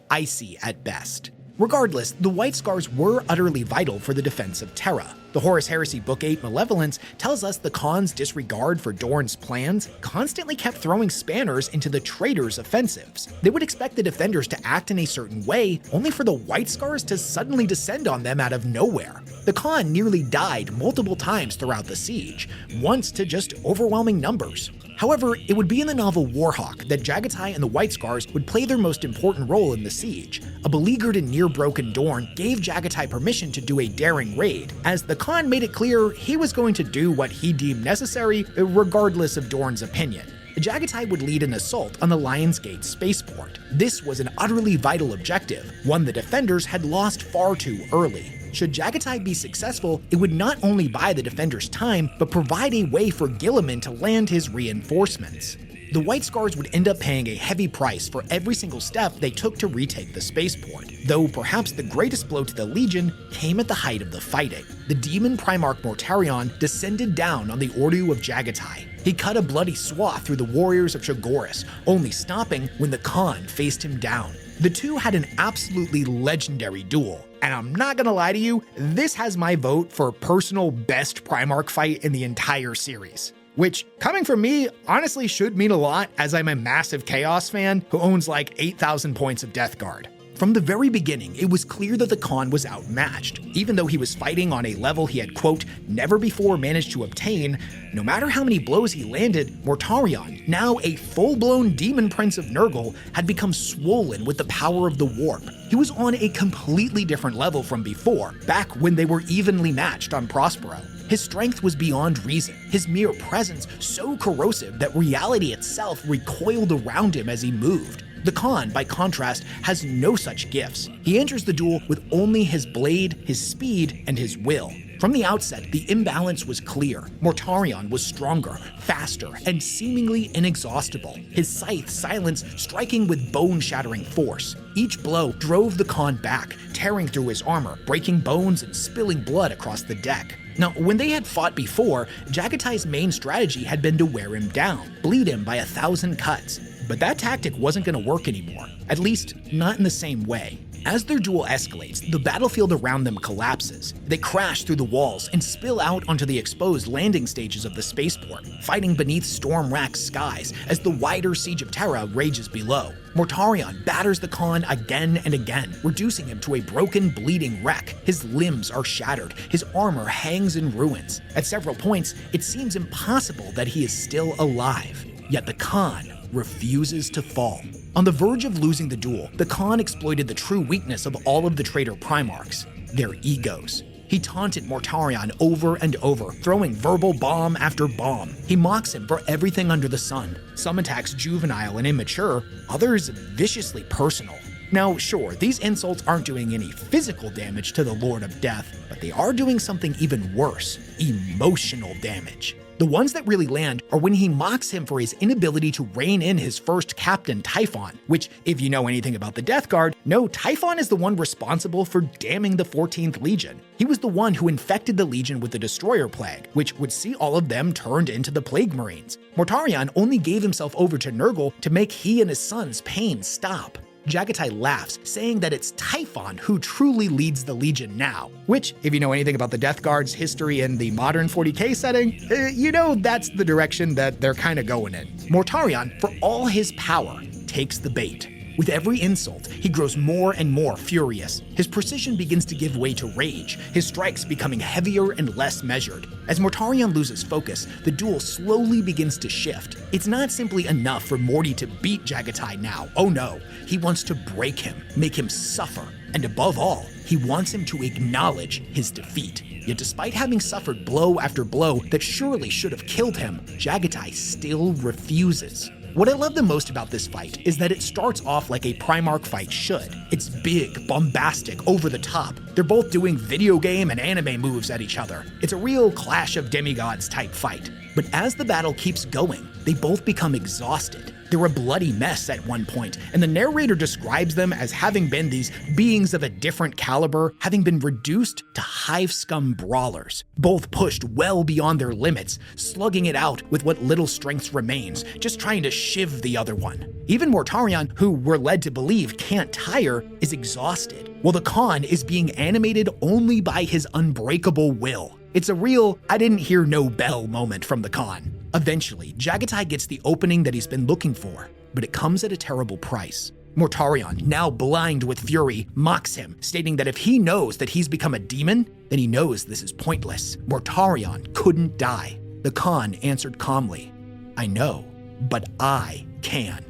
icy at best. Regardless, the White Scars were utterly vital for the defense of Tera. The Horus Heresy Book 8 Malevolence tells us the Khan's disregard for Dorn's plans constantly kept throwing spanners into the traitors' offensives. They would expect the defenders to act in a certain way, only for the White Scars to suddenly descend on them out of nowhere. The Khan nearly died multiple times throughout the siege, once to just overwhelming numbers. However, it would be in the novel Warhawk that Jaghatai and the White Scars would play their most important role in the siege. A beleaguered and near-broken Dorn gave Jaghatai permission to do a daring raid, as the Khan made it clear he was going to do what he deemed necessary, regardless of Dorn's opinion. Jaghatai would lead an assault on the Lionsgate spaceport. This was an utterly vital objective, one the defenders had lost far too early. Should Jaghatai be successful, it would not only buy the defenders time, but provide a way for Guilliman to land his reinforcements. The White Scars would end up paying a heavy price for every single step they took to retake the spaceport, though perhaps the greatest blow to the Legion came at the height of the fighting. The demon Primarch Mortarion descended down on the Ordu of Jaghatai. He cut a bloody swath through the warriors of Chogoris, only stopping when the Khan faced him down. The two had an absolutely legendary duel, and I'm not gonna lie to you, this has my vote for personal best Primarch fight in the entire series. Which, coming from me, honestly should mean a lot, as I'm a massive Chaos fan who owns like 8,000 points of Death Guard. From the very beginning, it was clear that the Khan was outmatched. Even though he was fighting on a level he had, quote, never before managed to obtain, no matter how many blows he landed, Mortarion, now a full-blown demon prince of Nurgle, had become swollen with the power of the warp. He was on a completely different level from before, back when they were evenly matched on Prospero. His strength was beyond reason, his mere presence so corrosive that reality itself recoiled around him as he moved. The Khan, by contrast, has no such gifts. He enters the duel with only his blade, his speed, and his will. From the outset, the imbalance was clear. Mortarion was stronger, faster, and seemingly inexhaustible, his scythe silence striking with bone-shattering force. Each blow drove the Khan back, tearing through his armor, breaking bones and spilling blood across the deck. Now, when they had fought before, Jaghatai's main strategy had been to wear him down, bleed him by 1,000 cuts. But that tactic wasn't going to work anymore, at least not in the same way. As their duel escalates, the battlefield around them collapses. They crash through the walls and spill out onto the exposed landing stages of the spaceport, fighting beneath storm-racked skies as the wider Siege of Tera rages below. Mortarion batters the Khan again and again, reducing him to a broken, bleeding wreck. His limbs are shattered, his armor hangs in ruins. At several points, it seems impossible that he is still alive. Yet the Khan refuses to fall. On the verge of losing the duel, the Khan exploited the true weakness of all of the traitor Primarchs, their egos. He taunted Mortarion over and over, throwing verbal bomb after bomb. He mocks him for everything under the sun. Some attacks juvenile and immature, others viciously personal. Now, sure, these insults aren't doing any physical damage to the Lord of Death, but they are doing something even worse, emotional damage. The ones that really land are when he mocks him for his inability to rein in his first captain, Typhon, which, if you know anything about the Death Guard, no, Typhon is the one responsible for damning the 14th Legion. He was the one who infected the Legion with the Destroyer Plague, which would see all of them turned into the Plague Marines. Mortarion only gave himself over to Nurgle to make he and his son's pain stop. Jaghatai laughs, saying that it's Typhon who truly leads the Legion now, which, if you know anything about the Death Guard's history in the modern 40K setting, you know that's the direction that they're kinda going in. Mortarion, for all his power, takes the bait. With every insult, he grows more and more furious. His precision begins to give way to rage, his strikes becoming heavier and less measured. As Mortarion loses focus, the duel slowly begins to shift. It's not simply enough for Morty to beat Jaghatai now. Oh no, he wants to break him, make him suffer, and above all, he wants him to acknowledge his defeat. Yet despite having suffered blow after blow that surely should have killed him, Jaghatai still refuses. What I love the most about this fight is that it starts off like a Primarch fight should. It's big, bombastic, over the top. They're both doing video game and anime moves at each other. It's a real Clash of Demigods type fight. But as the battle keeps going, they both become exhausted. They're a bloody mess at one point, and the narrator describes them as having been these beings of a different caliber, having been reduced to hive scum brawlers, both pushed well beyond their limits, slugging it out with what little strength remains, just trying to shiv the other one. Even Mortarion, who we're led to believe can't tire, is exhausted, while the Khan is being animated only by his unbreakable will. It's a real I didn't hear no bell moment from the Khan. Eventually, Jaghatai gets the opening that he's been looking for, but it comes at a terrible price. Mortarion, now blind with fury, mocks him, stating that if he knows that he's become a demon, then he knows this is pointless. Mortarion couldn't die. The Khan answered calmly, "I know, but I can."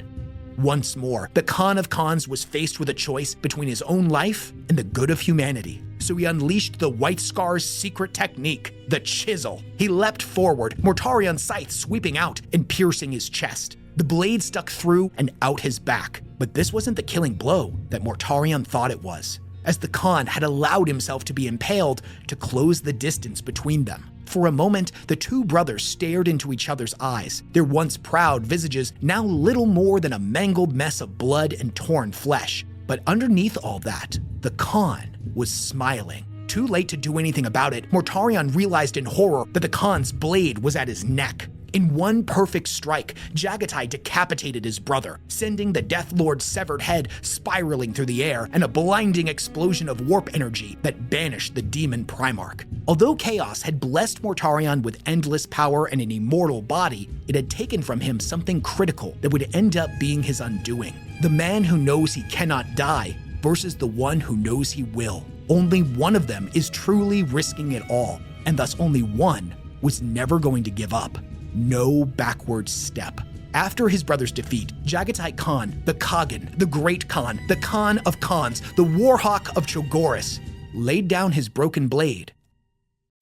Once more, the Khan of Khans was faced with a choice between his own life and the good of humanity. So he unleashed the White Scar's secret technique, the chisel. He leapt forward, Mortarion's scythe sweeping out and piercing his chest. The blade stuck through and out his back, but this wasn't the killing blow that Mortarion thought it was, as the Khan had allowed himself to be impaled to close the distance between them. For a moment, the two brothers stared into each other's eyes, their once proud visages now little more than a mangled mess of blood and torn flesh. But underneath all that, the Khan was smiling. Too late to do anything about it, Mortarion realized in horror that the Khan's blade was at his neck. In one perfect strike, Jaghatai decapitated his brother, sending the Death Lord's severed head spiraling through the air and a blinding explosion of warp energy that banished the demon Primarch. Although Chaos had blessed Mortarion with endless power and an immortal body, it had taken from him something critical that would end up being his undoing. The man who knows he cannot die versus the one who knows he will. Only one of them is truly risking it all, and thus only one was never going to give up. No backward step. After his brother's defeat, Jaghatai Khan, the Khagan, the Great Khan, the Khan of Khans, the Warhawk of Chogoris, laid down his broken blade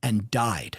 and died.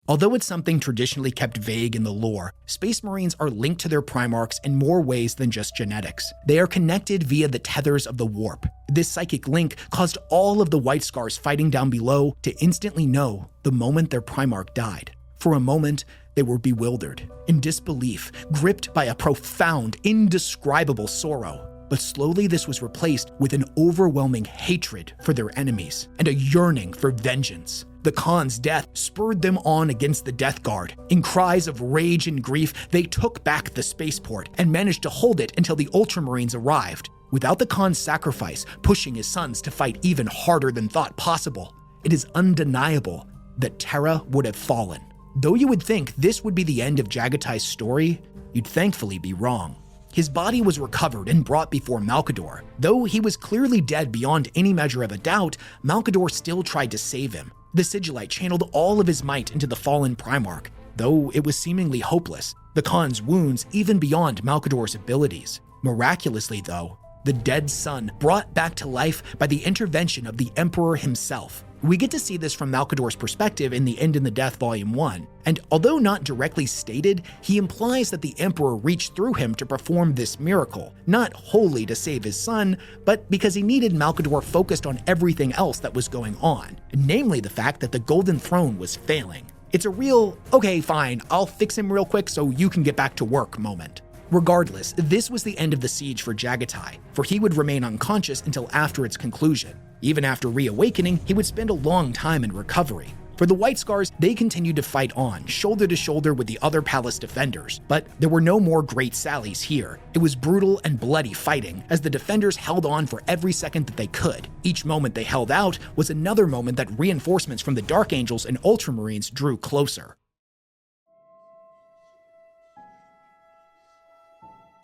Although it's something traditionally kept vague in the lore, Space Marines are linked to their Primarchs in more ways than just genetics. They are connected via the tethers of the warp. This psychic link caused all of the White Scars fighting down below to instantly know the moment their Primarch died. For a moment, they were bewildered, in disbelief, gripped by a profound, indescribable sorrow. But slowly this was replaced with an overwhelming hatred for their enemies and a yearning for vengeance. The Khan's death spurred them on against the Death Guard. In cries of rage and grief, they took back the spaceport and managed to hold it until the Ultramarines arrived. Without the Khan's sacrifice, pushing his sons to fight even harder than thought possible, it is undeniable that Tera would have fallen. Though you would think this would be the end of Jaghatai's story, you'd thankfully be wrong. His body was recovered and brought before Malkador. Though he was clearly dead beyond any measure of a doubt, Malkador still tried to save him. The Sigillite channeled all of his might into the fallen Primarch, though it was seemingly hopeless. The Khan's wounds even beyond Malkador's abilities. Miraculously though, the dead son brought back to life by the intervention of the Emperor himself. We get to see this from Malkador's perspective in The End in the Death Volume 1, and although not directly stated, he implies that the Emperor reached through him to perform this miracle, not wholly to save his son, but because he needed Malkador focused on everything else that was going on, namely the fact that the Golden Throne was failing. It's a real, okay fine, I'll fix him real quick so you can get back to work moment. Regardless, this was the end of the siege for Jaghatai, for he would remain unconscious until after its conclusion. Even after reawakening, he would spend a long time in recovery. For the White Scars, they continued to fight on, shoulder to shoulder with the other palace defenders, but there were no more great sallies here. It was brutal and bloody fighting, as the defenders held on for every second that they could. Each moment they held out was another moment that reinforcements from the Dark Angels and Ultramarines drew closer.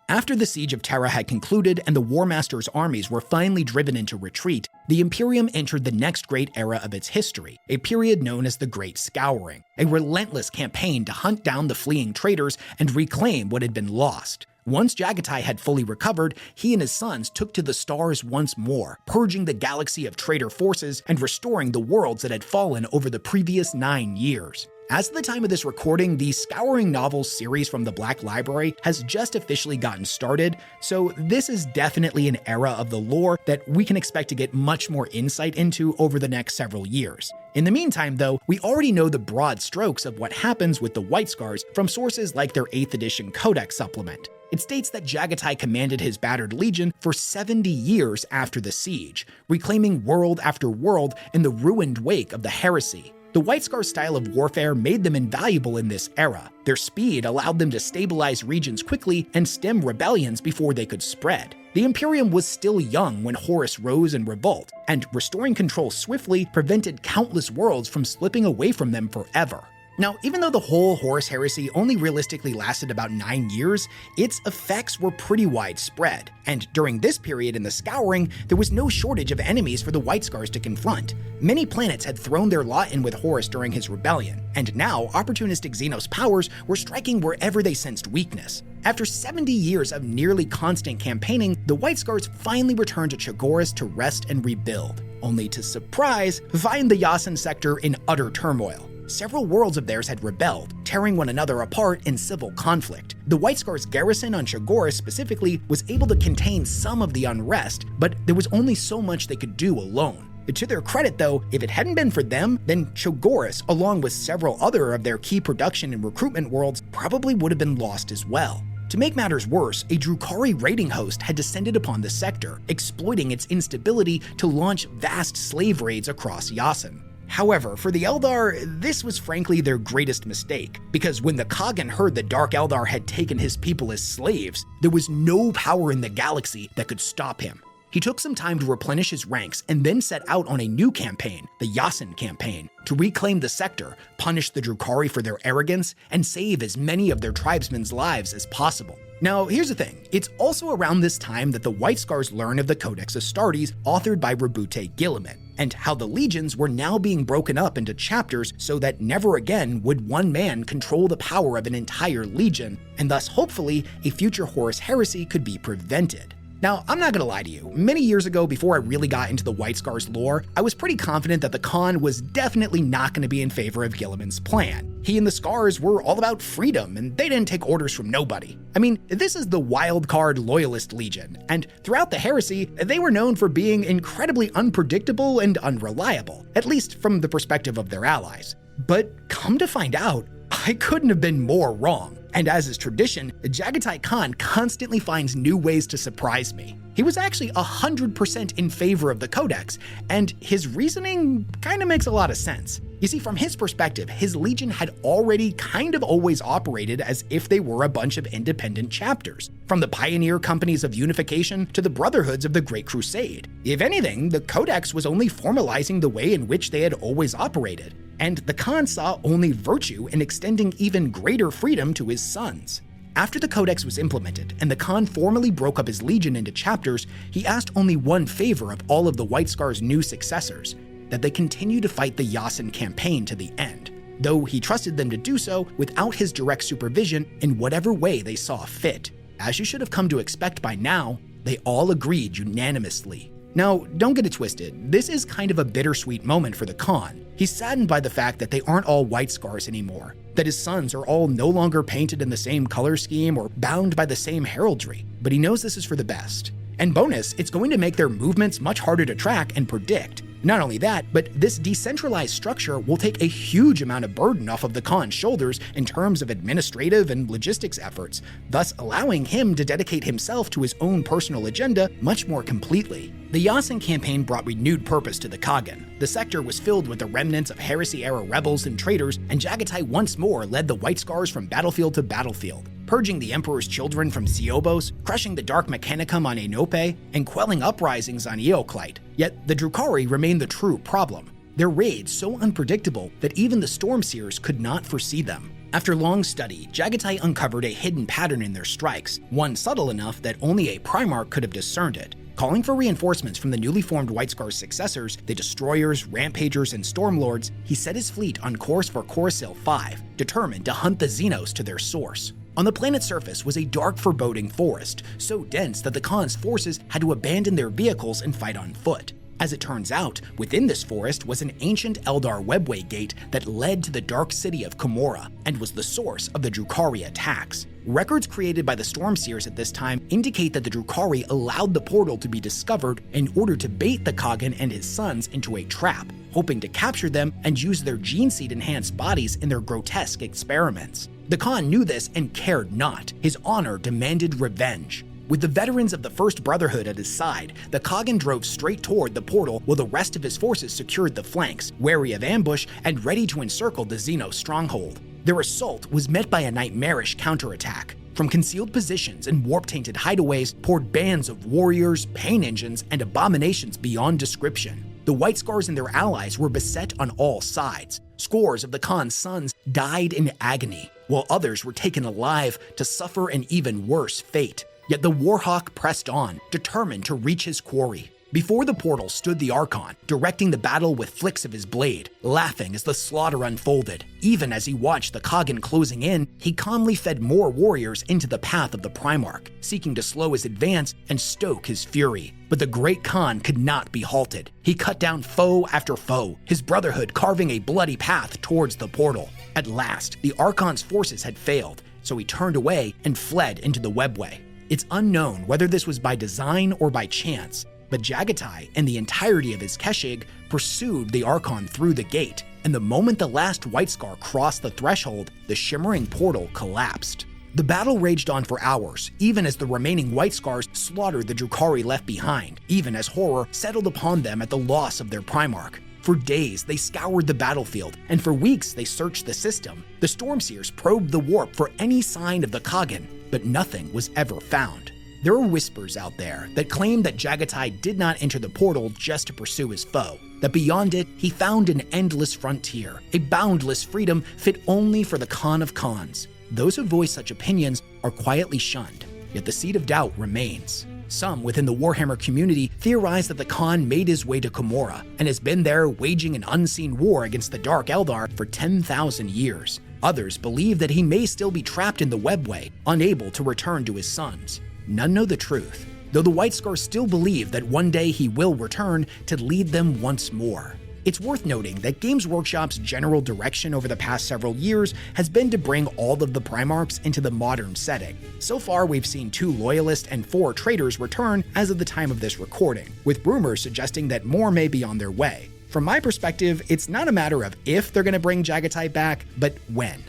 After the Siege of Tera had concluded and the War Master's armies were finally driven into retreat, the Imperium entered the next great era of its history, a period known as the Great Scouring, a relentless campaign to hunt down the fleeing traitors and reclaim what had been lost. Once Jaghatai had fully recovered, he and his sons took to the stars once more, purging the galaxy of traitor forces and restoring the worlds that had fallen over the previous 9 years. As of the time of this recording, the Scouring Novels series from the Black Library has just officially gotten started, so this is definitely an era of the lore that we can expect to get much more insight into over the next several years. In the meantime, though, we already know the broad strokes of what happens with the White Scars from sources like their 8th edition Codex supplement. It states that Jaghatai commanded his battered legion for 70 years after the siege, reclaiming world after world in the ruined wake of the heresy. The White Scar style of warfare made them invaluable in this era. Their speed allowed them to stabilize regions quickly and stem rebellions before they could spread. The Imperium was still young when Horus rose in revolt, and restoring control swiftly prevented countless worlds from slipping away from them forever. Now, even though the whole Horus Heresy only realistically lasted about 9 years, its effects were pretty widespread, and during this period in the Scouring, there was no shortage of enemies for the White Scars to confront. Many planets had thrown their lot in with Horus during his rebellion, and now opportunistic Xenos powers were striking wherever they sensed weakness. After 70 years of nearly constant campaigning, the White Scars finally returned to Chogoris to rest and rebuild, only to surprise, find the Yasen sector in utter turmoil. Several worlds of theirs had rebelled, tearing one another apart in civil conflict. The White Scars' garrison on Chogoris specifically was able to contain some of the unrest, but there was only so much they could do alone. To their credit though, if it hadn't been for them, then Chogoris, along with several other of their key production and recruitment worlds, probably would have been lost as well. To make matters worse, a Drukhari raiding host had descended upon the sector, exploiting its instability to launch vast slave raids across Yasen. However, for the Eldar, this was frankly their greatest mistake, because when the Khagan heard that Dark Eldar had taken his people as slaves, there was no power in the galaxy that could stop him. He took some time to replenish his ranks and then set out on a new campaign, the Yasen campaign, to reclaim the sector, punish the Drukhari for their arrogance, and save as many of their tribesmen's lives as possible. Now, here's the thing. It's also around this time that the White Scars learn of the Codex Astartes, authored by Rabute Guilliman, and how the legions were now being broken up into chapters so that never again would one man control the power of an entire legion, and thus hopefully a future Horus Heresy could be prevented. Now, I'm not gonna lie to you, many years ago before I really got into the White Scars lore, I was pretty confident that the Khan was definitely not gonna be in favor of Guilliman's plan. He and the Scars were all about freedom, and they didn't take orders from nobody. I mean, this is the wild card loyalist legion, and throughout the heresy, they were known for being incredibly unpredictable and unreliable, at least from the perspective of their allies. But come to find out, I couldn't have been more wrong. And as is tradition, Jaghatai Khan constantly finds new ways to surprise me. He was actually 100% in favor of the Codex, and his reasoning kinda makes a lot of sense. You see, from his perspective, his legion had already kind of always operated as if they were a bunch of independent chapters, from the pioneer companies of unification to the brotherhoods of the Great Crusade. If anything, the Codex was only formalizing the way in which they had always operated, and the Khan saw only virtue in extending even greater freedom to his sons. After the Codex was implemented and the Khan formally broke up his legion into chapters, he asked only one favor of all of the White Scars' new successors: that they continue to fight the Yasen campaign to the end, though he trusted them to do so without his direct supervision in whatever way they saw fit. As you should have come to expect by now, they all agreed unanimously. Now, don't get it twisted, this is kind of a bittersweet moment for the Khan. He's saddened by the fact that they aren't all White Scars anymore, that his sons are all no longer painted in the same color scheme or bound by the same heraldry, but he knows this is for the best. And bonus, it's going to make their movements much harder to track and predict. Not only that, but this decentralized structure will take a huge amount of burden off of the Khan's shoulders in terms of administrative and logistics efforts, thus allowing him to dedicate himself to his own personal agenda much more completely. The Yasen campaign brought renewed purpose to the Khagan. The sector was filled with the remnants of Heresy-era rebels and traitors, and Jaghatai once more led the White Scars from battlefield to battlefield, purging the Emperor's children from Siobos, crushing the Dark Mechanicum on Enope, and quelling uprisings on Eoclite. Yet the Drukhari remained the true problem. Their raids so unpredictable that even the Stormseers could not foresee them. After long study, Jaghatai uncovered a hidden pattern in their strikes, one subtle enough that only a Primarch could have discerned it. Calling for reinforcements from the newly formed White Scars' successors, the Destroyers, Rampagers, and Stormlords, he set his fleet on course for Coruscant 5, determined to hunt the Xenos to their source. On the planet's surface was a dark, foreboding forest, so dense that the Khan's forces had to abandon their vehicles and fight on foot. As it turns out, within this forest was an ancient Eldar webway gate that led to the dark city of Komorra and was the source of the Drukhari attacks. Records created by the Stormseers at this time indicate that the Drukhari allowed the portal to be discovered in order to bait the Khagan and his sons into a trap, hoping to capture them and use their gene seed-enhanced bodies in their grotesque experiments. The Khan knew this and cared not. His honor demanded revenge. With the veterans of the First Brotherhood at his side, the Khagan drove straight toward the portal while the rest of his forces secured the flanks, wary of ambush and ready to encircle the Xeno stronghold. Their assault was met by a nightmarish counterattack. From concealed positions and warp-tainted hideaways poured bands of warriors, pain engines, and abominations beyond description. The White Scars and their allies were beset on all sides. Scores of the Khan's sons died in agony, while others were taken alive to suffer an even worse fate. Yet the Warhawk pressed on, determined to reach his quarry. Before the portal stood the Archon, directing the battle with flicks of his blade, laughing as the slaughter unfolded. Even as he watched the Khagan closing in, he calmly fed more warriors into the path of the Primarch, seeking to slow his advance and stoke his fury. But the Great Khan could not be halted. He cut down foe after foe, his brotherhood carving a bloody path towards the portal. At last, the Archon's forces had failed, so he turned away and fled into the webway. It's unknown whether this was by design or by chance, but Jaghatai and the entirety of his Keshig pursued the Archon through the gate, and the moment the last White Scar crossed the threshold, the shimmering portal collapsed. The battle raged on for hours, even as the remaining White Scars slaughtered the Drukhari left behind, even as horror settled upon them at the loss of their Primarch. For days, they scoured the battlefield, and for weeks they searched the system. The Stormseers probed the warp for any sign of the Khagan, but nothing was ever found. There are whispers out there that claim that Jaghatai did not enter the portal just to pursue his foe, that beyond it, he found an endless frontier, a boundless freedom fit only for the Khan of Khans. Those who voice such opinions are quietly shunned, yet the seed of doubt remains. Some within the Warhammer community theorize that the Khan made his way to Komorra and has been there waging an unseen war against the Dark Eldar for 10,000 years. Others believe that he may still be trapped in the webway, unable to return to his sons. None know the truth, though the White Scars still believe that one day he will return to lead them once more. It's worth noting that Games Workshop's general direction over the past several years has been to bring all of the Primarchs into the modern setting. So far, we've seen 2 Loyalist and 4 Traitors return as of the time of this recording, with rumors suggesting that more may be on their way. From my perspective, it's not a matter of if they're going to bring Jaghatai back, but when.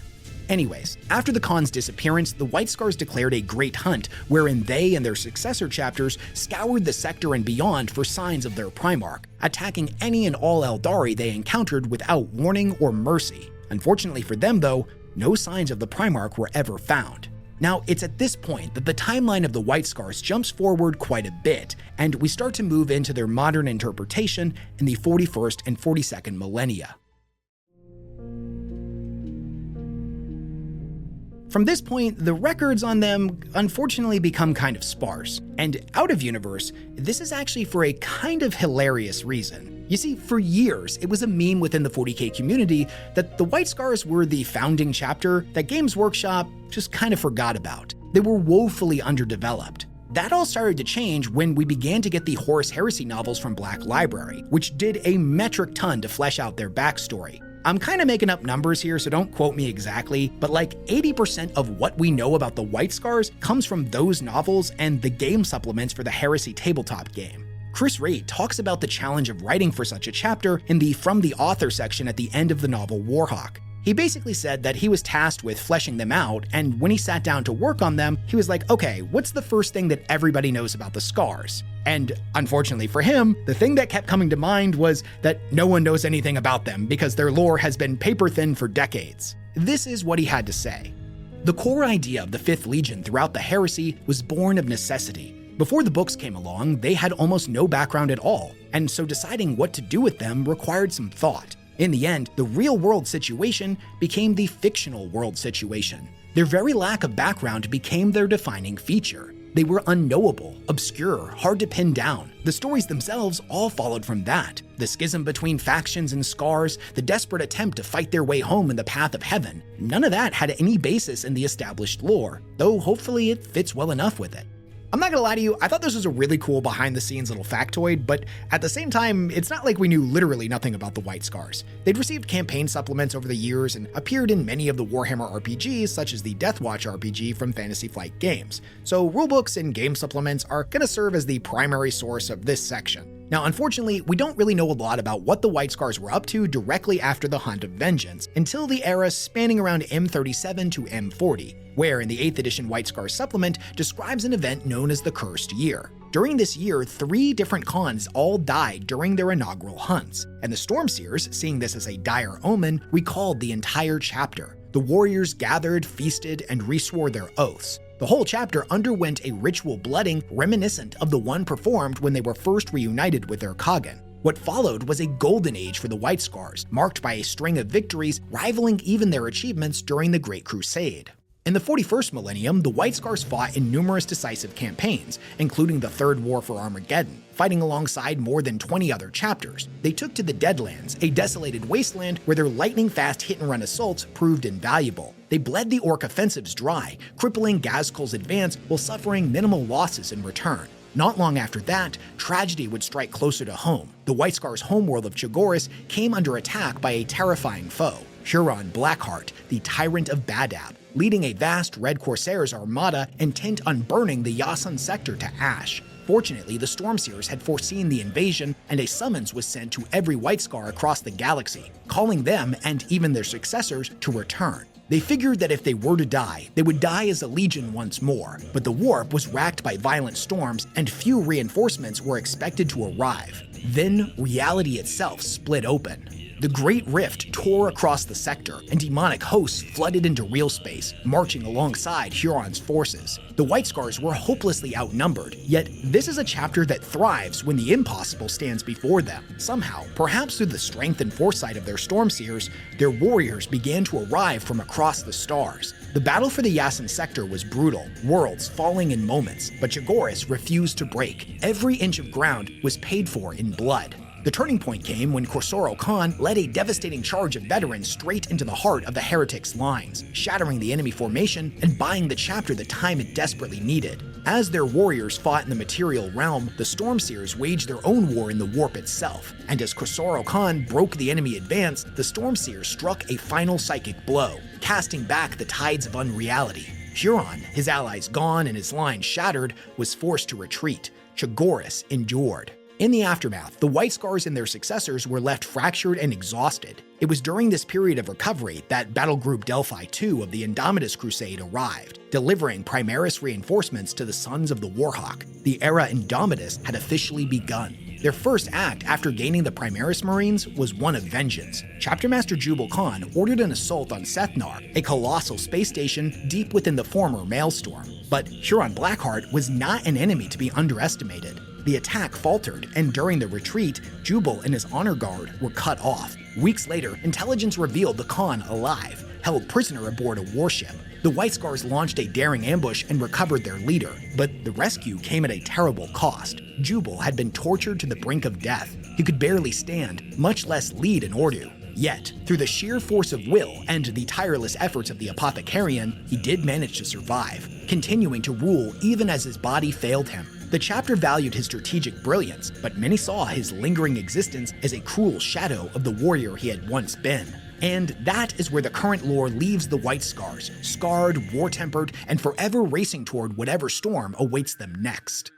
Anyways, after the Khan's disappearance, the White Scars declared a great hunt, wherein they and their successor chapters scoured the sector and beyond for signs of their Primarch, attacking any and all Eldari they encountered without warning or mercy. Unfortunately for them though, no signs of the Primarch were ever found. Now, it's at this point that the timeline of the White Scars jumps forward quite a bit, and we start to move into their modern interpretation in the 41st and 42nd millennia. From this point, the records on them unfortunately become kind of sparse, and out of universe, this is actually for a kind of hilarious reason. You see, for years, it was a meme within the 40K community that the White Scars were the founding chapter that Games Workshop just kind of forgot about. They were woefully underdeveloped. That all started to change when we began to get the Horus Heresy novels from Black Library, which did a metric ton to flesh out their backstory. I'm kind of making up numbers here, so don't quote me exactly, but like 80% of what we know about the White Scars comes from those novels and the game supplements for the Heresy tabletop game. Chris Ray talks about the challenge of writing for such a chapter in the From the Author section at the end of the novel Warhawk. He basically said that he was tasked with fleshing them out, and when he sat down to work on them, he was like, okay, what's the first thing that everybody knows about the Scars? And unfortunately for him, the thing that kept coming to mind was that no one knows anything about them because their lore has been paper thin for decades. This is what he had to say. The core idea of the 5th Legion throughout the Heresy was born of necessity. Before the books came along, they had almost no background at all, and so deciding what to do with them required some thought. In the end, the real-world situation became the fictional world situation. Their very lack of background became their defining feature. They were unknowable, obscure, hard to pin down. The stories themselves all followed from that. The schism between factions and Scars, the desperate attempt to fight their way home in the path of heaven. None of that had any basis in the established lore, though hopefully it fits well enough with it. I'm not gonna lie to you, I thought this was a really cool behind-the-scenes little factoid, but at the same time, it's not like we knew literally nothing about the White Scars. They'd received campaign supplements over the years and appeared in many of the Warhammer RPGs, such as the Deathwatch RPG from Fantasy Flight Games, so rulebooks and game supplements are gonna serve as the primary source of this section. Now, unfortunately, we don't really know a lot about what the White Scars were up to directly after the Hunt of Vengeance, until the era spanning around M37 to M40, where in the 8th edition White Scars supplement describes an event known as the Cursed Year. During this year, 3 different Khans all died during their inaugural hunts, and the Stormseers, seeing this as a dire omen, recalled the entire chapter. The warriors gathered, feasted, and reswore their oaths. The whole chapter underwent a ritual blooding reminiscent of the one performed when they were first reunited with their Khagan. What followed was a golden age for the White Scars, marked by a string of victories rivaling even their achievements during the Great Crusade. In the 41st millennium, the White Scars fought in numerous decisive campaigns, including the Third War for Armageddon, fighting alongside more than 20 other chapters. They took to the Deadlands, a desolated wasteland where their lightning-fast hit-and-run assaults proved invaluable. They bled the Orc offensives dry, crippling Ghazkul's advance while suffering minimal losses in return. Not long after that, tragedy would strike closer to home. The White Scars' homeworld of Chogoris came under attack by a terrifying foe, Huron Blackheart, the Tyrant of Badab, leading a vast Red Corsairs armada intent on burning the Yasun sector to ash. Fortunately, the Stormseers had foreseen the invasion, and a summons was sent to every White Scar across the galaxy, calling them, and even their successors, to return. They figured that if they were to die, they would die as a legion once more, but the warp was racked by violent storms and few reinforcements were expected to arrive. Then, reality itself split open. The Great Rift tore across the sector, and demonic hosts flooded into real space, marching alongside Huron's forces. The White Scars were hopelessly outnumbered, yet this is a chapter that thrives when the impossible stands before them. Somehow, perhaps through the strength and foresight of their Stormseers, their warriors began to arrive from across the stars. The battle for the Yasun sector was brutal, worlds falling in moments, but Chogoris refused to break. Every inch of ground was paid for in blood. The turning point came when Khosrow Khan led a devastating charge of veterans straight into the heart of the heretics' lines, shattering the enemy formation and buying the chapter the time it desperately needed. As their warriors fought in the material realm, the Stormseers waged their own war in the warp itself, and as Khosrow Khan broke the enemy advance, the Stormseers struck a final psychic blow, casting back the tides of unreality. Huron, his allies gone and his line shattered, was forced to retreat. Chogoris endured. In the aftermath, the White Scars and their successors were left fractured and exhausted. It was during this period of recovery that Battle Group Delphi II of the Indomitus Crusade arrived, delivering Primaris reinforcements to the Sons of the Warhawk. The era Indomitus had officially begun. Their first act after gaining the Primaris Marines was one of vengeance. Chapter Master Jubal Khan ordered an assault on Sethnar, a colossal space station deep within the former Maelstrom. But Huron Blackheart was not an enemy to be underestimated. The attack faltered, and during the retreat, Jubal and his honor guard were cut off. Weeks later, intelligence revealed the Khan alive, held prisoner aboard a warship. The White Scars launched a daring ambush and recovered their leader, but the rescue came at a terrible cost. Jubal had been tortured to the brink of death. He could barely stand, much less lead an Ordu. Yet, through the sheer force of will and the tireless efforts of the Apothecarian, he did manage to survive, continuing to rule even as his body failed him. The chapter valued his strategic brilliance, but many saw his lingering existence as a cruel shadow of the warrior he had once been. And that is where the current lore leaves the White Scars, scarred, war-tempered, and forever racing toward whatever storm awaits them next.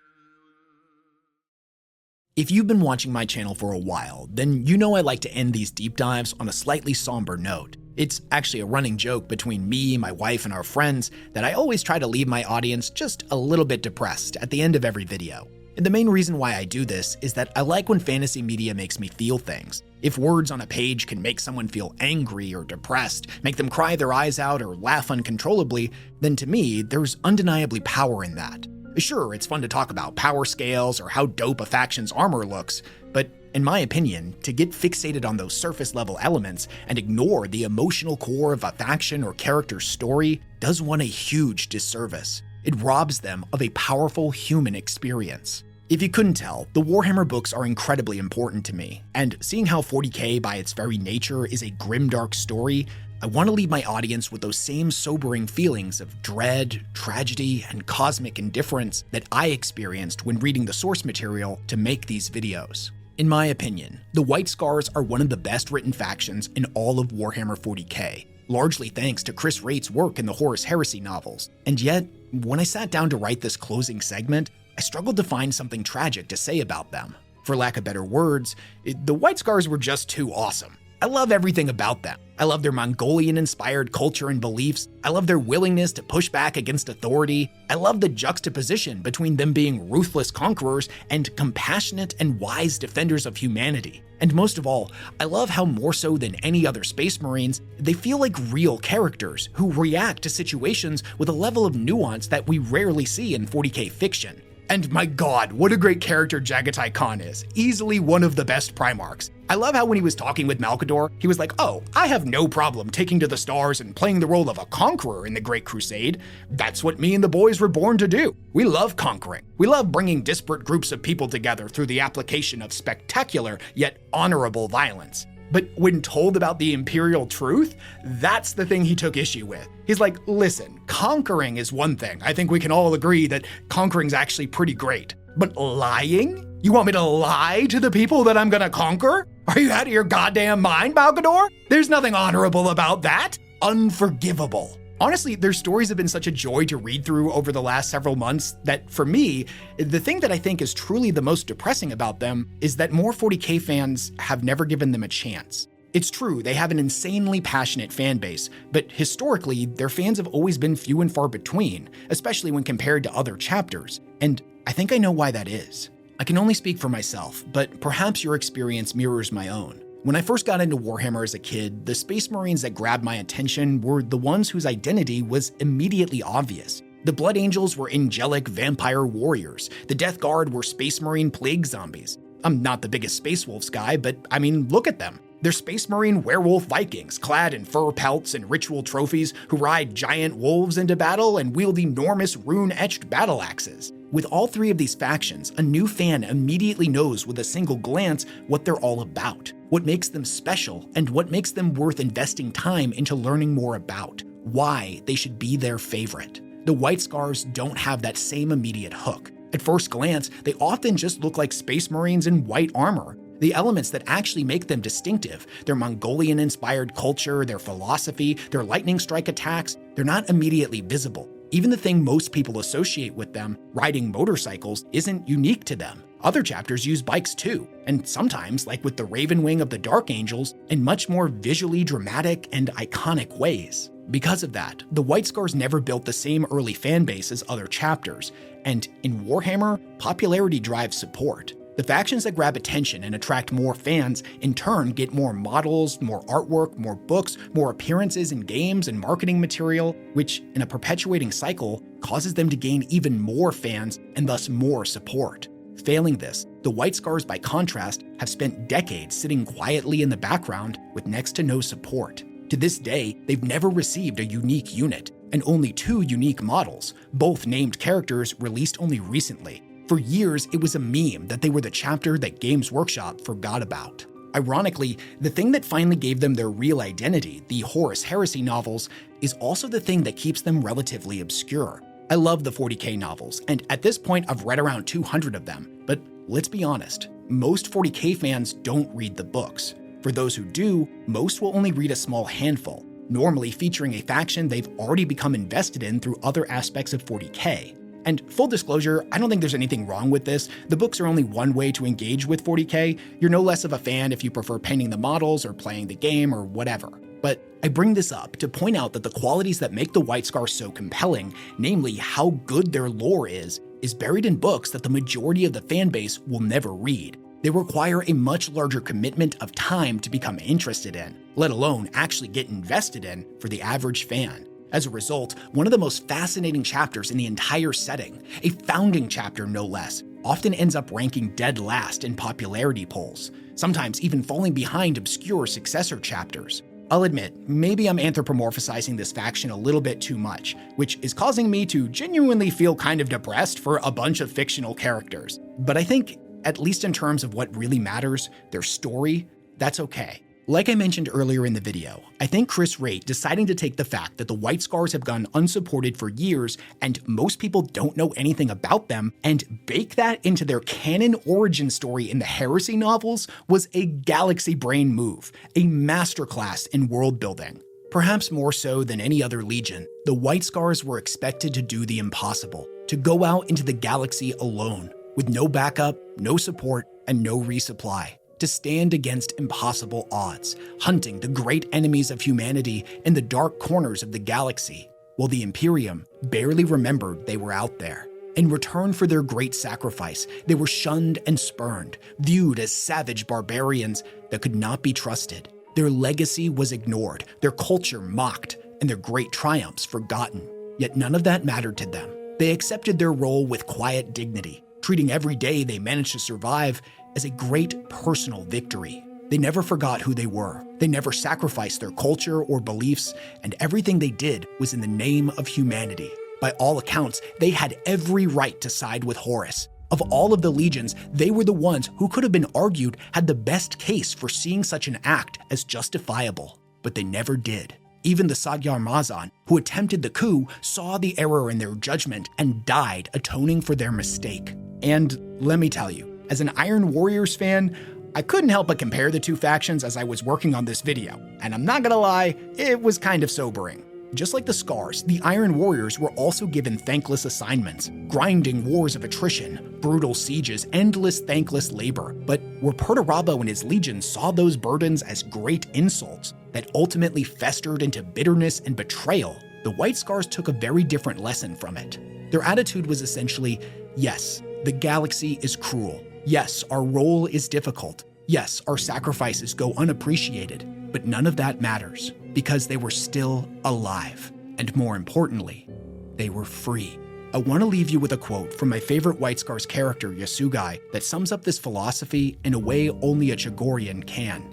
If you've been watching my channel for a while, then you know I like to end these deep dives on a slightly somber note. It's actually a running joke between me, my wife, and our friends that I always try to leave my audience just a little bit depressed at the end of every video. And the main reason why I do this is that I like when fantasy media makes me feel things. If words on a page can make someone feel angry or depressed, make them cry their eyes out or laugh uncontrollably, then to me, there's undeniably power in that. Sure, it's fun to talk about power scales or how dope a faction's armor looks, but in my opinion, to get fixated on those surface-level elements and ignore the emotional core of a faction or character's story does one a huge disservice. It robs them of a powerful human experience. If you couldn't tell, the Warhammer books are incredibly important to me, and seeing how 40K by its very nature is a grimdark story, I want to leave my audience with those same sobering feelings of dread, tragedy, and cosmic indifference that I experienced when reading the source material to make these videos. In my opinion, the White Scars are one of the best written factions in all of Warhammer 40K, largely thanks to Chris Wraith's work in the Horus Heresy novels. And yet, when I sat down to write this closing segment, I struggled to find something tragic to say about them. For lack of better words, the White Scars were just too awesome. I love everything about them. I love their Mongolian-inspired culture and beliefs. I love their willingness to push back against authority. I love the juxtaposition between them being ruthless conquerors and compassionate and wise defenders of humanity. And most of all, I love how more so than any other Space Marines, they feel like real characters who react to situations with a level of nuance that we rarely see in 40K fiction. And my god, what a great character Jaghatai Khan is. Easily one of the best Primarchs. I love how when he was talking with Malkador, he was like, oh, I have no problem taking to the stars and playing the role of a conqueror in the Great Crusade. That's what me and the boys were born to do. We love conquering. We love bringing disparate groups of people together through the application of spectacular yet honorable violence. But when told about the Imperial truth, that's the thing he took issue with. He's like, listen, conquering is one thing. I think we can all agree that conquering's actually pretty great. But lying? You want me to lie to the people that I'm gonna conquer? Are you out of your goddamn mind, Malkador? There's nothing honorable about that. Unforgivable. Honestly, their stories have been such a joy to read through over the last several months that, for me, the thing that I think is truly the most depressing about them is that more 40K fans have never given them a chance. It's true, they have an insanely passionate fan base, but historically, their fans have always been few and far between, especially when compared to other chapters, and I think I know why that is. I can only speak for myself, but perhaps your experience mirrors my own. When I first got into Warhammer as a kid, the Space Marines that grabbed my attention were the ones whose identity was immediately obvious. The Blood Angels were angelic vampire warriors. The Death Guard were Space Marine plague zombies. I'm not the biggest Space Wolves guy, but I mean, look at them. They're Space Marine werewolf Vikings, clad in fur pelts and ritual trophies, who ride giant wolves into battle and wield enormous rune-etched battle axes. With all three of these factions, a new fan immediately knows with a single glance what they're all about, what makes them special, and what makes them worth investing time into learning more about, why they should be their favorite. The White Scars don't have that same immediate hook. At first glance, they often just look like Space Marines in white armor. The elements that actually make them distinctive, their Mongolian-inspired culture, their philosophy, their lightning strike attacks, they're not immediately visible. Even the thing most people associate with them, riding motorcycles, isn't unique to them. Other chapters use bikes too, and sometimes, like with the Raven Wing of the Dark Angels, in much more visually dramatic and iconic ways. Because of that, the White Scars never built the same early fan base as other chapters, and in Warhammer, popularity drives support. The factions that grab attention and attract more fans, in turn, get more models, more artwork, more books, more appearances in games and marketing material, which, in a perpetuating cycle, causes them to gain even more fans and thus more support. Failing this, the White Scars, by contrast, have spent decades sitting quietly in the background with next to no support. To this day, they've never received a unique unit, and only 2 unique models, both named characters released only recently. For years, it was a meme that they were the chapter that Games Workshop forgot about. Ironically, the thing that finally gave them their real identity, the Horus Heresy novels, is also the thing that keeps them relatively obscure. I love the 40K novels, and at this point I've read around 200 of them, but let's be honest, most 40K fans don't read the books. For those who do, most will only read a small handful, normally featuring a faction they've already become invested in through other aspects of 40K. And full disclosure, I don't think there's anything wrong with this. The books are only one way to engage with 40K. You're no less of a fan if you prefer painting the models or playing the game or whatever. But I bring this up to point out that the qualities that make the White Scars so compelling, namely how good their lore is buried in books that the majority of the fan base will never read. They require a much larger commitment of time to become interested in, let alone actually get invested in for the average fan. As a result, one of the most fascinating chapters in the entire setting, a founding chapter no less, often ends up ranking dead last in popularity polls, sometimes even falling behind obscure successor chapters. I'll admit, maybe I'm anthropomorphizing this faction a little bit too much, which is causing me to genuinely feel kind of depressed for a bunch of fictional characters. But I think, at least in terms of what really matters, their story, that's okay. Like I mentioned earlier in the video, I think Chris Raitt deciding to take the fact that the White Scars have gone unsupported for years and most people don't know anything about them and bake that into their canon origin story in the Heresy novels was a galaxy brain move, a masterclass in world building. Perhaps more so than any other legion, the White Scars were expected to do the impossible, to go out into the galaxy alone, with no backup, no support, and no resupply, to stand against impossible odds, hunting the great enemies of humanity in the dark corners of the galaxy, while the Imperium barely remembered they were out there. In return for their great sacrifice, they were shunned and spurned, viewed as savage barbarians that could not be trusted. Their legacy was ignored, their culture mocked, and their great triumphs forgotten. Yet none of that mattered to them. They accepted their role with quiet dignity, treating every day they managed to survive as a great personal victory. They never forgot who they were. They never sacrificed their culture or beliefs, and everything they did was in the name of humanity. By all accounts, they had every right to side with Horus. Of all of the legions, they were the ones who could have been argued had the best case for seeing such an act as justifiable. But they never did. Even the Magyar-Mazan, who attempted the coup, saw the error in their judgment and died atoning for their mistake. And let me tell you, as an Iron Warriors fan, I couldn't help but compare the two factions as I was working on this video, and I'm not gonna lie, it was kind of sobering. Just like the Scars, the Iron Warriors were also given thankless assignments, grinding wars of attrition, brutal sieges, endless thankless labor. But where Perturabo and his legions saw those burdens as great insults that ultimately festered into bitterness and betrayal, the White Scars took a very different lesson from it. Their attitude was essentially, yes, the galaxy is cruel. Yes, our role is difficult. Yes, our sacrifices go unappreciated, but none of that matters because they were still alive. And more importantly, they were free. I want to leave you with a quote from my favorite White Scars character, Yasugai, that sums up this philosophy in a way only a Chogorian can.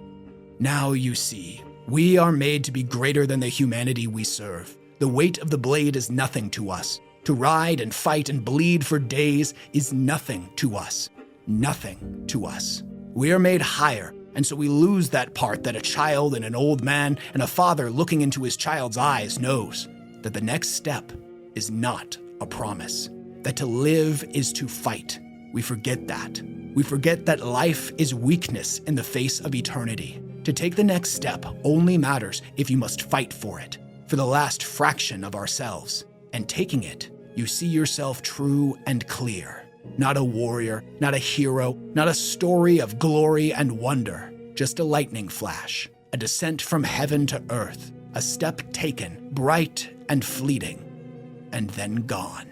Now you see, we are made to be greater than the humanity we serve. The weight of the blade is nothing to us. To ride and fight and bleed for days is nothing to us. Nothing to us. We are made higher, and so we lose that part that a child and an old man and a father looking into his child's eyes knows, that the next step is not a promise, that to live is to fight. We forget that. We forget that life is weakness in the face of eternity. To take the next step only matters if you must fight for it, for the last fraction of ourselves. And taking it, you see yourself true and clear. Not a warrior, not a hero, not a story of glory and wonder, just a lightning flash, a descent from heaven to earth, a step taken, bright and fleeting, and then gone.